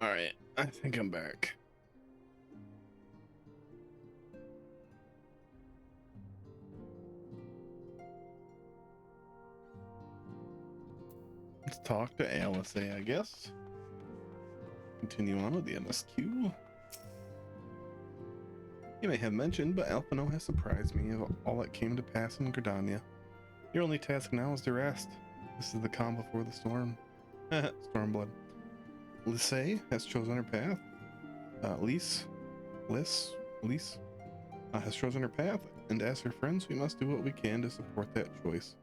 All right, I think I'm back. Let's talk to Alice, I guess. Continue on with the MSQ. You may have mentioned, but Alphino has surprised me of all that came to pass in Gridania. Your only task now is to rest. This is the calm before the storm. Stormblood. Lysay has chosen her path. Lys has chosen her path, and as her friends, we must do what we can to support that choice.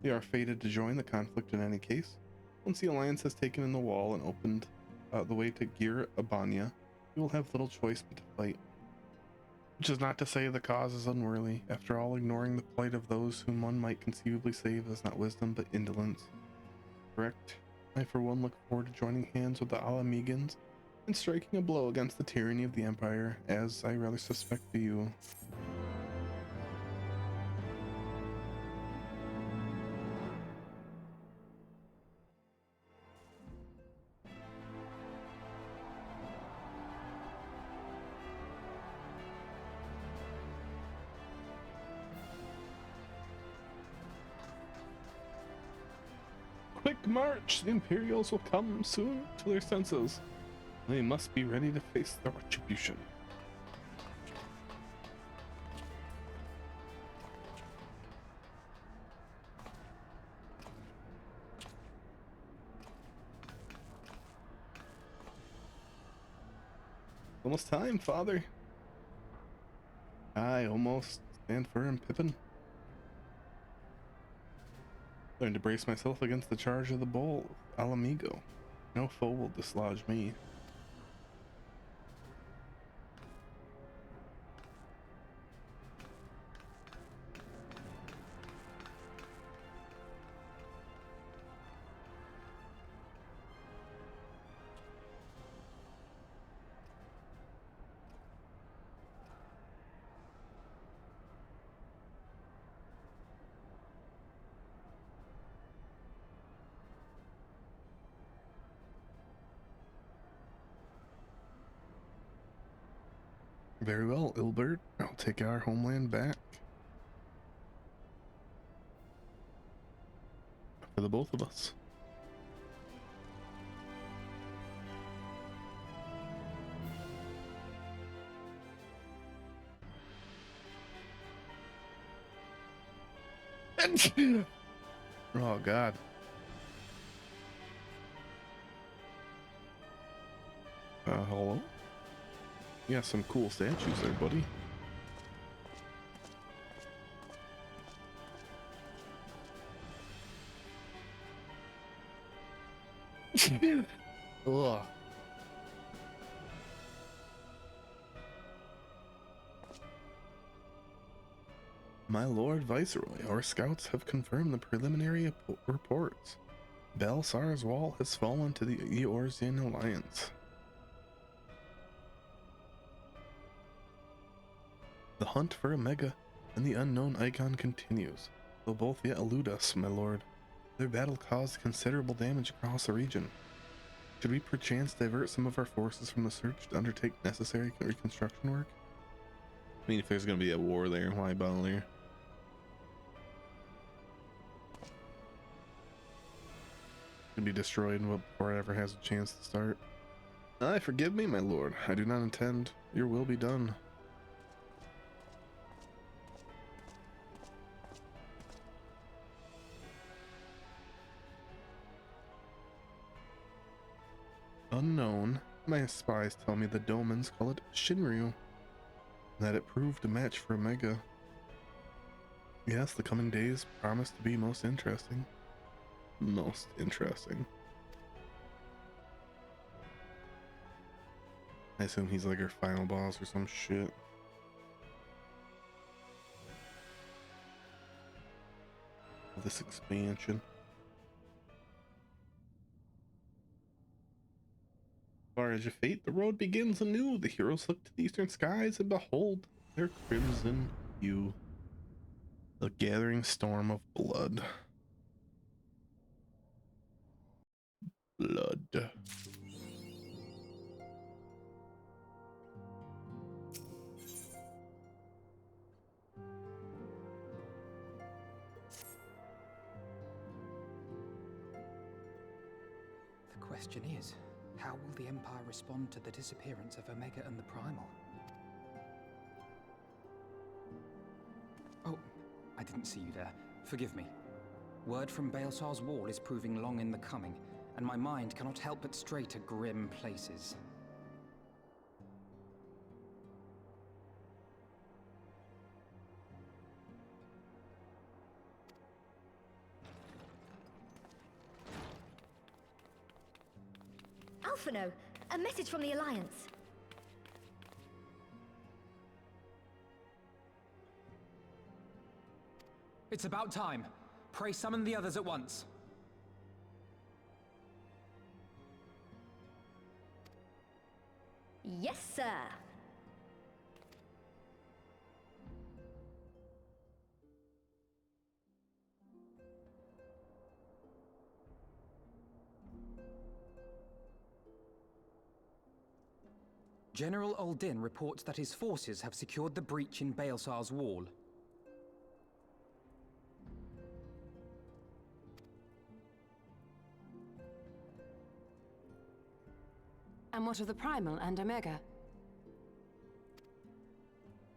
We are fated to join the conflict in any case. Once the Alliance has taken in the wall and opened the way to Gir Abania, we will have little choice but to fight. Which is not to say the cause is unworthy. After all, ignoring the plight of those whom one might conceivably save is not wisdom but indolence. Correct? I for one look forward to joining hands with the Alamegans and striking a blow against the tyranny of the Empire, as I rather suspect do you. Quick march! The Imperials will come soon to their senses. They must be ready to face the retribution. Almost time, father. I almost stand firm, Pippin. Learn to brace myself against the charge of the bull, Alamigo. No foe will dislodge me. Very well, Ilbert. I'll take our homeland back. For the both of us. Oh, God. Hello? You got some cool statues there, buddy. Ugh. My Lord Viceroy, our scouts have confirmed the preliminary reports. Belsar's wall has fallen to the Eorzean Alliance. The hunt for Omega and the unknown icon continues, though both yet elude us, my lord. Their battle caused considerable damage across the region. Should we perchance divert some of our forces from the search to undertake necessary reconstruction work? I mean, if there's going to be a war there, why bother? Could be destroyed before it ever has a chance to start. Aye, forgive me, my lord. I do not intend. Your will be done. Unknown. My spies tell me the Domans call it Shinryu, and that it proved a match for Omega. Yes, the coming days promise to be most interesting. Most interesting. I assume he's like our final boss or some shit. This expansion. As far as your fate, the road begins anew. The heroes look to the eastern skies and behold their crimson hue. The gathering storm of blood. Blood. question is, how will the Empire respond to the disappearance of Omega and the Primal? Oh, I didn't see you there. Forgive me. Word from Baelsar's wall is proving long in the coming, and my mind cannot help but stray to grim places. Alphino, a message from the Alliance. It's about time. Pray summon the others at once. Yes, sir. General Uldin reports that his forces have secured the breach in Baelsar's wall. And what of the Primal and Omega?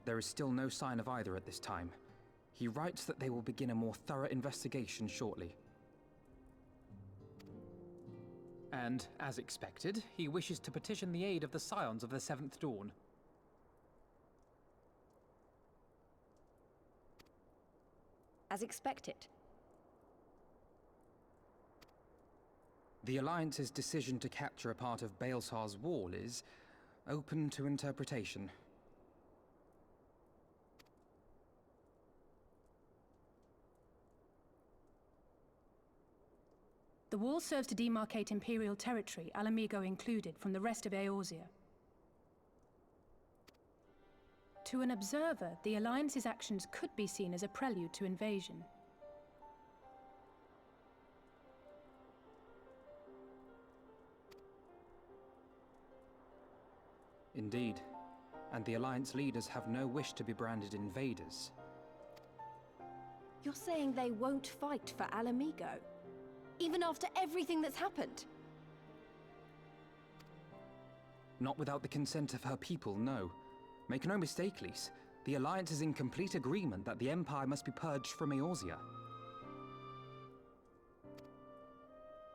There is still no sign of either at this time. He writes that they will begin a more thorough investigation shortly. And, as expected, he wishes to petition the aid of the Scions of the Seventh Dawn. As expected. The Alliance's decision to capture a part of Baelsar's wall is open to interpretation. The wall serves to demarcate Imperial territory, Alamigo included, from the rest of Eorzea. To an observer, the Alliance's actions could be seen as a prelude to invasion. Indeed. And the Alliance leaders have no wish to be branded invaders. You're saying they won't fight for Alamigo? Even after everything that's happened? Not without the consent of her people, no. Make no mistake, Lys. The Alliance is in complete agreement that the Empire must be purged from Eorzea.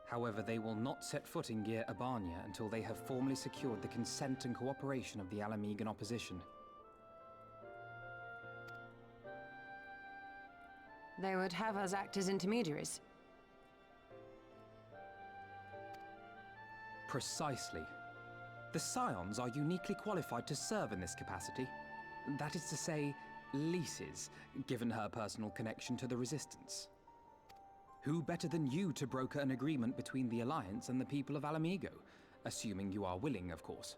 However, they will not set foot in Gyr Abania until they have formally secured the consent and cooperation of the Alamigan opposition. They would have us act as intermediaries. Precisely. The Scions are uniquely qualified to serve in this capacity. That is to say, Lys's, given her personal connection to the Resistance. Who better than you to broker an agreement between the Alliance and the people of Alamigo? Assuming you are willing, of course.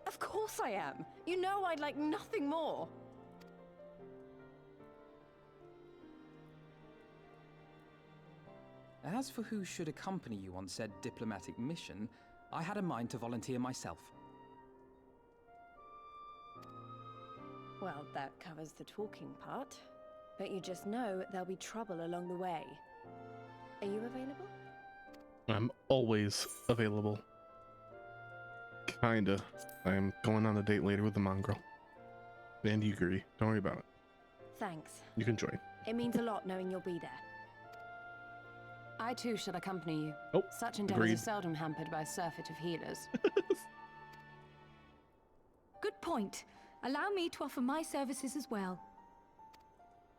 Of course I am! You know I'd like nothing more! As for who should accompany you on said diplomatic mission, I had a mind to volunteer myself. Well, that covers the talking part. But you just know there'll be trouble along the way. Are you available? I'm always available. Kinda. I'm going on a date later with the mongrel. And Yugiri. Don't worry about it. Thanks. You can join. It means a lot knowing you'll be there. I too shall accompany you. Oh, such endeavors agreed. are seldom hampered by a surfeit of healers. Good point. Allow me to offer my services as well.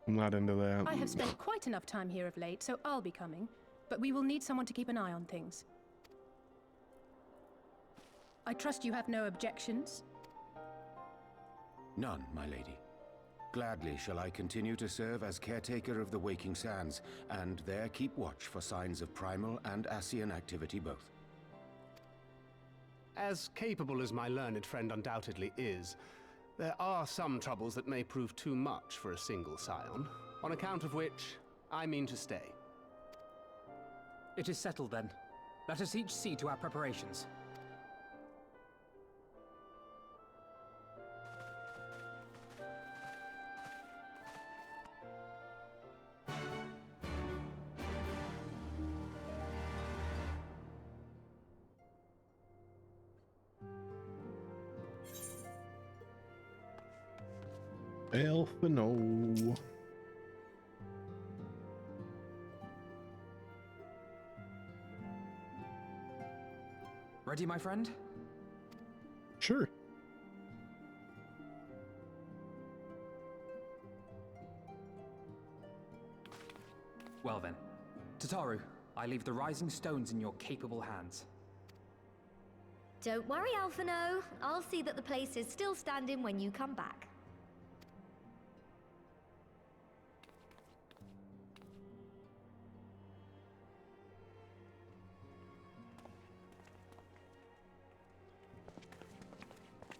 I'm not into that. I have spent quite enough time here of late, so I'll be coming. But we will need someone to keep an eye on things. I trust you have no objections? None, my lady. Gladly shall I continue to serve as caretaker of the Waking Sands, and there keep watch for signs of primal and Ascian activity both. As capable as my learned friend undoubtedly is, there are some troubles that may prove too much for a single scion, on account of which I mean to stay. It is settled then. Let us each see to our preparations. Elfino. Ready, my friend? Sure. Well then. Tataru, I leave the rising stones in your capable hands. Don't worry, Alphino. I'll see that the place is still standing when you come back.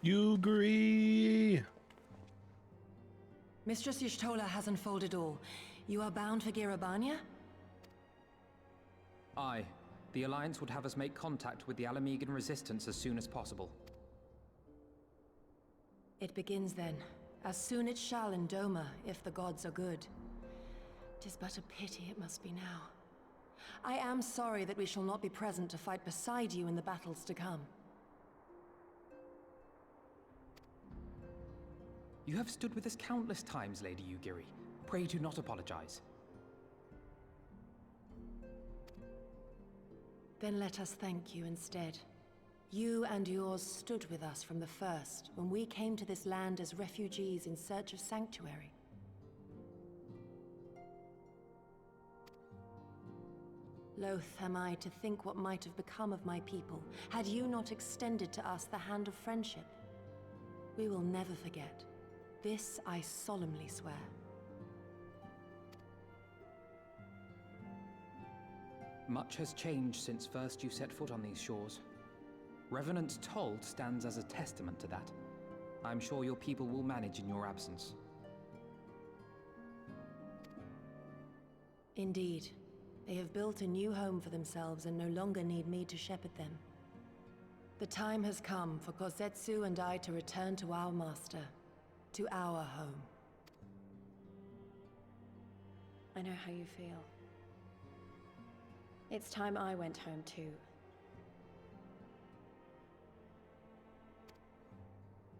Yugri! Mistress Y'shtola has unfolded all. You are bound for Girabanya? Aye. The Alliance would have us make contact with the Alamegan resistance as soon as possible. It begins then. As soon it shall in Doma, if the gods are good. 'Tis but a pity it must be now. I am sorry that we shall not be present to fight beside you in the battles to come. You have stood with us countless times, Lady Yugiri. Pray do not apologize. Then let us thank you instead. You and yours stood with us from the first, when we came to this land as refugees in search of sanctuary. Loath am I to think what might have become of my people, had you not extended to us the hand of friendship. We will never forget. This I solemnly swear. Much has changed since first you set foot on these shores. Revenant's Toll stands as a testament to that. I'm sure your people will manage in your absence. Indeed. They have built a new home for themselves and no longer need me to shepherd them. The time has come for Kozetsu and I to return to our master, to our home. I know how you feel. It's time I went home too.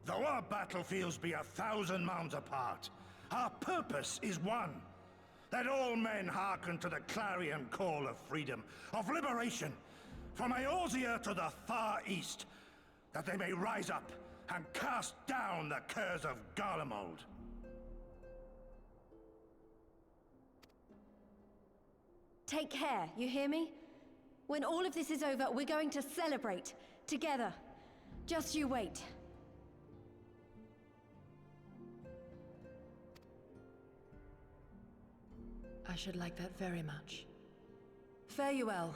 Though our battlefields be 1,000 mounds apart, our purpose is one. That all men hearken to the clarion call of freedom, of liberation, from Eorzea to the far east, that they may rise up and cast down the curse of Garlemald. Take care, you hear me? When all of this is over, we're going to celebrate, together. Just you wait. I should like that very much. Fare you well.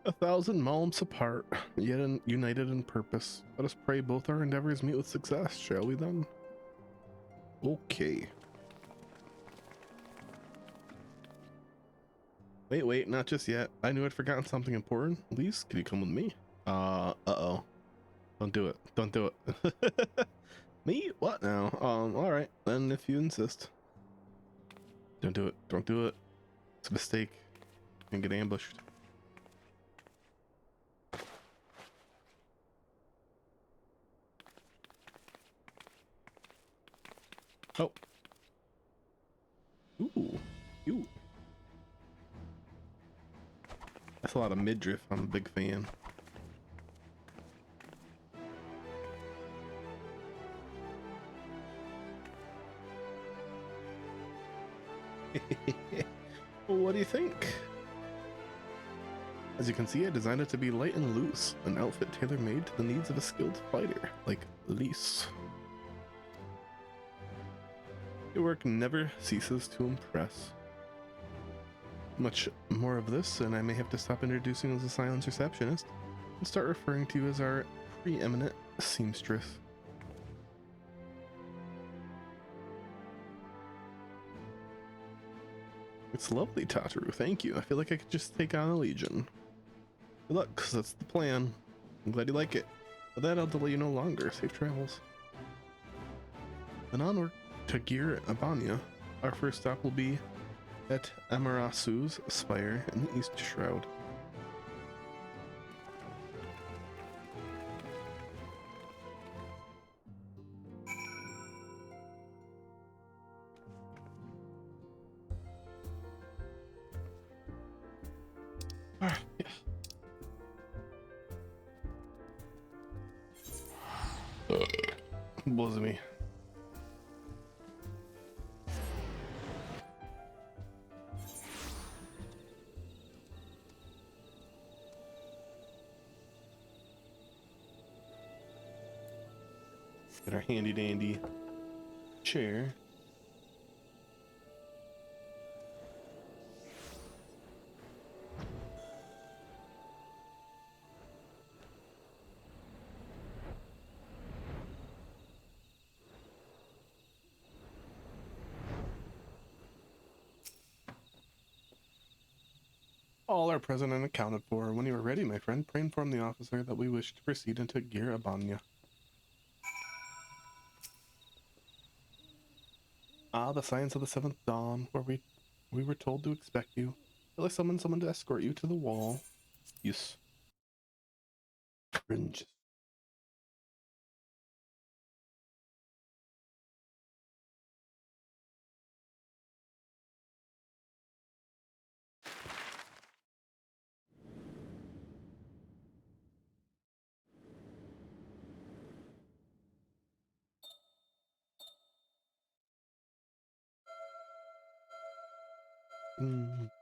A 1,000 malms apart, yet united in purpose. Let us pray both our endeavors meet with success, shall we then? Okay. Wait, not just yet. I knew I'd forgotten something important. Lise, can you come with me? Uh-oh. Don't do it. Don't do it. Me? What now? Alright. Then if you insist. Don't do it. Don't do it. It's a mistake. You can get ambushed. Oh. Ooh. Ooh. That's a lot of midriff. I'm a big fan. What do you think? As you can see, I designed it to be light and loose, an outfit tailor-made to the needs of a skilled fighter, like Lise. Your work never ceases to impress. Much more of this, and I may have to stop introducing you as a silence receptionist and start referring to you as our preeminent seamstress. That's lovely, Tataru. Thank you. I feel like I could just take on a legion. Good luck, because that's the plan. I'm glad you like it. With that, I'll delay you no longer. Safe travels. And onward to Gir Abania. Our first stop will be at Amarasu's spire in the East Shroud. Blows me. Get our handy dandy chair. All are present and accounted for. When you are ready, my friend, pray inform the officer that we wish to proceed into Gir Abania. Ah, the signs of the seventh dawn, where we were told to expect you. Will I summon someone to escort you to the wall? Yes. Cringe.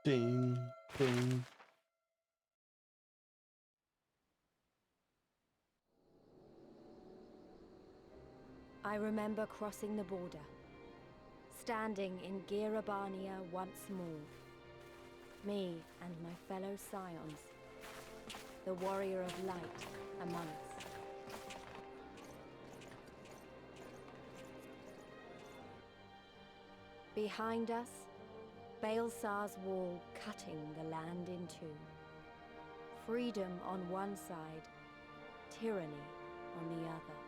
Ding, ding. I remember crossing the border, standing in Girabania once more. Me and my fellow scions, the warrior of light among us. Behind us, Baelsar's wall cutting the land in two. Freedom on one side, tyranny on the other.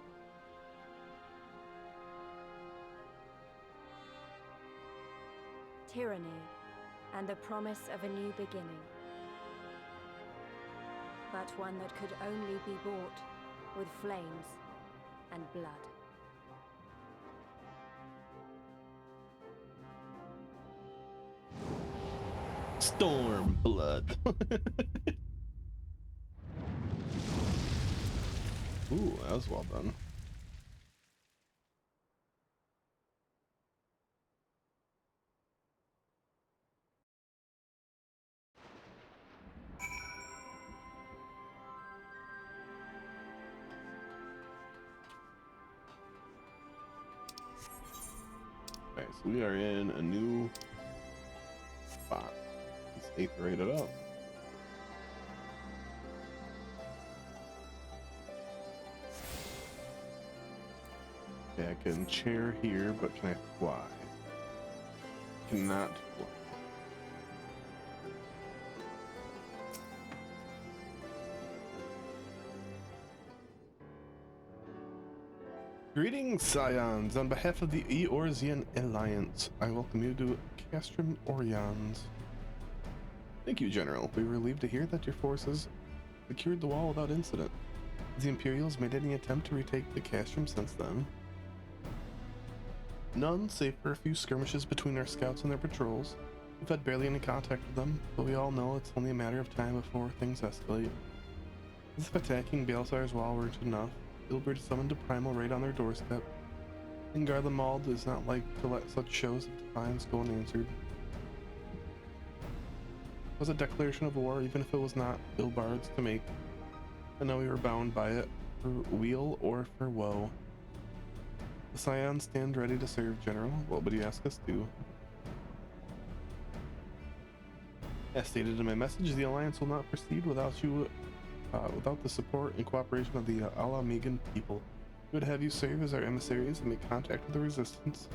Tyranny and the promise of a new beginning. But one that could only be bought with flames and blood. Stormblood. Ooh, that was well done. Okay, so we are in a new spot. Let's 8th rate it up. Okay, I can chair here, but can I fly? Cannot fly. Greetings, Scions. On behalf of the Eorzean Alliance, I welcome you to Castrum Orions. Thank you, General. We were relieved to hear that your forces secured the wall without incident. Has the Imperials made any attempt to retake the Castrum since then? None, save for a few skirmishes between our scouts and their patrols. We've had barely any contact with them, but we all know it's only a matter of time before things escalate. As if attacking Baelsar's wall weren't enough, Ilberd summoned a primal raid on their doorstep, and Garlemald does not like to let such shows of defiance go unanswered. It was a declaration of war, even if it was not Ilbard's to make, and now we were bound by it, for weal or for woe. The Scions stand ready to serve, General. What would you ask us to? As stated in my message, the Alliance will not proceed without you, without the support and cooperation of the Alamegan people. We would have you serve as our emissaries and make contact with the Resistance.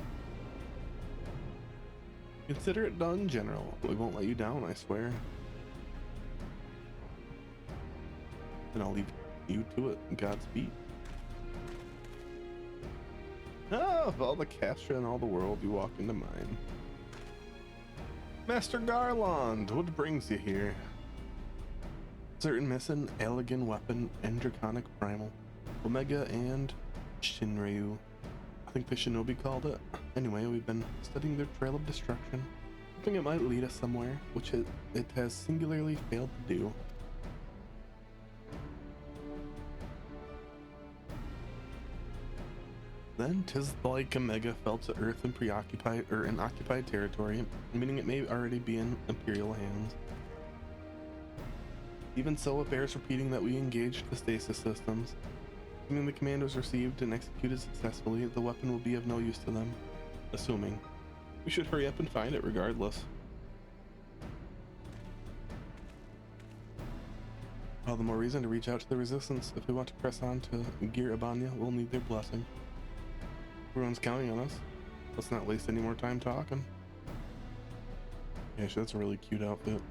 Consider it done, General. We won't let you down, I swear. And I'll leave you to it. Godspeed. Ah, of all the Castra in all the world, you walk into mine. Master Garland, what brings you here? Certain missing, elegant weapon, and draconic primal. Omega and Shinryu. I think the shinobi called it. Anyway, we've been studying their trail of destruction, hoping it might lead us somewhere, which it has singularly failed to do. Then 'tis like Omega fell to earth in occupied territory, meaning it may already be in Imperial hands. Even so, it bears repeating that we engaged the stasis systems. Assuming the command was received and executed successfully, the weapon will be of no use to them. Assuming. We should hurry up and find it regardless. All the more reason to reach out to the Resistance. If we want to press on to Gir Abanya, we'll need their blessing. Everyone's counting on us. Let's not waste any more time talking. Yeah, that's a really cute outfit.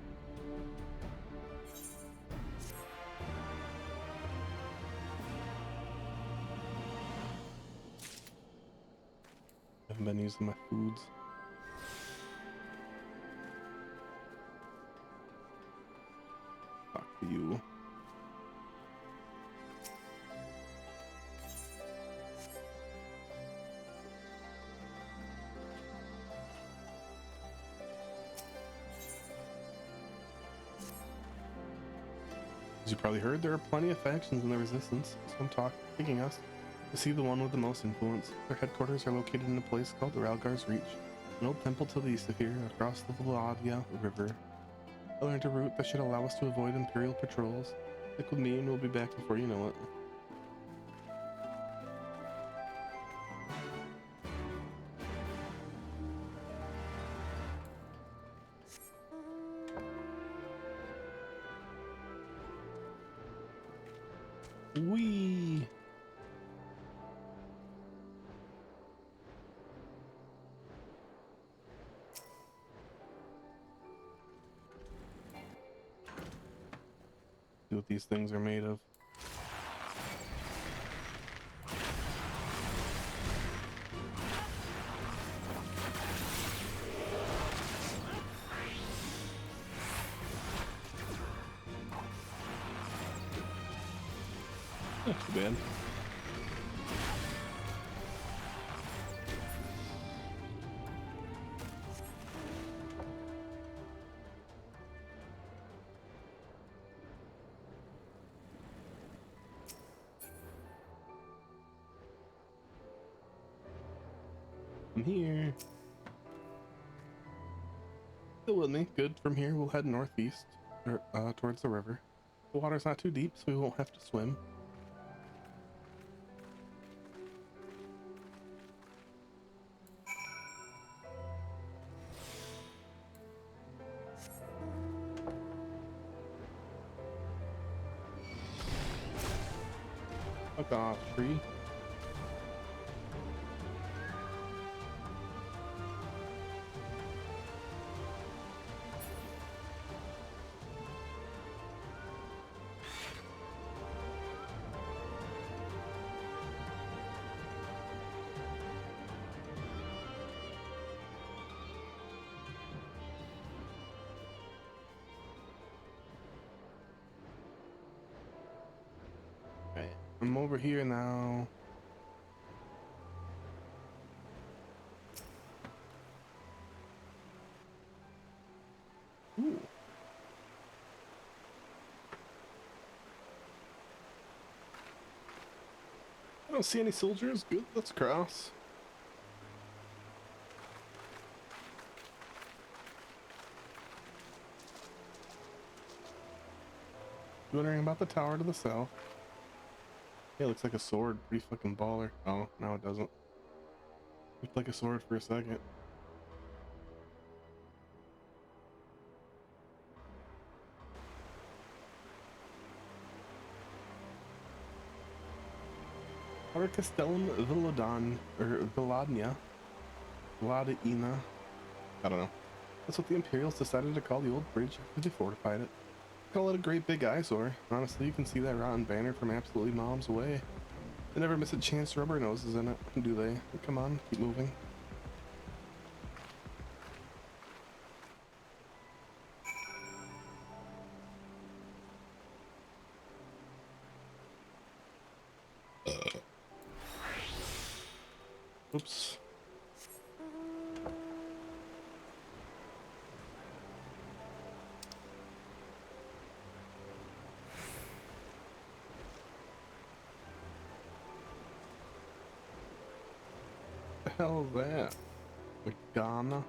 I haven't been using my foods. Talk to you. As you probably heard, there are plenty of factions in the Resistance. Some taking us to see the one with the most influence. Their headquarters are located in a place called Ralgar's Reach, an old temple to the east of here, across the Vladia River. I learned a route that should allow us to avoid Imperial patrols. Stick with me and we'll be back before you know it. Wee. See what these things are made of. Not too bad. I'm here. Still with me. Good. From here, we'll head northeast, or towards the river. The water's not too deep, so we won't have to swim. Fuck off, tree. Okay, I'm over here now. Ooh. I don't see any soldiers. Good, let's cross. Wondering about the tower to the south. Yeah, it looks like a sword. Pretty fucking baller. Oh, no it doesn't. Looked like a sword for a second. Or Castellum Villadon, or Villadnia. Vladina. I don't know. That's what the Imperials decided to call the old bridge after they fortified it. Call it a great big eyesore. Honestly, you can see that rotten banner from absolutely miles away. They never miss a chance to rub their noses in it, do they? Come on, keep moving. Oops. What the hell is that? Ghana?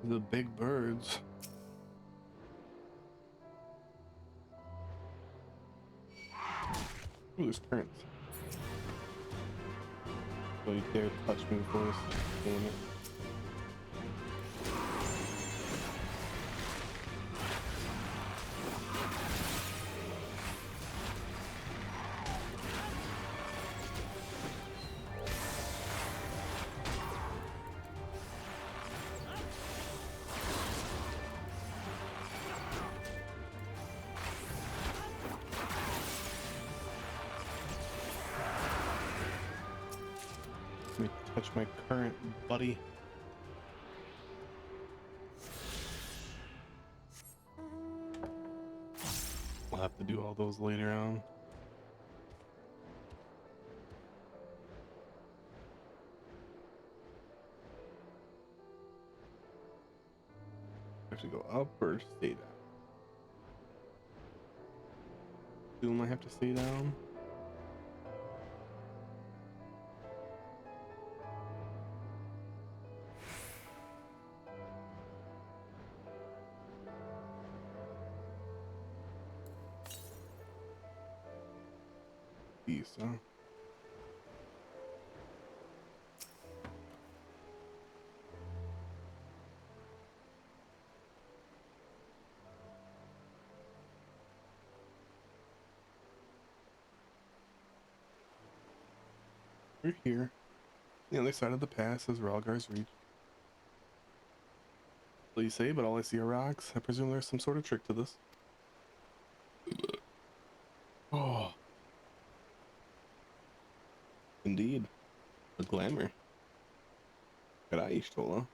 The big birds. Ooh, there's currents. Don't you dare touch me before this. Damn it. Let me touch my current, buddy. I'll have to do all those later on. I have to go up or stay down? Assume I have to stay down. East, huh? We're here. The other side of the pass as Ralgar's reach. What you say, but all I see are rocks. I presume there's some sort of trick to this. Oh. Indeed. A glamour. G'day, Ishtola.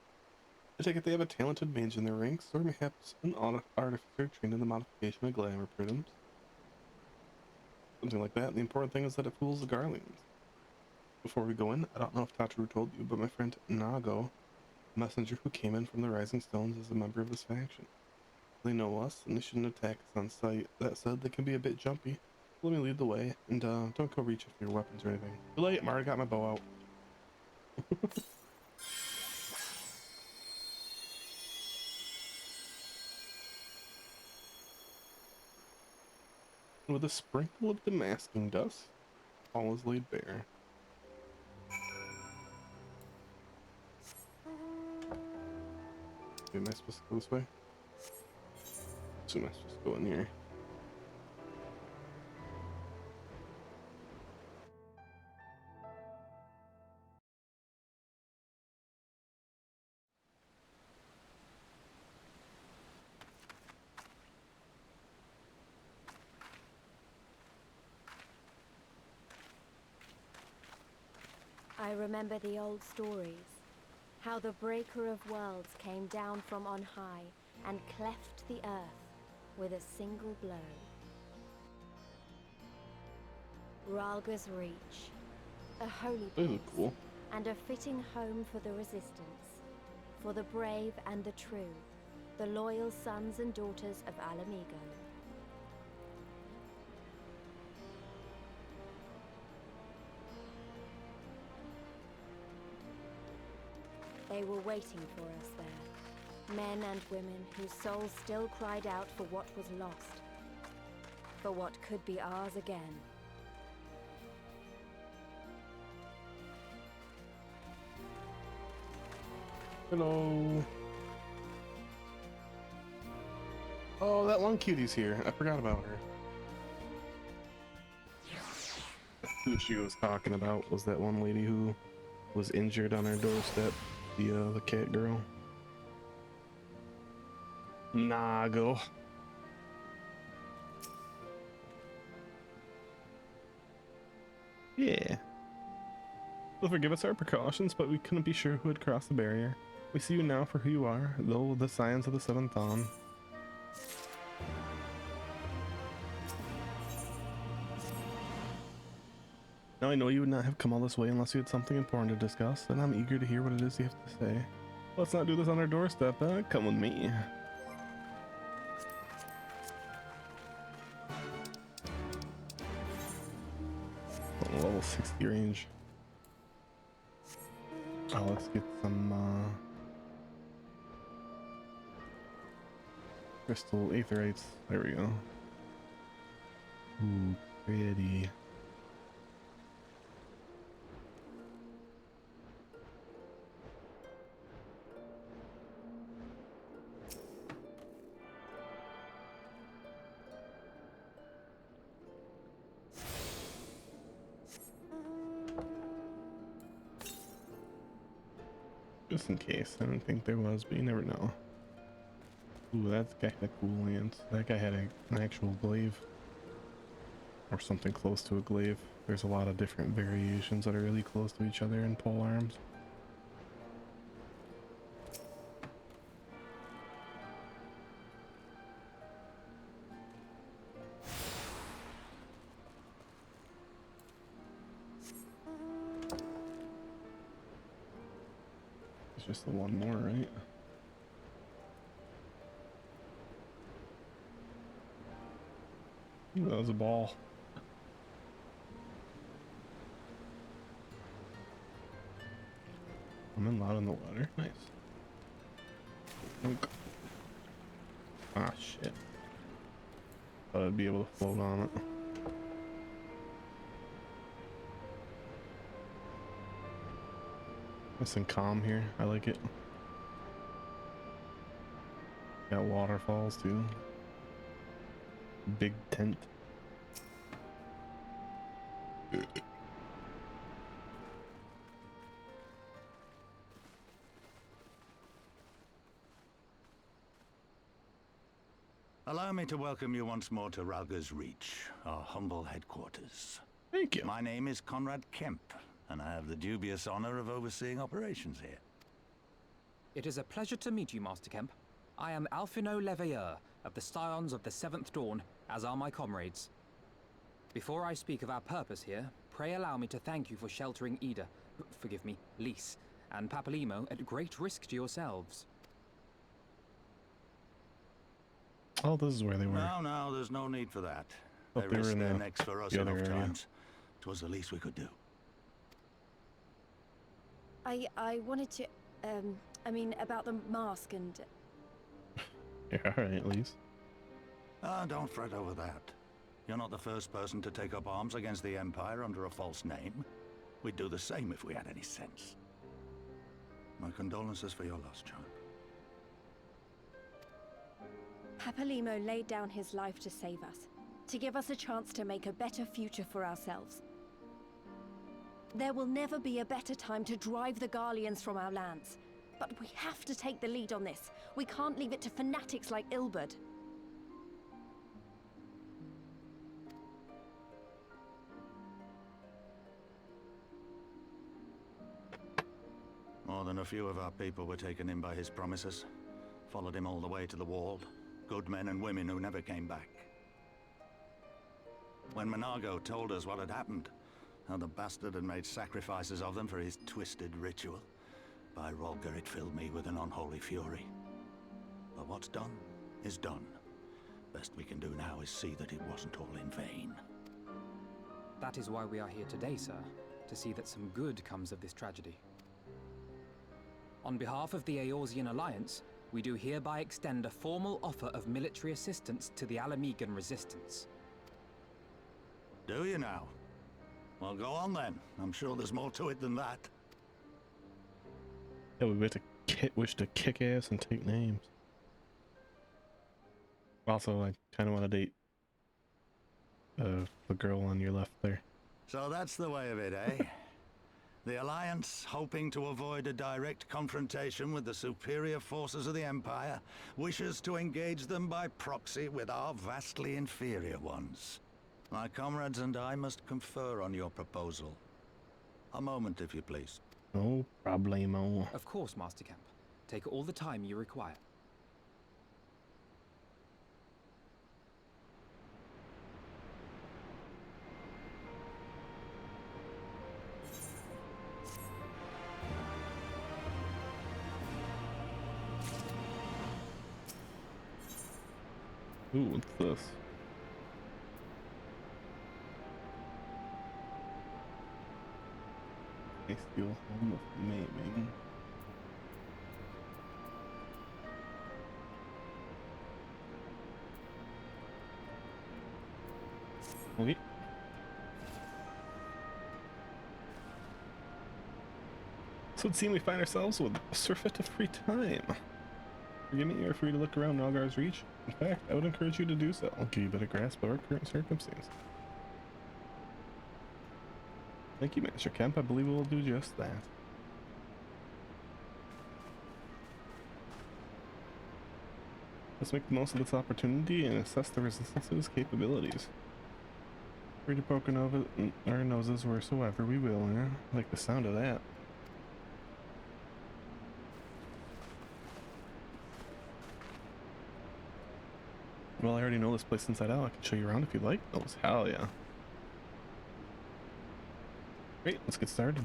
I take it they have a talented mage in their ranks, or perhaps an artificer trained in the modification of glamour prisms. Something like that. The important thing is that it fools the Garleans. Before we go in, I don't know if Tachiru told you, but my friend Nago, a messenger who came in from the Rising Stones, is a member of this faction. They know us, and they shouldn't attack us on sight. That said, they can be a bit jumpy. Let me lead the way, and don't go reach for your weapons or anything. Too late, I already got my bow out. With a sprinkle of demasking dust, all is laid bare. Am I supposed to go this way? So am I supposed to go in here? I remember the old stories. How the Breaker of Worlds came down from on high and cleft the earth with a single blow. Ralgar's Reach, a holy place, cool. and a fitting home for the Resistance, for the brave and the true, the loyal sons and daughters of Alamigo. They were waiting for us there, men and women whose souls still cried out for what was lost, for what could be ours again. Hello. Oh, that one cutie's here. I forgot about her. Who she was talking about was that one lady who was injured on her doorstep. The cat girl. Nago. Yeah. Well, forgive us our precautions, but we couldn't be sure who had crossed the barrier. We see you now for who you are, though the Scions of the Seventh Dawn. Now I know you would not have come all this way unless you had something important to discuss, and I'm eager to hear what it is you have to say. Let's not do this on our doorstep, come with me. Oh, level 60 range. Oh, let's get some crystal aetherites. There we go. Ooh, pretty. Just in case. I don't think there was, but you never know. Ooh, that's kind of cool lance. That guy had an actual glaive. Or something close to a glaive. There's a lot of different variations that are really close to each other in pole arms. It's just the one more, right? Ooh, that was a ball. I'm in loud in the water. Nice. Oink. Ah, shit. Thought I'd be able to float on it. Nice and calm here. I like it. Got waterfalls too. Big tent. Allow me to welcome you once more to Ralga's Reach, our humble headquarters. Thank you. My name is Conrad Kemp, and I have the dubious honor of overseeing operations here. It is a pleasure to meet you, Master Kemp. I am Alphino Leveilleur of the Scions of the Seventh Dawn, as are my comrades. Before I speak of our purpose here, pray allow me to thank you for sheltering Ida, forgive me, Lys, and Papalimo at great risk to yourselves. Oh, this is where they were. No, there's no need for that. Thought They they were risked in their the necks for us other enough area. times. It was the least we could do. I wanted to, I mean, about the mask and... Yeah, alright, at least. Ah, don't fret over that. You're not the first person to take up arms against the Empire under a false name. We'd do the same if we had any sense. My condolences for your loss, child. Papalimo laid down his life to save us, to give us a chance to make a better future for ourselves. There will never be a better time to drive the Garleans from our lands. But we have to take the lead on this. We can't leave it to fanatics like Ilberd. More than a few of our people were taken in by his promises. Followed him all the way to the wall. Good men and women who never came back. When Monago told us what had happened, how the bastard had made sacrifices of them for his twisted ritual, by Rolger it filled me with an unholy fury. But what's done is done. Best we can do now is see that it wasn't all in vain. That is why we are here today, sir, to see that some good comes of this tragedy. On behalf of the Eorzean Alliance, we do hereby extend a formal offer of military assistance to the Alamegan resistance. Do you now? Well, go on then. I'm sure there's more to it than that. Yeah, we better wish to kick ass and take names. Also, I kind of want to date the girl on your left there. So that's the way of it, eh? The Alliance, hoping to avoid a direct confrontation with the superior forces of the Empire, wishes to engage them by proxy with our vastly inferior ones. My comrades and I must confer on your proposal. A moment, if you please. No problemo. Of course, Master Kemp. Take all the time you require. Ooh, what's this? I steal home of maiming. Okay. So it seems we find ourselves with a surfeit of free time. Forgive me, you're free to look around Nalgar's reach. In fact, I would encourage you to do so. I'll give you a better grasp of our current circumstances. Thank you, Master Kemp. I believe we'll do just that. Let's make the most of this opportunity and assess the Resistance's capabilities. Free to poke our noses wheresoever we will, eh? I like the sound of that. Well, I already know this place inside out. I can show you around if you'd like. Oh, hell yeah. Great, let's get started.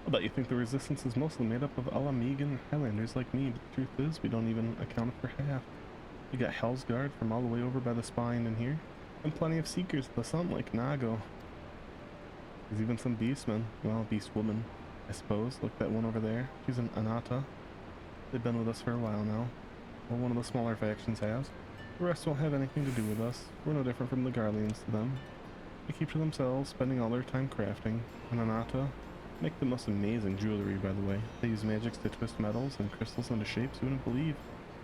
I bet you think the Resistance is mostly made up of Alamegan Highlanders like me, but the truth is, we don't even account for half. We got Hell's Guard from all the way over by the spine in here, and plenty of Seekers of the Sun like Nago. There's even some Beastmen, well, Beastwoman, I suppose. Look, that one over there, she's an Anata. They've been with us for a while now. Well, one of the smaller factions has. The rest won't have anything to do with us. We're no different from the Garleans to them. They keep to themselves, spending all their time crafting. An Anata make the most amazing jewelry, by the way. They use magics to twist metals and crystals into shapes you wouldn't believe.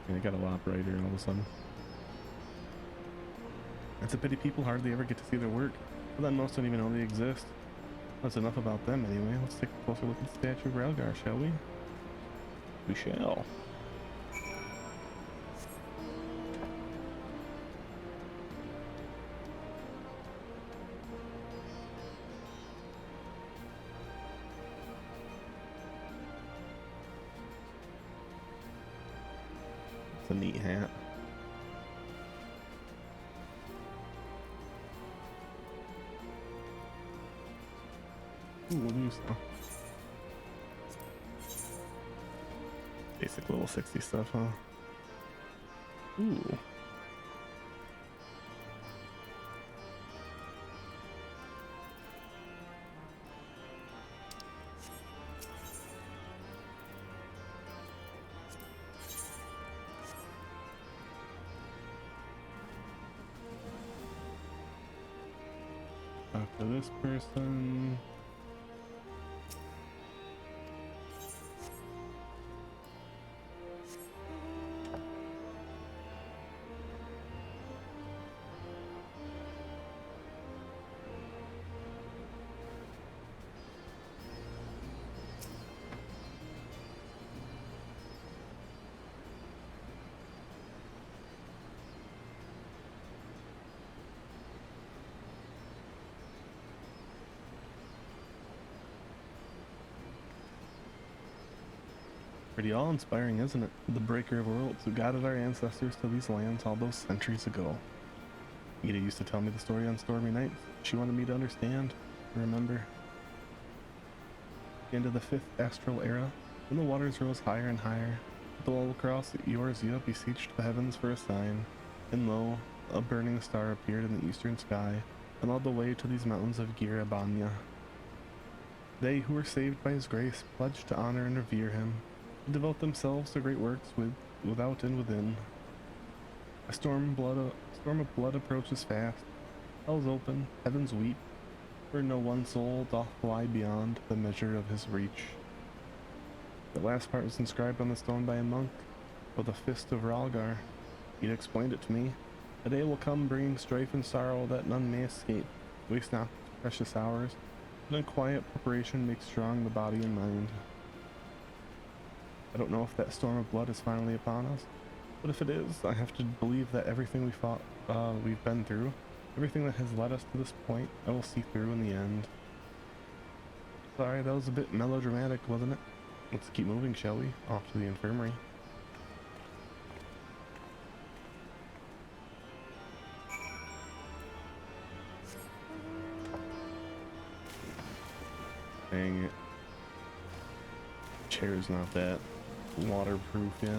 I got a lot brighter all of a sudden. It's a pity people hardly ever get to see their work, but then most don't even know they exist. That's enough about them anyway. Let's take a closer look at the statue of Ralgar, shall we? We shall. A neat hat. Ooh, what do you sell? Basic level 60 stuff, huh? Ooh. After this person. Pretty awe-inspiring, isn't it? The breaker of worlds who guided our ancestors to these lands all those centuries ago. Ida used to tell me the story on stormy nights. She wanted me to understand, remember. The end of the 5th astral era, when the waters rose higher and higher, below across Eorzea beseeched the heavens for a sign, and lo, a burning star appeared in the eastern sky, and led the way to these mountains of Girabanya. They who were saved by his grace pledged to honor and revere him, and devote themselves to great works without and within. A storm of blood approaches fast. Hell's open, heavens weep, for no one soul doth lie beyond the measure of his reach. The last part was inscribed on the stone by a monk, with a fist of Ralgar. He'd explained it to me. A day will come bringing strife and sorrow that none may escape. Waste not precious hours, and in quiet preparation make strong the body and mind. I don't know if that storm of blood is finally upon us, but if it is, I have to believe that everything we've been through, everything that has led us to this point, I will see through in the end. Sorry, that was a bit melodramatic, wasn't it? Let's keep moving, shall we? Off to the infirmary. Dang it. Chair's not that waterproof yet.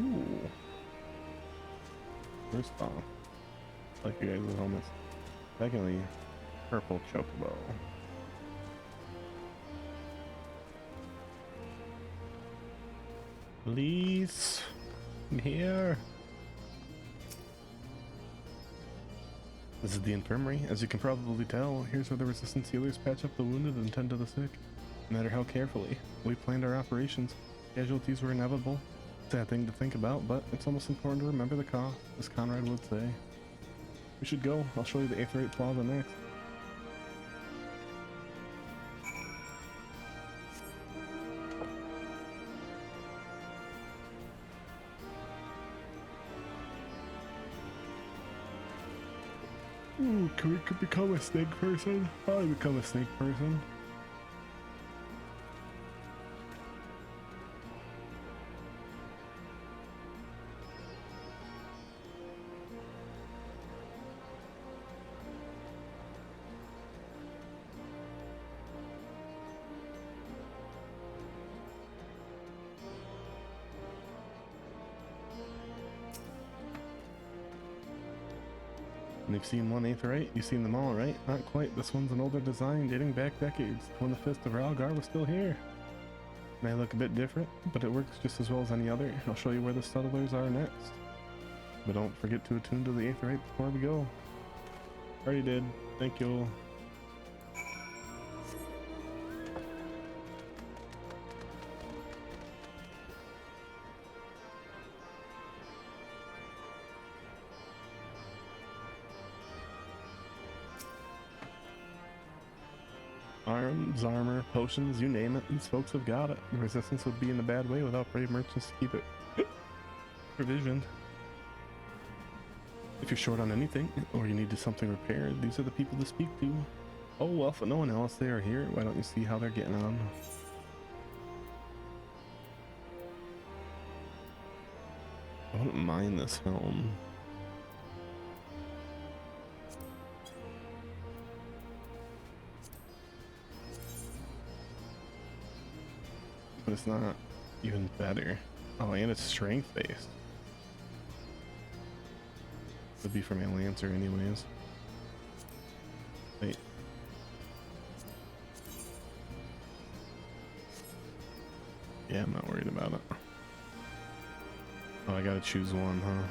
Ooh. First off, like you guys' helmets. Secondly, purple chocobo. Please, I'm here. This is the infirmary. As you can probably tell, here's where the resistance healers patch up the wounded and tend to the sick. No matter how carefully we planned our operations, casualties were inevitable. Sad thing to think about, but it's almost important to remember the cost, as Conrad would say. We should go. I'll show you the Aetherite Plaza next. Ooh, can we become a snake person? Probably become a snake person. And you've seen one Aetherite, you've seen them all, right? Not quite. This one's an older design dating back decades, when the Fist of Ralgar was still here. May look a bit different, but it works just as well as any other. I'll show you where the settlers are next. But don't forget to attune to the Aetherite before we go. Already did. Thank you. Arms, armor, potions, you name it, these folks have got it. The resistance would be in a bad way without brave merchants to keep it provisioned. If you're short on anything, or you need something repaired, these are the people to speak to. Oh well, for no one else they are here, why don't you see how they're getting on? I wouldn't mind this helm. But it's not even better. Oh, and it's strength based. Would be for my Lancer anyways. Wait. Yeah, I'm not worried about it. Oh, I gotta choose one, huh?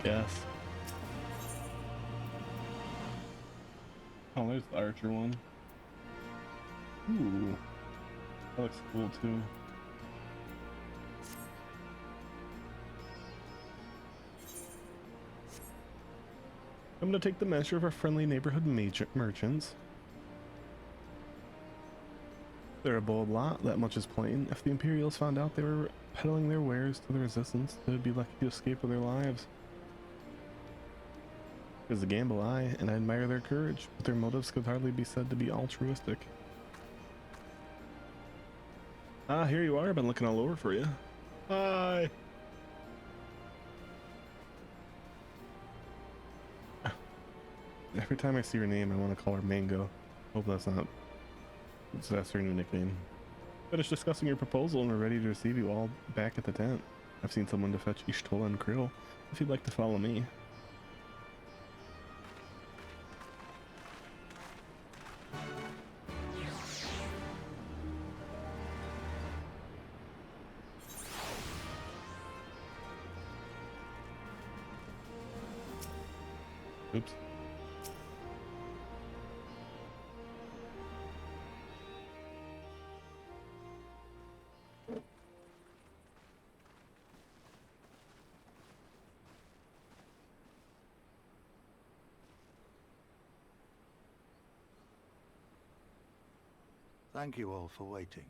Guess. Oh, there's the archer one. Ooh, that looks cool too. I'm gonna take the measure of our friendly neighborhood merchants. They're a bold lot, that much is plain. If the Imperials found out they were peddling their wares to the Resistance, they would be lucky to escape with their lives. It's a gamble, and I admire their courage, but their motives could hardly be said to be altruistic. Ah, here you are. I've been looking all over for you. Hi! Every time I see your name, I want to call her Mango. Hope that's not. That's her new nickname. Finished discussing your proposal and we're ready to receive you all back at the tent. I've seen someone to fetch Ishtola and Krill, if you'd like to follow me. Oops. Thank you all for waiting.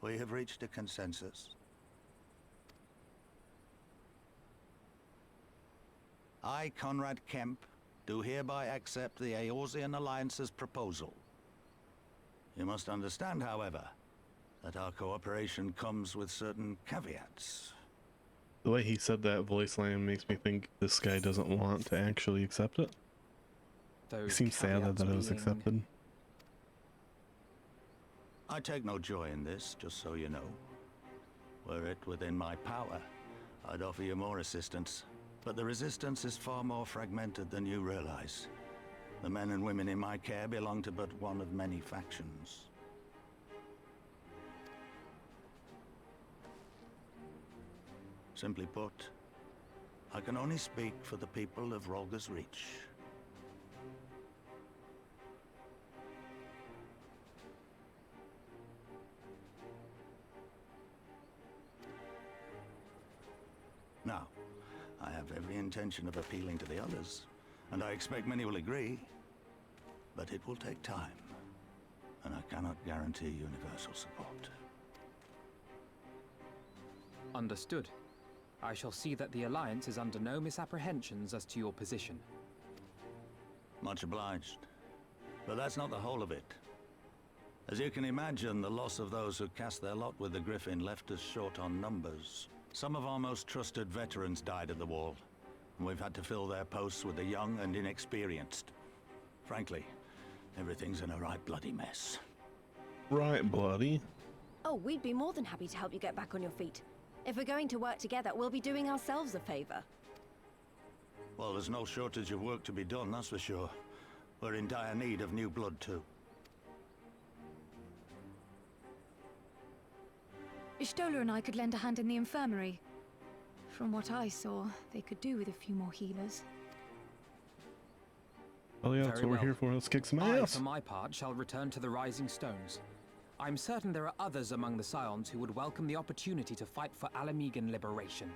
We have reached a consensus. I, Conrad Kemp, do hereby accept the Eorzean Alliance's proposal. You must understand, however, that our cooperation comes with certain caveats. The way he said that voice line makes me think this guy doesn't want to actually accept it. He seems sad that it was accepted. I take no joy in this, just so you know. Were it within my power, I'd offer you more assistance. But the resistance is far more fragmented than you realize. The men and women in my care belong to but one of many factions. Simply put, I can only speak for the people of Rolga's Reach. Now, I have every intention of appealing to the others, and I expect many will agree, but it will take time, and I cannot guarantee universal support. Understood. I shall see that the Alliance is under no misapprehensions as to your position. Much obliged. But that's not the whole of it. As you can imagine, the loss of those who cast their lot with the Griffin left us short on numbers. Some of our most trusted veterans died at the wall, and we've had to fill their posts with the young and inexperienced. Frankly, everything's in a right bloody mess. Right, bloody. Oh, we'd be more than happy to help you get back on your feet. If we're going to work together, we'll be doing ourselves a favor. Well, there's no shortage of work to be done, that's for sure. We're in dire need of new blood, too. Ishtola and I could lend a hand in the infirmary. From what I saw, they could do with a few more healers. Oh yeah, that's Very what we're well. here for. Let's kick some I, ass. for my part, shall return to the Rising Stones. I'm certain there are others among the Scions who would welcome the opportunity to fight for Alamegan liberation.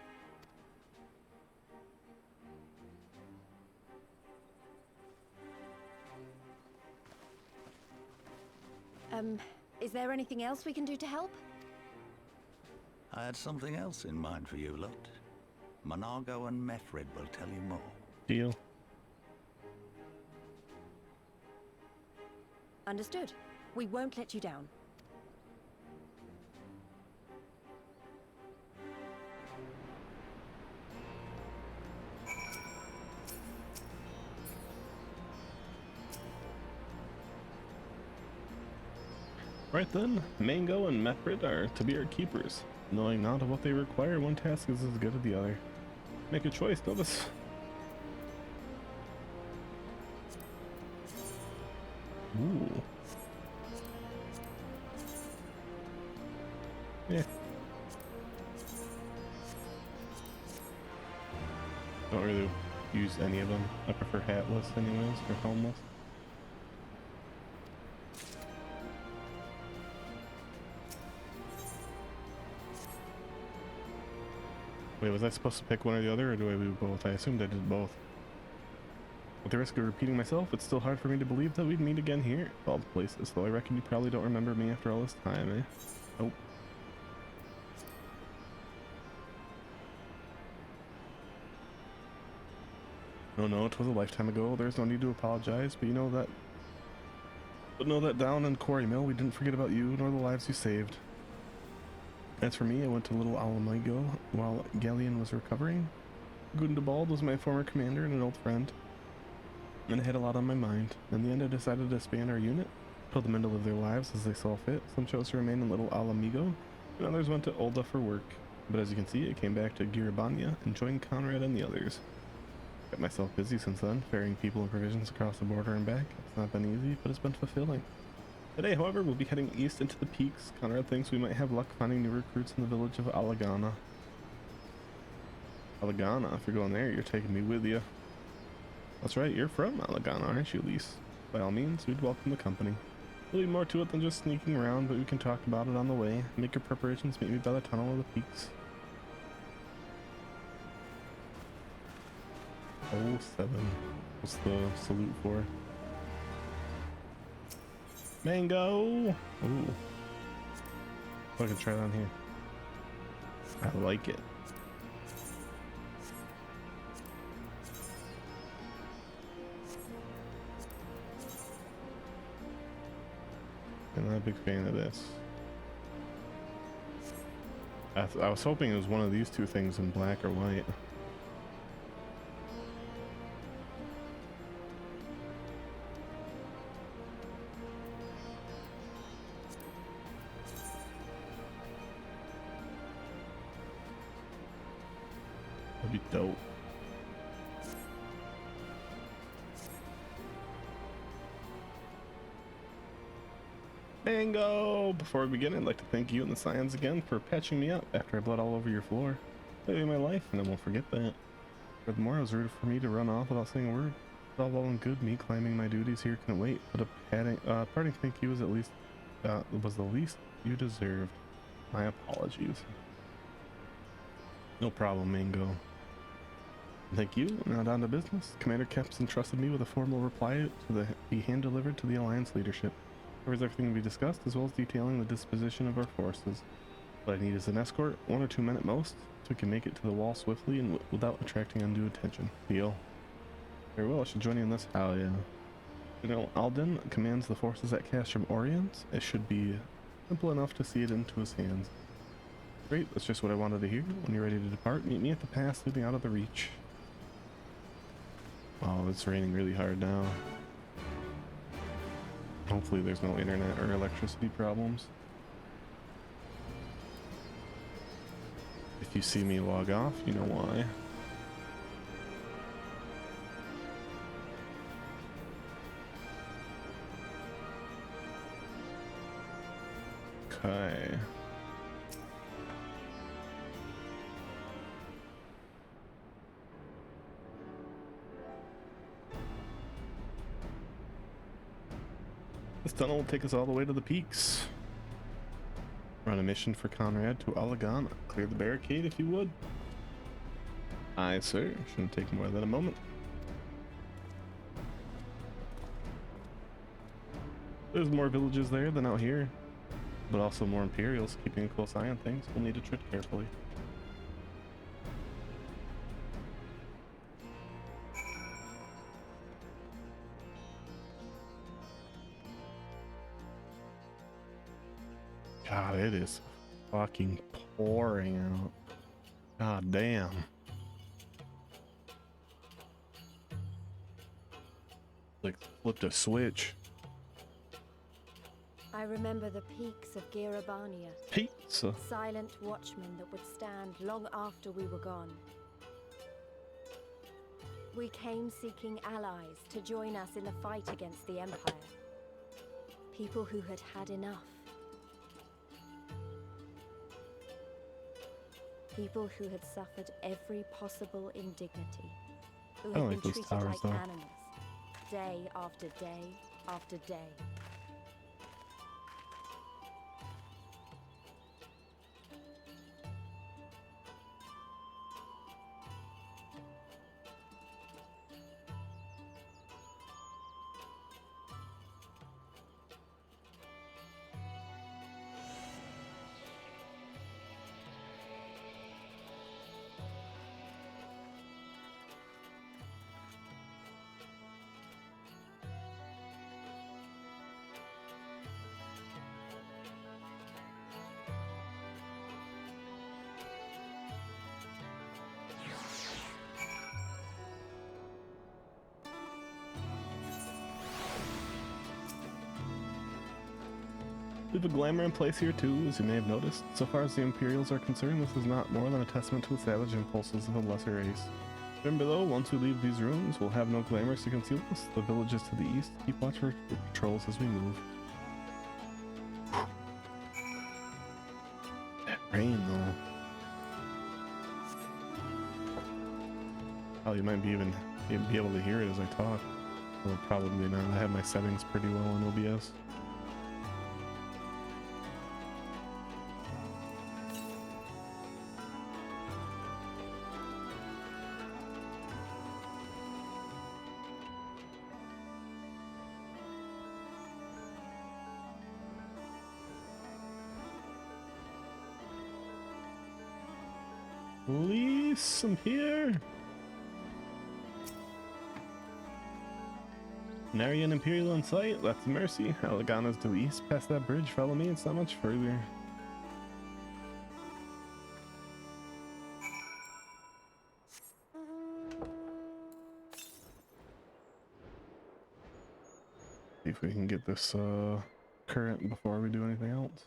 Is there anything else we can do to help? I had something else in mind for you, lot. Monargo and Mefrid will tell you more. Deal. Understood. We won't let you down. Right then, Mango and Mefrid are to be our keepers. Knowing not of what they require, one task is as good as the other. Make a choice, notice. Ooh. Yeah. Don't really use any of them. I prefer hatless anyways, or helmless. Wait, was I supposed to pick one or the other, or do I do both? I assumed I did both. At the risk of repeating myself, it's still hard for me to believe that we'd meet again here. Of all the places, though I reckon you probably don't remember me after all this time, eh? Nope. No, it was a lifetime ago. There's no need to apologize, but you know that... But know that down in Quarry Mill, we didn't forget about you, nor the lives you saved. As for me, I went to Little Alamigo while Galleon was recovering. Gundebald was my former commander and an old friend. and I had a lot on my mind. In the end, I decided to disband our unit, told the men to live their lives as they saw fit. Some chose to remain in Little Alamigo, and others went to Ulda for work. But as you can see, I came back to Giribania and joined Conrad and the others. Got myself busy since then, ferrying people and provisions across the border and back. It's not been easy, but it's been fulfilling. Today, however, we'll be heading east into the peaks. Conrad thinks we might have luck finding new recruits in the village of Alagana. Alagana, if you're going there, you're taking me with you. That's right, you're from Alagana, aren't you, Lise? By all means, we'd welcome the company. There'll be more to it than just sneaking around, but we can talk about it on the way. Make your preparations, meet me by the tunnel of the peaks. 07. What's the salute for? Mango! Ooh. I can try it on here. I like it. I'm not a big fan of this. I was hoping it was one of these two things in black or white. That'd be dope. Mango! Before we begin, I'd like to thank you and the Scions again for patching me up after I bled all over your floor. Saving my life, and I won't forget that. Furthermore, it was rude for me to run off without saying a word. It's all well and good, me climbing my duties here couldn't wait, but a parting thank you was was the least you deserved. My apologies. No problem, Mango. Thank you. Now down to business. Commander Kepps entrusted me with a formal reply to be hand-delivered to the Alliance leadership. Covers everything we discussed, as well as detailing the disposition of our forces. What I need is an escort, 1 or 2 men at most, so we can make it to the wall swiftly and without attracting undue attention. Deal. Very well, I should join you in this. Hell yeah. General Alden commands the forces at Castrum Orient. It should be simple enough to see it into his hands. Great, that's just what I wanted to hear. When you're ready to depart, meet me at the pass leading out of the Reach. Oh, it's raining really hard now. Hopefully there's no internet or electricity problems. If you see me log off, you know why. Okay. This tunnel will take us all the way to the peaks. We're on a mission for Conrad to Alagana. Clear the barricade if you would. Aye, sir. Shouldn't take more than a moment. There's more villages there than out here, but also more Imperials keeping a close eye on things. We'll need to tread carefully. God, it is fucking pouring out. God damn. Like flipped a switch. I remember the peaks of Giribania. Pizza. Silent watchmen that would stand long after we were gone. We came seeking allies to join us in the fight against the Empire. People who had had enough. People who had suffered every possible indignity. Who had been treated like animals. Day after day after day. We have a glamour in place here too, as you may have noticed. So far as the Imperials are concerned, this is not more than a testament to the savage impulses of a lesser race. Remember though, once we leave these ruins, we'll have no glamours to conceal us. The villages to the east keep watch for patrols as we move. That rain though. Oh, you might be able to hear it as I talk. Well, probably not. I have my settings pretty well on OBS. Police, I'm here. Nary an Imperial in sight. That's Mercy. Alagana's due east past that bridge. Follow me, it's not much further. See if we can get this current before we do anything else.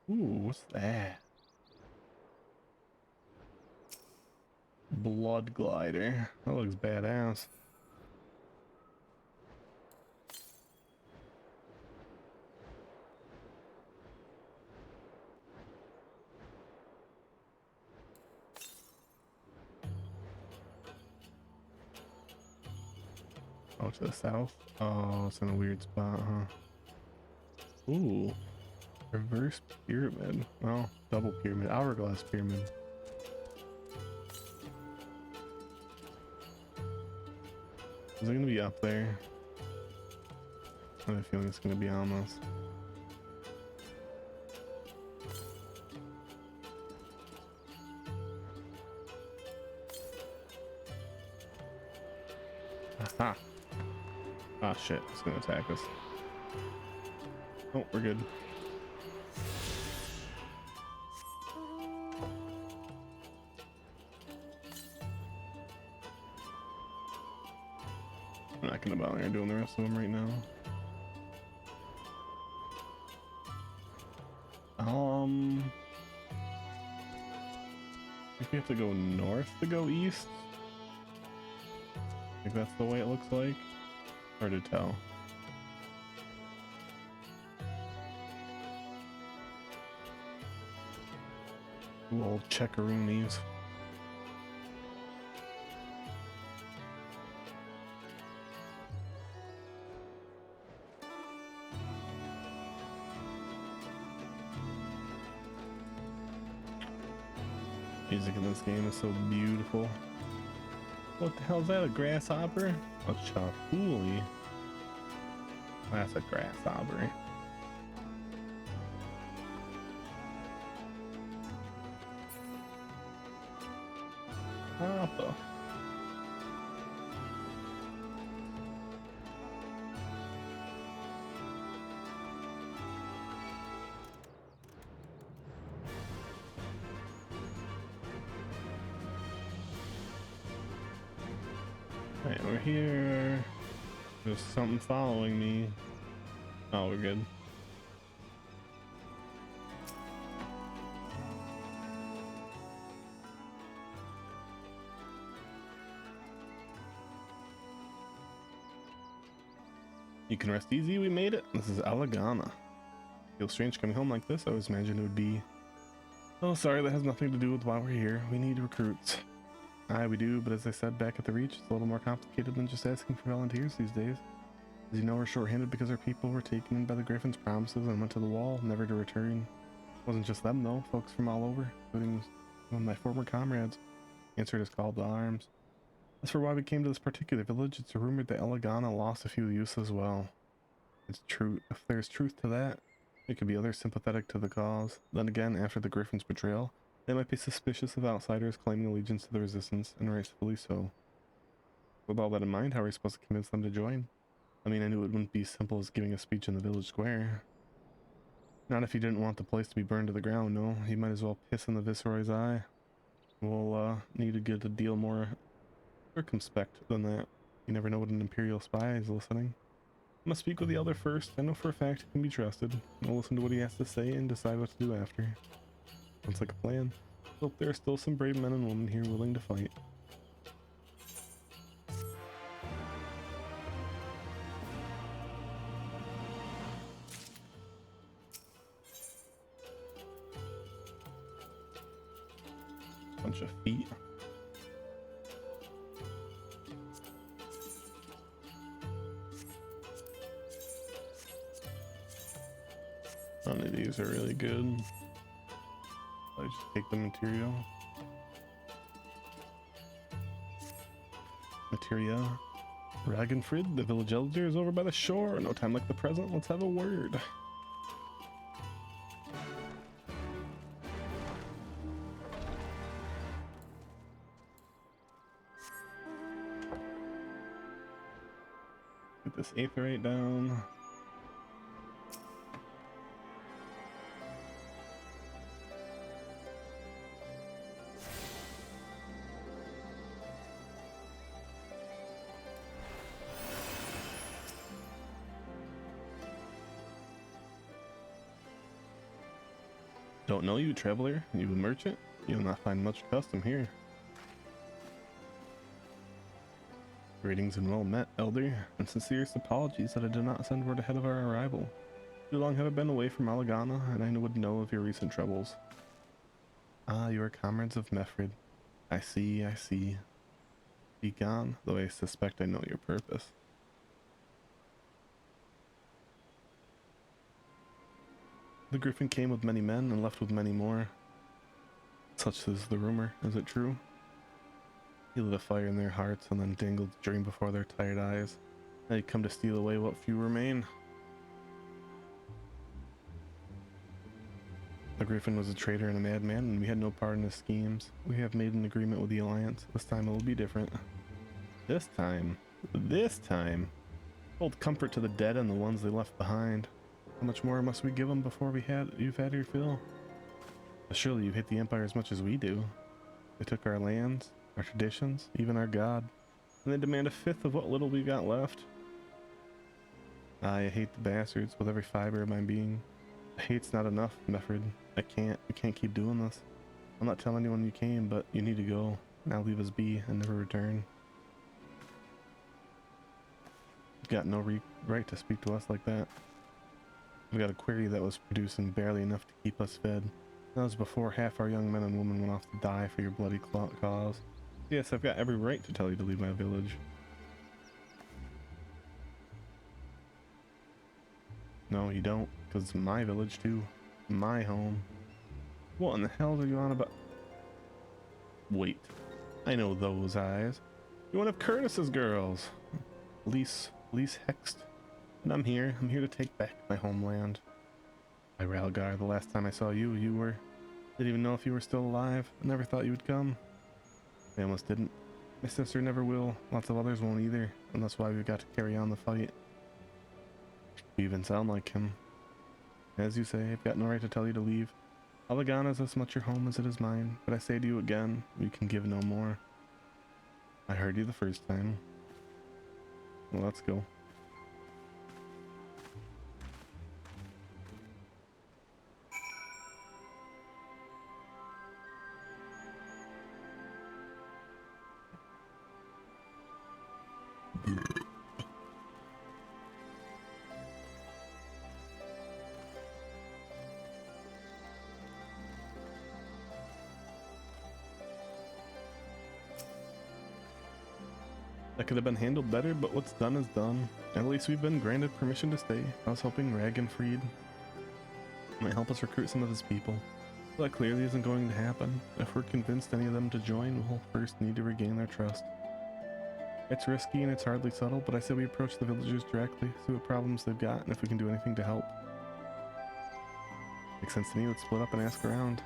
Ooh, what's that? Blood glider. That looks badass. Oh, to the south? Oh, it's in a weird spot, huh? Ooh. Reverse pyramid. Well, double pyramid. Hourglass pyramid. Is it gonna be up there? I have a feeling it's gonna be on us. Aha! Ah shit, it's gonna attack us. Oh, we're good. I'm not gonna bother doing the rest of them right now. I think we have to go north to go east. I think that's the way it looks like. Hard to tell. Ooh, old checkaroonies. Music in this game is so beautiful. What the hell is that? A grasshopper? A chapuli? That's a grasshopper. Papa. Alright, we're here. There's something following me. Oh, we're good. You can rest easy, we made it. This is Alagana. Feels strange coming home like this. I always imagined it would be... Oh, sorry, that has nothing to do with why we're here. We need recruits. Aye, we do, but as I said back at the Reach, it's a little more complicated than just asking for volunteers these days. As you know, we're short-handed because our people were taken in by the Griffin's promises and went to the wall, never to return. It wasn't just them, though. Folks from all over, including some of my former comrades, answered his call to arms. As for why we came to this particular village, it's rumored that Alagana lost a few youths as well. It's true. If there's truth to that, it could be others sympathetic to the cause. Then again, after the Griffin's betrayal, they might be suspicious of outsiders claiming allegiance to the resistance, and rightfully so. With all that in mind, how are we supposed to convince them to join? I mean, I knew it wouldn't be as simple as giving a speech in the village square. Not if you didn't want the place to be burned to the ground, no. You might as well piss in the Viceroy's eye. We'll need to get a deal more circumspect than that. You never know what an Imperial spy is listening. gonna speak with the elder first. I know for a fact he can be trusted. I'll listen to what he has to say and decide what to do after. Sounds like a plan. Hope there are still some brave men and women here willing to fight. Bunch of feet. None of these are really good. I just take the material. Ragenfrid, the village elder, is over by the shore. No time like the present. Let's have a word. Get this aetheryte down. Don't know you, traveler. You a merchant? You'll not find much custom here. Greetings and well met, elder, and sincerest apologies that I did not send word ahead of our arrival. Too long have I been away from Alagana, and I would know of your recent troubles. Ah, you are comrades of Mefrid. I see, I see. Be gone, though I suspect I know your purpose. The griffin came with many men and left with many more. Such is the rumor. Is it true? He lit a fire in their hearts and then dangled the dream before their tired eyes. Now you come to steal away what few remain. The griffin was a traitor and a madman, and we had no part in his schemes. We have made an agreement with the Alliance. This time it will be different. This time? Hold comfort to the dead and the ones they left behind. How much more must we give them before you've had your fill? But surely you hate the Empire as much as we do. They took our lands, our traditions, even our god, and they demand a fifth of what little we got left. I hate the bastards with every fiber of my being. Hate's not enough, Mefrid. I can't keep doing this. I'll not tell anyone you came, but you need to go. Now leave us be and never return. You've got no right to speak to us like that. We got a query that was producing barely enough to keep us fed. That was before half our young men and women went off to die for your bloody cause. Yes, I've got every right to tell you to leave my village. No, you don't, because it's my village too. My home. What in the hell are you on about? Wait, I know those eyes. You're one of Curtis's girls. Lise Hext. And I'm here to take back my homeland. By Ralgar, the last time I saw you, didn't even know if you were still alive. I never thought you would come. I almost didn't. My sister never will. Lots of others won't either. And that's why we've got to carry on the fight. You even sound like him. As you say, I've got no right to tell you to leave. Alagana is as much your home as it is mine. But I say to you again, we can give no more. I heard you the first time. Well, let's go. That could have been handled better, but what's done is done. At least we've been granted permission to stay. I was hoping Ragenfrid might help us recruit some of his people. But that clearly isn't going to happen. If we're convinced any of them to join, we'll first need to regain their trust. It's risky and it's hardly subtle, but I say we approach the villagers directly, see what problems they've got, and if we can do anything to help. Makes sense to me. Let's split up and ask around.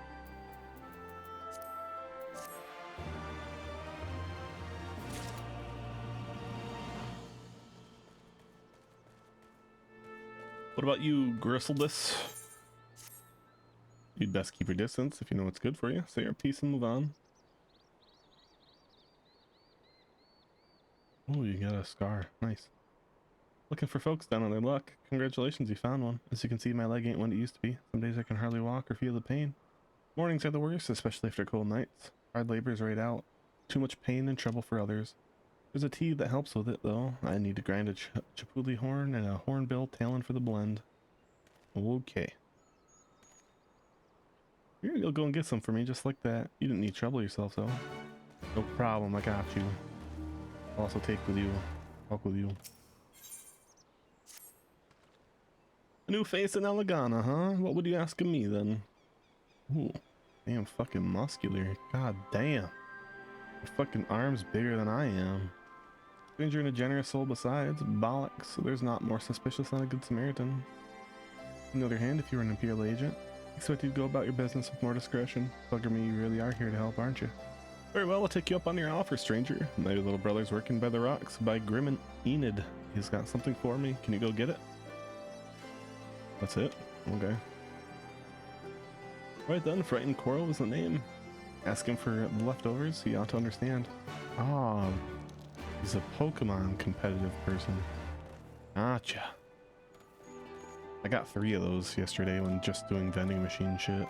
What about you, Gristledus? You'd best keep your distance if you know what's good for you. Say your piece and move on. Oh, you got a scar. Nice. Looking for folks down on their luck. Congratulations, you found one. As you can see, my leg ain't what it used to be. Some days I can hardly walk or feel the pain. Mornings are the worst, especially after cold nights. Hard labor is right out. Too much pain and trouble for others. There's a tea that helps with it, though. I need to grind a chipuli horn and a hornbill talon for the blend. Okay. You'll go and get some for me, just like that. You didn't need trouble yourself, though. No problem, I got you. I'll also take with you. Walk with you. A new face in Elegana, huh? What would you ask of me, then? Ooh. Damn, fucking muscular. God damn. Your fucking arm's bigger than I am. Stranger and a generous soul besides. Bollocks. There's not more suspicious than a good Samaritan. On the other hand, if you were an Imperial agent, I expect you to go about your business with more discretion. Bugger me, you really are here to help, aren't you? Very well, I'll take you up on your offer, stranger. My little brother's working by the rocks, by Grim and Enid. He's got something for me. Can you go get it? That's it? Okay. Right then, Frightened Coral was the name. Ask him for the leftovers, he ought to understand. Ah, he's a Pokemon competitive person. Gotcha. I got 3 of those yesterday when just doing vending machine shit.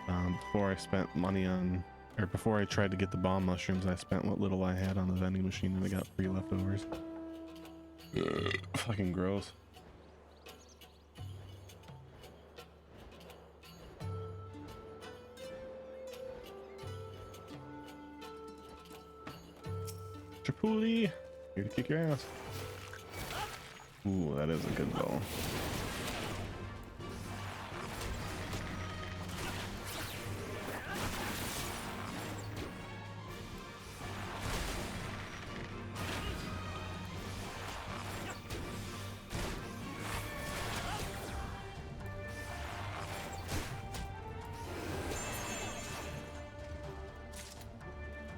Before I spent money on, or before I tried to get the bomb mushrooms, I spent what little I had on the vending machine and I got 3 leftovers. Fucking gross. Tripoli, here to kick your ass. Ooh, that is a good ball.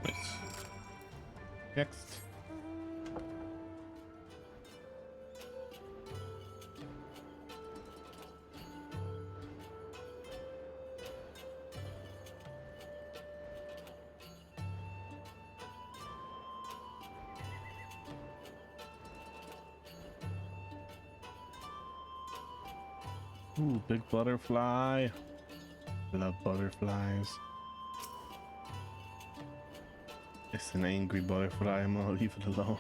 Nice. Next. Ooh, big butterfly. I love butterflies. It's an angry butterfly. I'm gonna leave it alone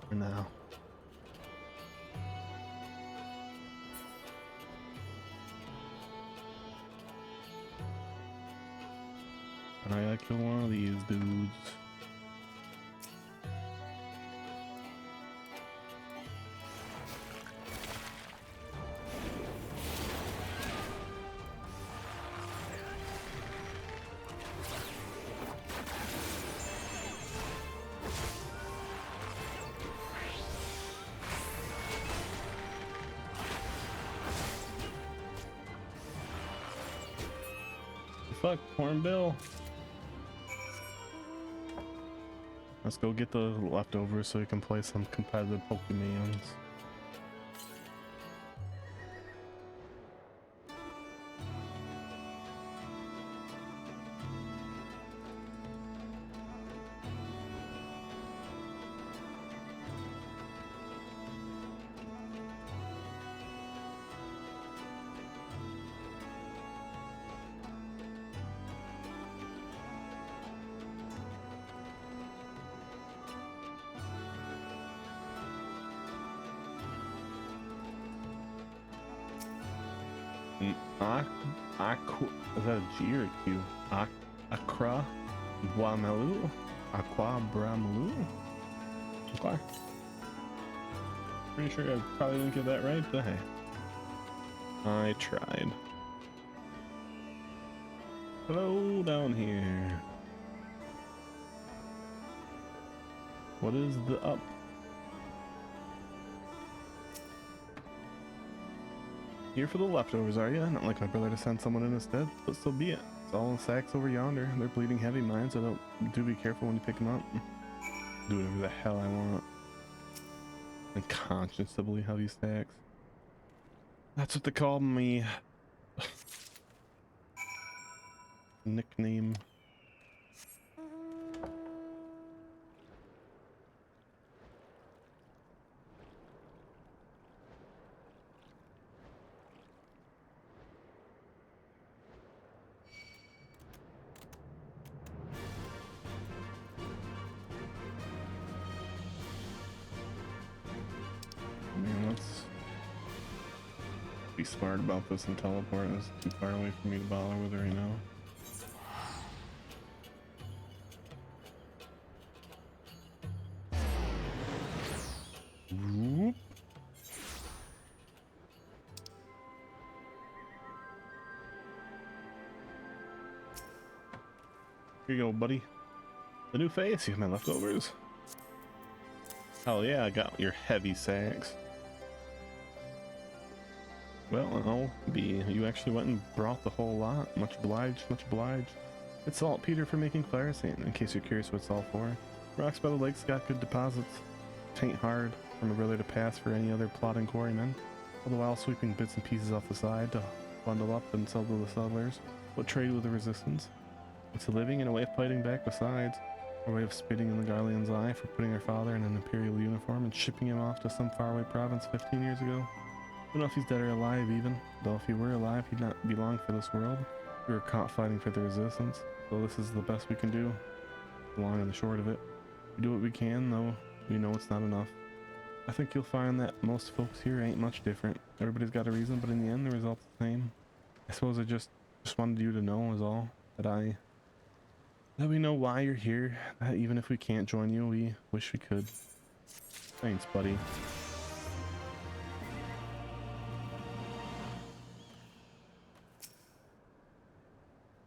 for now. And I gotta kill one of these dudes. Fuck, Hornbill. Let's go get the leftovers so we can play some competitive Pokemons. Is that a G or a Q? Aqua Bramalu? Aqua Bramalu? Okay. Pretty sure I probably didn't get that right, but hey. I tried. Hello down here. What is the up? Here for the leftovers, are you? Not like my brother to send someone in instead, but so be it. It's all in sacks over yonder. They're bleeding heavy mine, so do be careful when you pick them up. Do whatever the hell I want. Unconscionably heavy stacks. That's what they call me. Nickname. Be smart about this and teleport. It's too far away for me to bother with it right now. Whoop. Here you go, buddy. The new face. You have my leftovers. Hell yeah, I got your heavy sacks. Well, I'll be. You actually went and brought the whole lot. Much obliged, much obliged. It's saltpeter for making fire sand, in case you're curious what it's all for. Rocks by the lake's got good deposits. Tain't hard for my brother to pass for any other plotting quarrymen, all the while sweeping bits and pieces off the side to bundle up and sell to the settlers. What trade with the resistance? It's a living and a way of fighting back besides. A way of spitting in the Garlean's eye for putting our father in an imperial uniform and shipping him off to some faraway province 15 years ago. I don't know if he's dead or alive even, though if he were alive he'd not be long for this world. We were caught fighting for the resistance, so this is the best we can do. The long and the short of it. We do what we can, though we know it's not enough. I think you'll find that most folks here ain't much different. Everybody's got a reason, but in the end the result's the same. I suppose I just wanted you to know is all, that we know why you're here, that even if we can't join you, we wish we could. Thanks, buddy.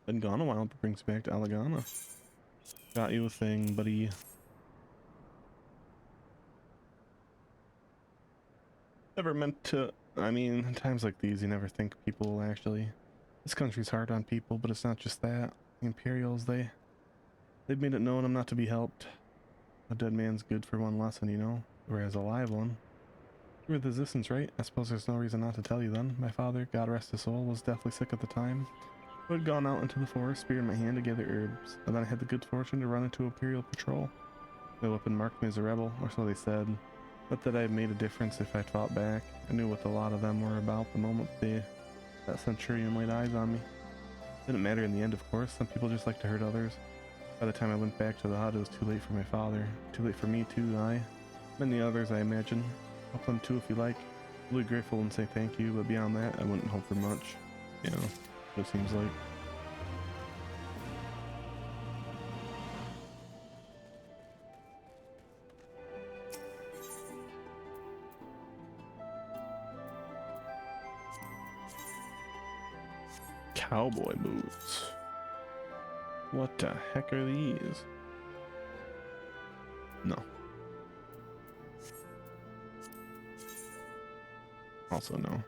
Been gone a while, but brings back to Alagana. Got you a thing, buddy. Never meant to. I mean, in times like these, you never think people will actually. This country's hard on people, but it's not just that. The Imperials, they've made it known I'm not to be helped. A dead man's good for one lesson, you know, whereas a live one. You were the resistance, right? I suppose there's no reason not to tell you then. My father, God rest his soul, was deathly sick at the time. I had gone out into the forest, spear in my hand to gather herbs, and then I had the good fortune to run into Imperial patrol. The weapon marked me as a rebel, or so they said. But that I had made a difference if I fought back. I knew what a lot of them were about the moment that centurion laid eyes on me. Didn't matter in the end, of course. Some people just like to hurt others. By the time I went back to the hut, it was too late for my father. Too late for me too, Many others, I imagine. Help them too if you like. I'll be grateful and say thank you, but beyond that, I wouldn't hope for much. You know, it seems like. Cowboy boots. What the heck are these? No. Also no.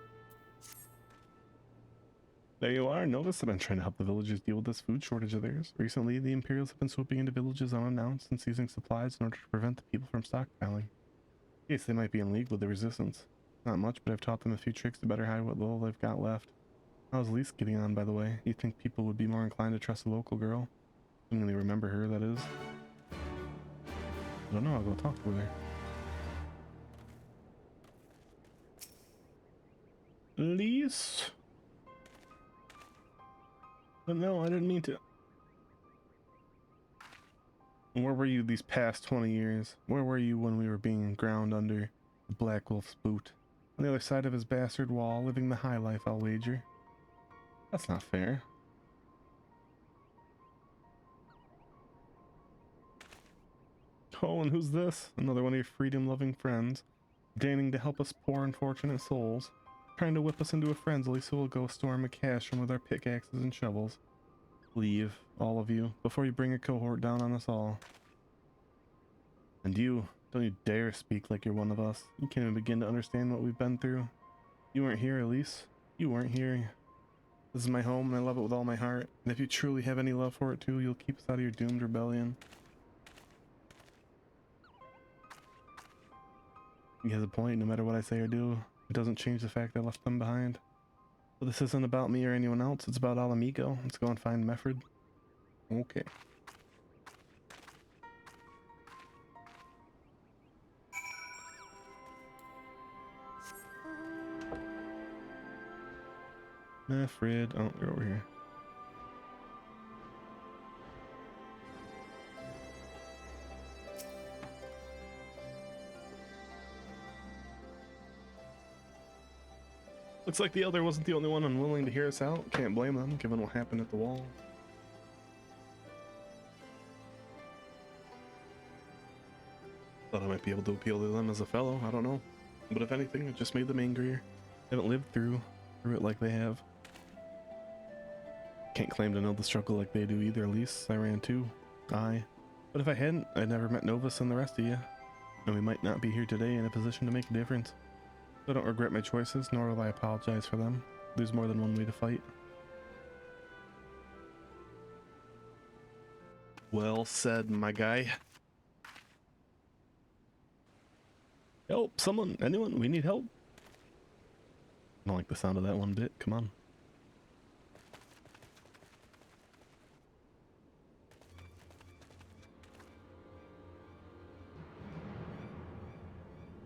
There you are. Notice I've been trying to help the villagers deal with this food shortage of theirs. Recently, the Imperials have been swooping into villages unannounced and seizing supplies in order to prevent the people from stockpiling. I guess they might be in league with the resistance. Not much, but I've taught them a few tricks to better hide what little they've got left. How's Lise getting on, by the way? You'd think people would be more inclined to trust a local girl? Assuming they remember her, that is. I don't know, I'll go talk to her. Lise? But no, I didn't mean to. Where were you these past 20 years? Where were you when we were being ground under the Black Wolf's boot? On the other side of his bastard wall, living the high life, I'll wager. That's not fair. Oh, and who's this? Another one of your freedom-loving friends, deigning to help us poor unfortunate souls, trying to whip us into a frenzy so we'll go storm a cache room with our pickaxes and shovels. Leave, all of you, before you bring a cohort down on us all. And you, don't you dare speak like you're one of us. You can't even begin to understand what we've been through. You weren't here, Elise. You weren't here. This is my home, and I love it with all my heart. And if you truly have any love for it too, you'll keep us out of your doomed rebellion. He has a point. No matter what I say or do, it doesn't change the fact I left them behind. But this isn't about me or anyone else. It's about Alamigo. Let's go and find Meffred. Okay. Meffred. Oh, they're over here. Looks like the Elder wasn't the only one unwilling to hear us out. Can't blame them, given what happened at the wall. Thought I might be able to appeal to them as a fellow, I don't know. But if anything, it just made them angrier. Haven't lived through it like they have. Can't claim to know the struggle like they do either, at least I ran too. Aye. But if I hadn't, I'd never met Novus and the rest of you. And we might not be here today in a position to make a difference. I don't regret my choices, nor will I apologize for them. There's more than one way to fight. Well said, my guy. Help, someone, anyone, we need help. I don't like the sound of that one bit, come on.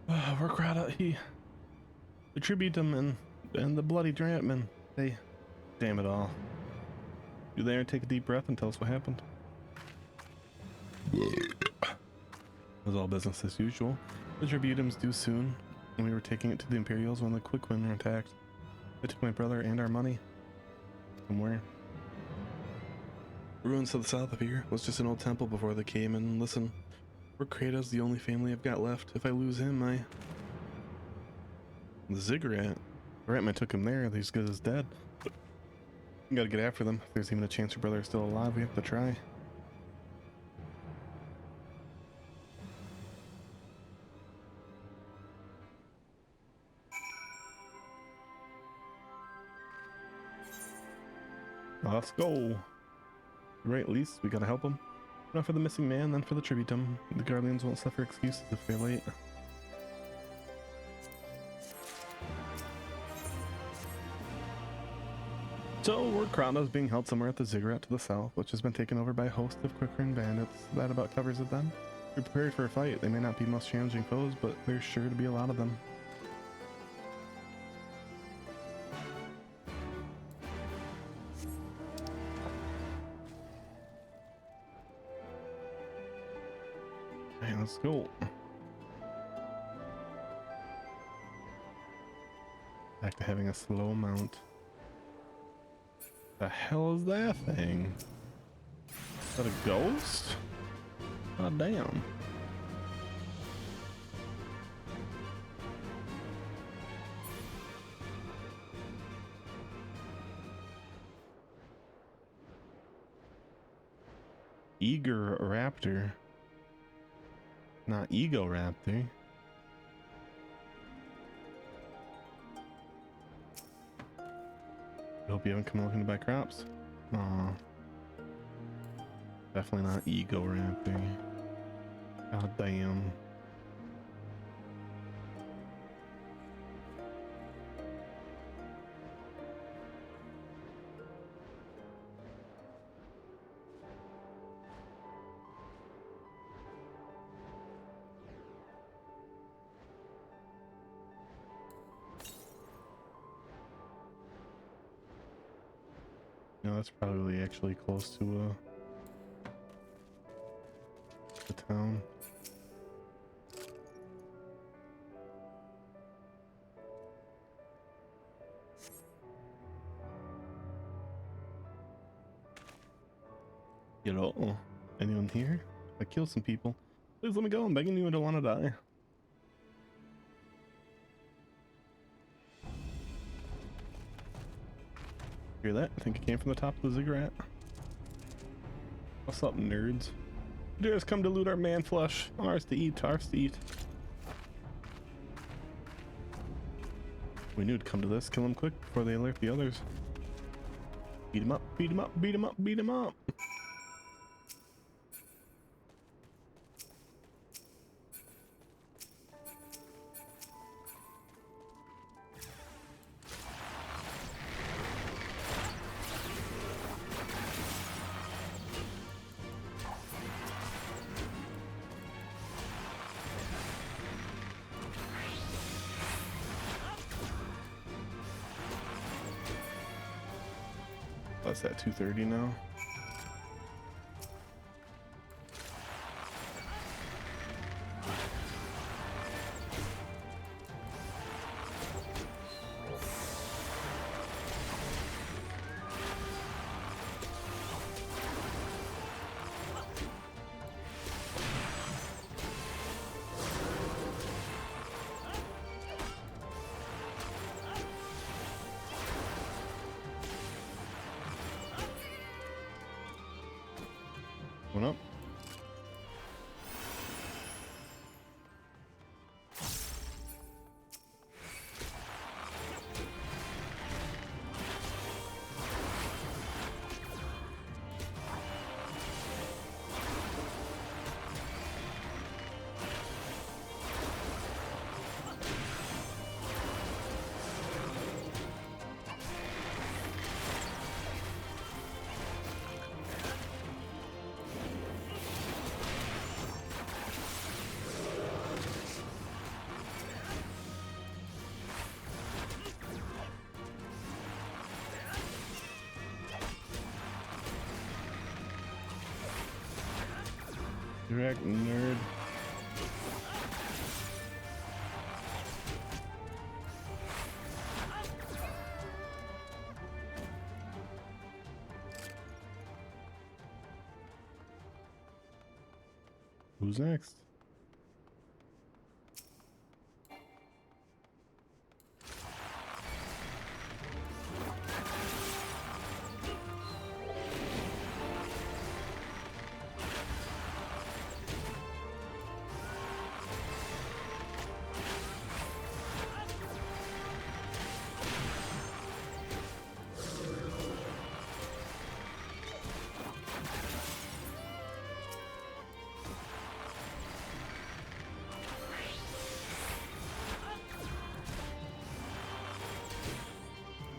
Workrata, the Tributum and the Bloody Drantman, they, damn it all. You there, take a deep breath and tell us what happened. It was all business as usual. The Tributum's due soon, and we were taking it to the Imperials when the Quickmen were attacked. They took my brother and our money. Somewhere. Ruins to the south of here was just an old temple before they came, and listen, Workrata's the only family I've got left. If I lose him, The Ziggurat. The Ratman took him there, he's good as dead. We gotta get after them. If there's even a chance your brother is still alive, we have to try. Let's go. Right, at least we gotta help him. Not for the missing man, then for the Tributum. The Guardians won't suffer excuses if they're late. So, Workrata's being held somewhere at the Ziggurat to the south, which has been taken over by a host of Quickren bandits. That about covers it then. We're prepared for a fight. They may not be most challenging foes, but there's sure to be a lot of them. Okay, let's go. Back to having a slow mount. The hell is that thing? Is that a ghost? God damn. Eager Raptor. Not Ego Raptor. I hope you haven't come looking to buy crops. Aw. Definitely not Ego Raptor. God damn. No, that's probably actually close to the town. Hello? Anyone here? I killed some people. Please let me go. I'm begging you. I don't want to die. Hear that? I think it came from the top of the Ziggurat. What's up, nerds? You just come to loot our man flesh. Ours to eat, ours to eat. We knew to come to this. Kill them quick before they alert the others. Beat him up, beat him up, beat him up, beat him up. That's at 230 now. Going up. Direct nerd. Who's next?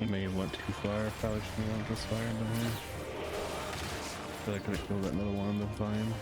I may have went too far. Probably shouldn't have went this far, but yeah. I feel like I could have killed that middle one in time.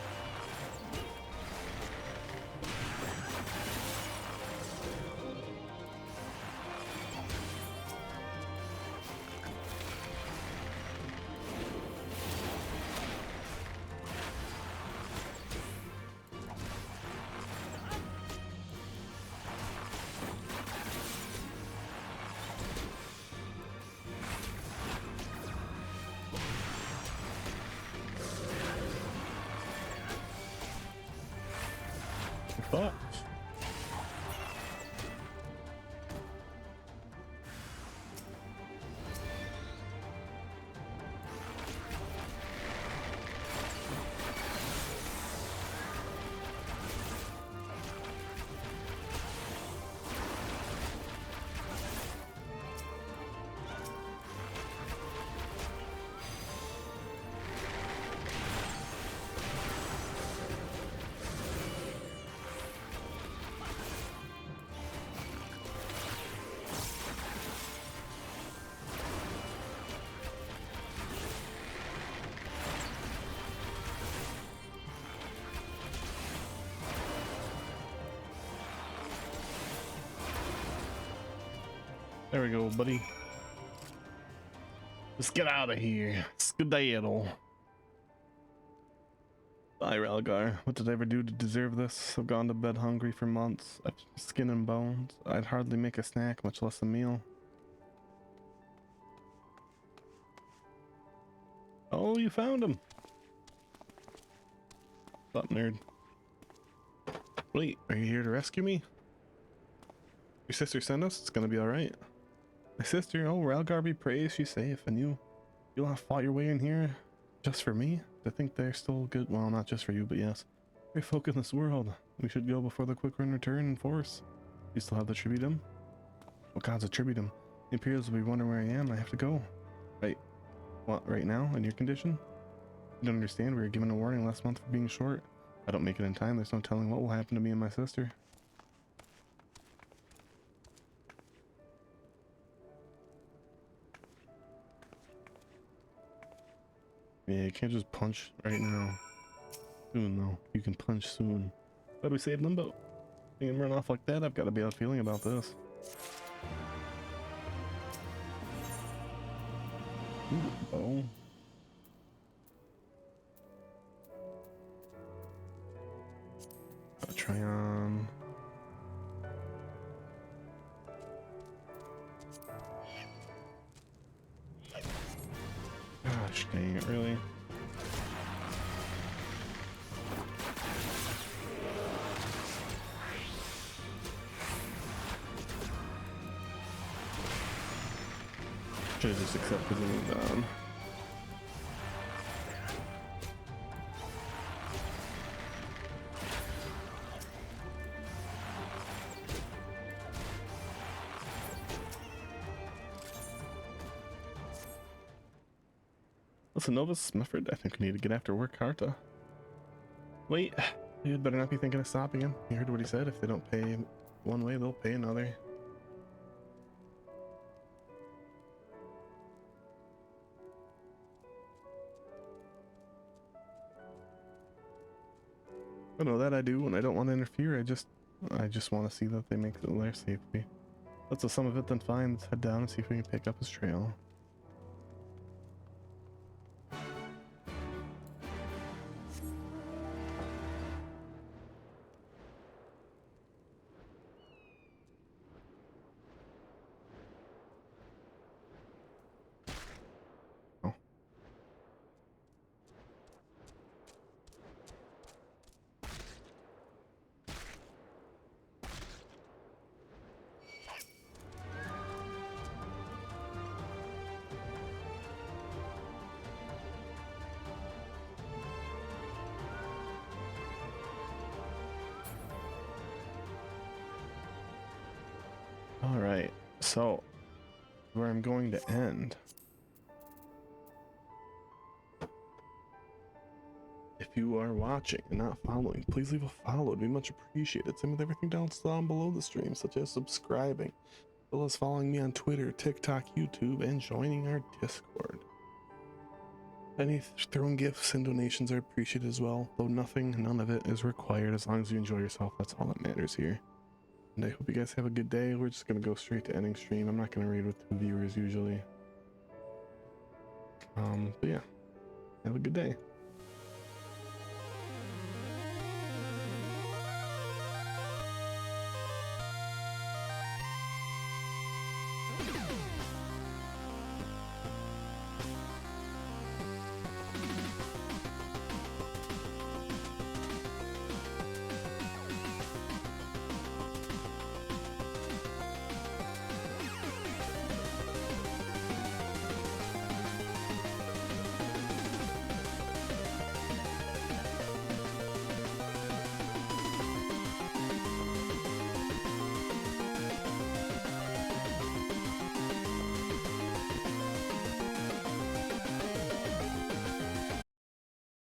Thought. There we go, buddy. Let's get out of here. Skedaddle. Bye, Ralgar. What did I ever do to deserve this? I've gone to bed hungry for months. I've skin and bones. I'd hardly make a snack, much less a meal. Oh, you found him. What's up, nerd? Wait, are you here to rescue me? Your sister sent us? It's gonna be alright. My sister, oh, Ralgar be praised, she's safe, and you'll have fought your way in here just for me? I think they're still good, well, not just for you, but yes. Great folk in this world. We should go before the quick run return in force. You still have the tributum? What god's a tributum? The Imperials will be wondering where I am, I have to go. Right, what, right now, in your condition? You don't understand, we were given a warning last month for being short. If I don't make it in time, there's no telling what will happen to me and my sister. Yeah, you can't just punch right now. Soon though, you can punch soon. But we saved Limbo. You can run off like that, I've got a bad feeling about this. Ooh, oh. I'll try on. Gosh dang it, really? Should have just accepted and moved on. Listen, Novus, my friend, I think we need to get after work, Carta. Wait, you'd better not be thinking of stopping him. You heard what he said. If they don't pay one way, they'll pay another. I know that I do, and I don't want to interfere. I just want to see that they make it there safely. Let's do some of it, then fine. Let's head down and see if we can pick up his trail. Alright, so where I'm going to end. If you are watching and not following, please leave a follow. It'd be much appreciated. Same with everything down below the stream, such as subscribing, as well as following me on Twitter, TikTok, YouTube, and joining our Discord. Any thrown gifts and donations are appreciated as well, though none of it is required. As long as you enjoy yourself, that's all that matters here. And I hope you guys have a good day. We're just going to go straight to ending stream. I'm not going to read with 2 viewers usually. But yeah, have a good day.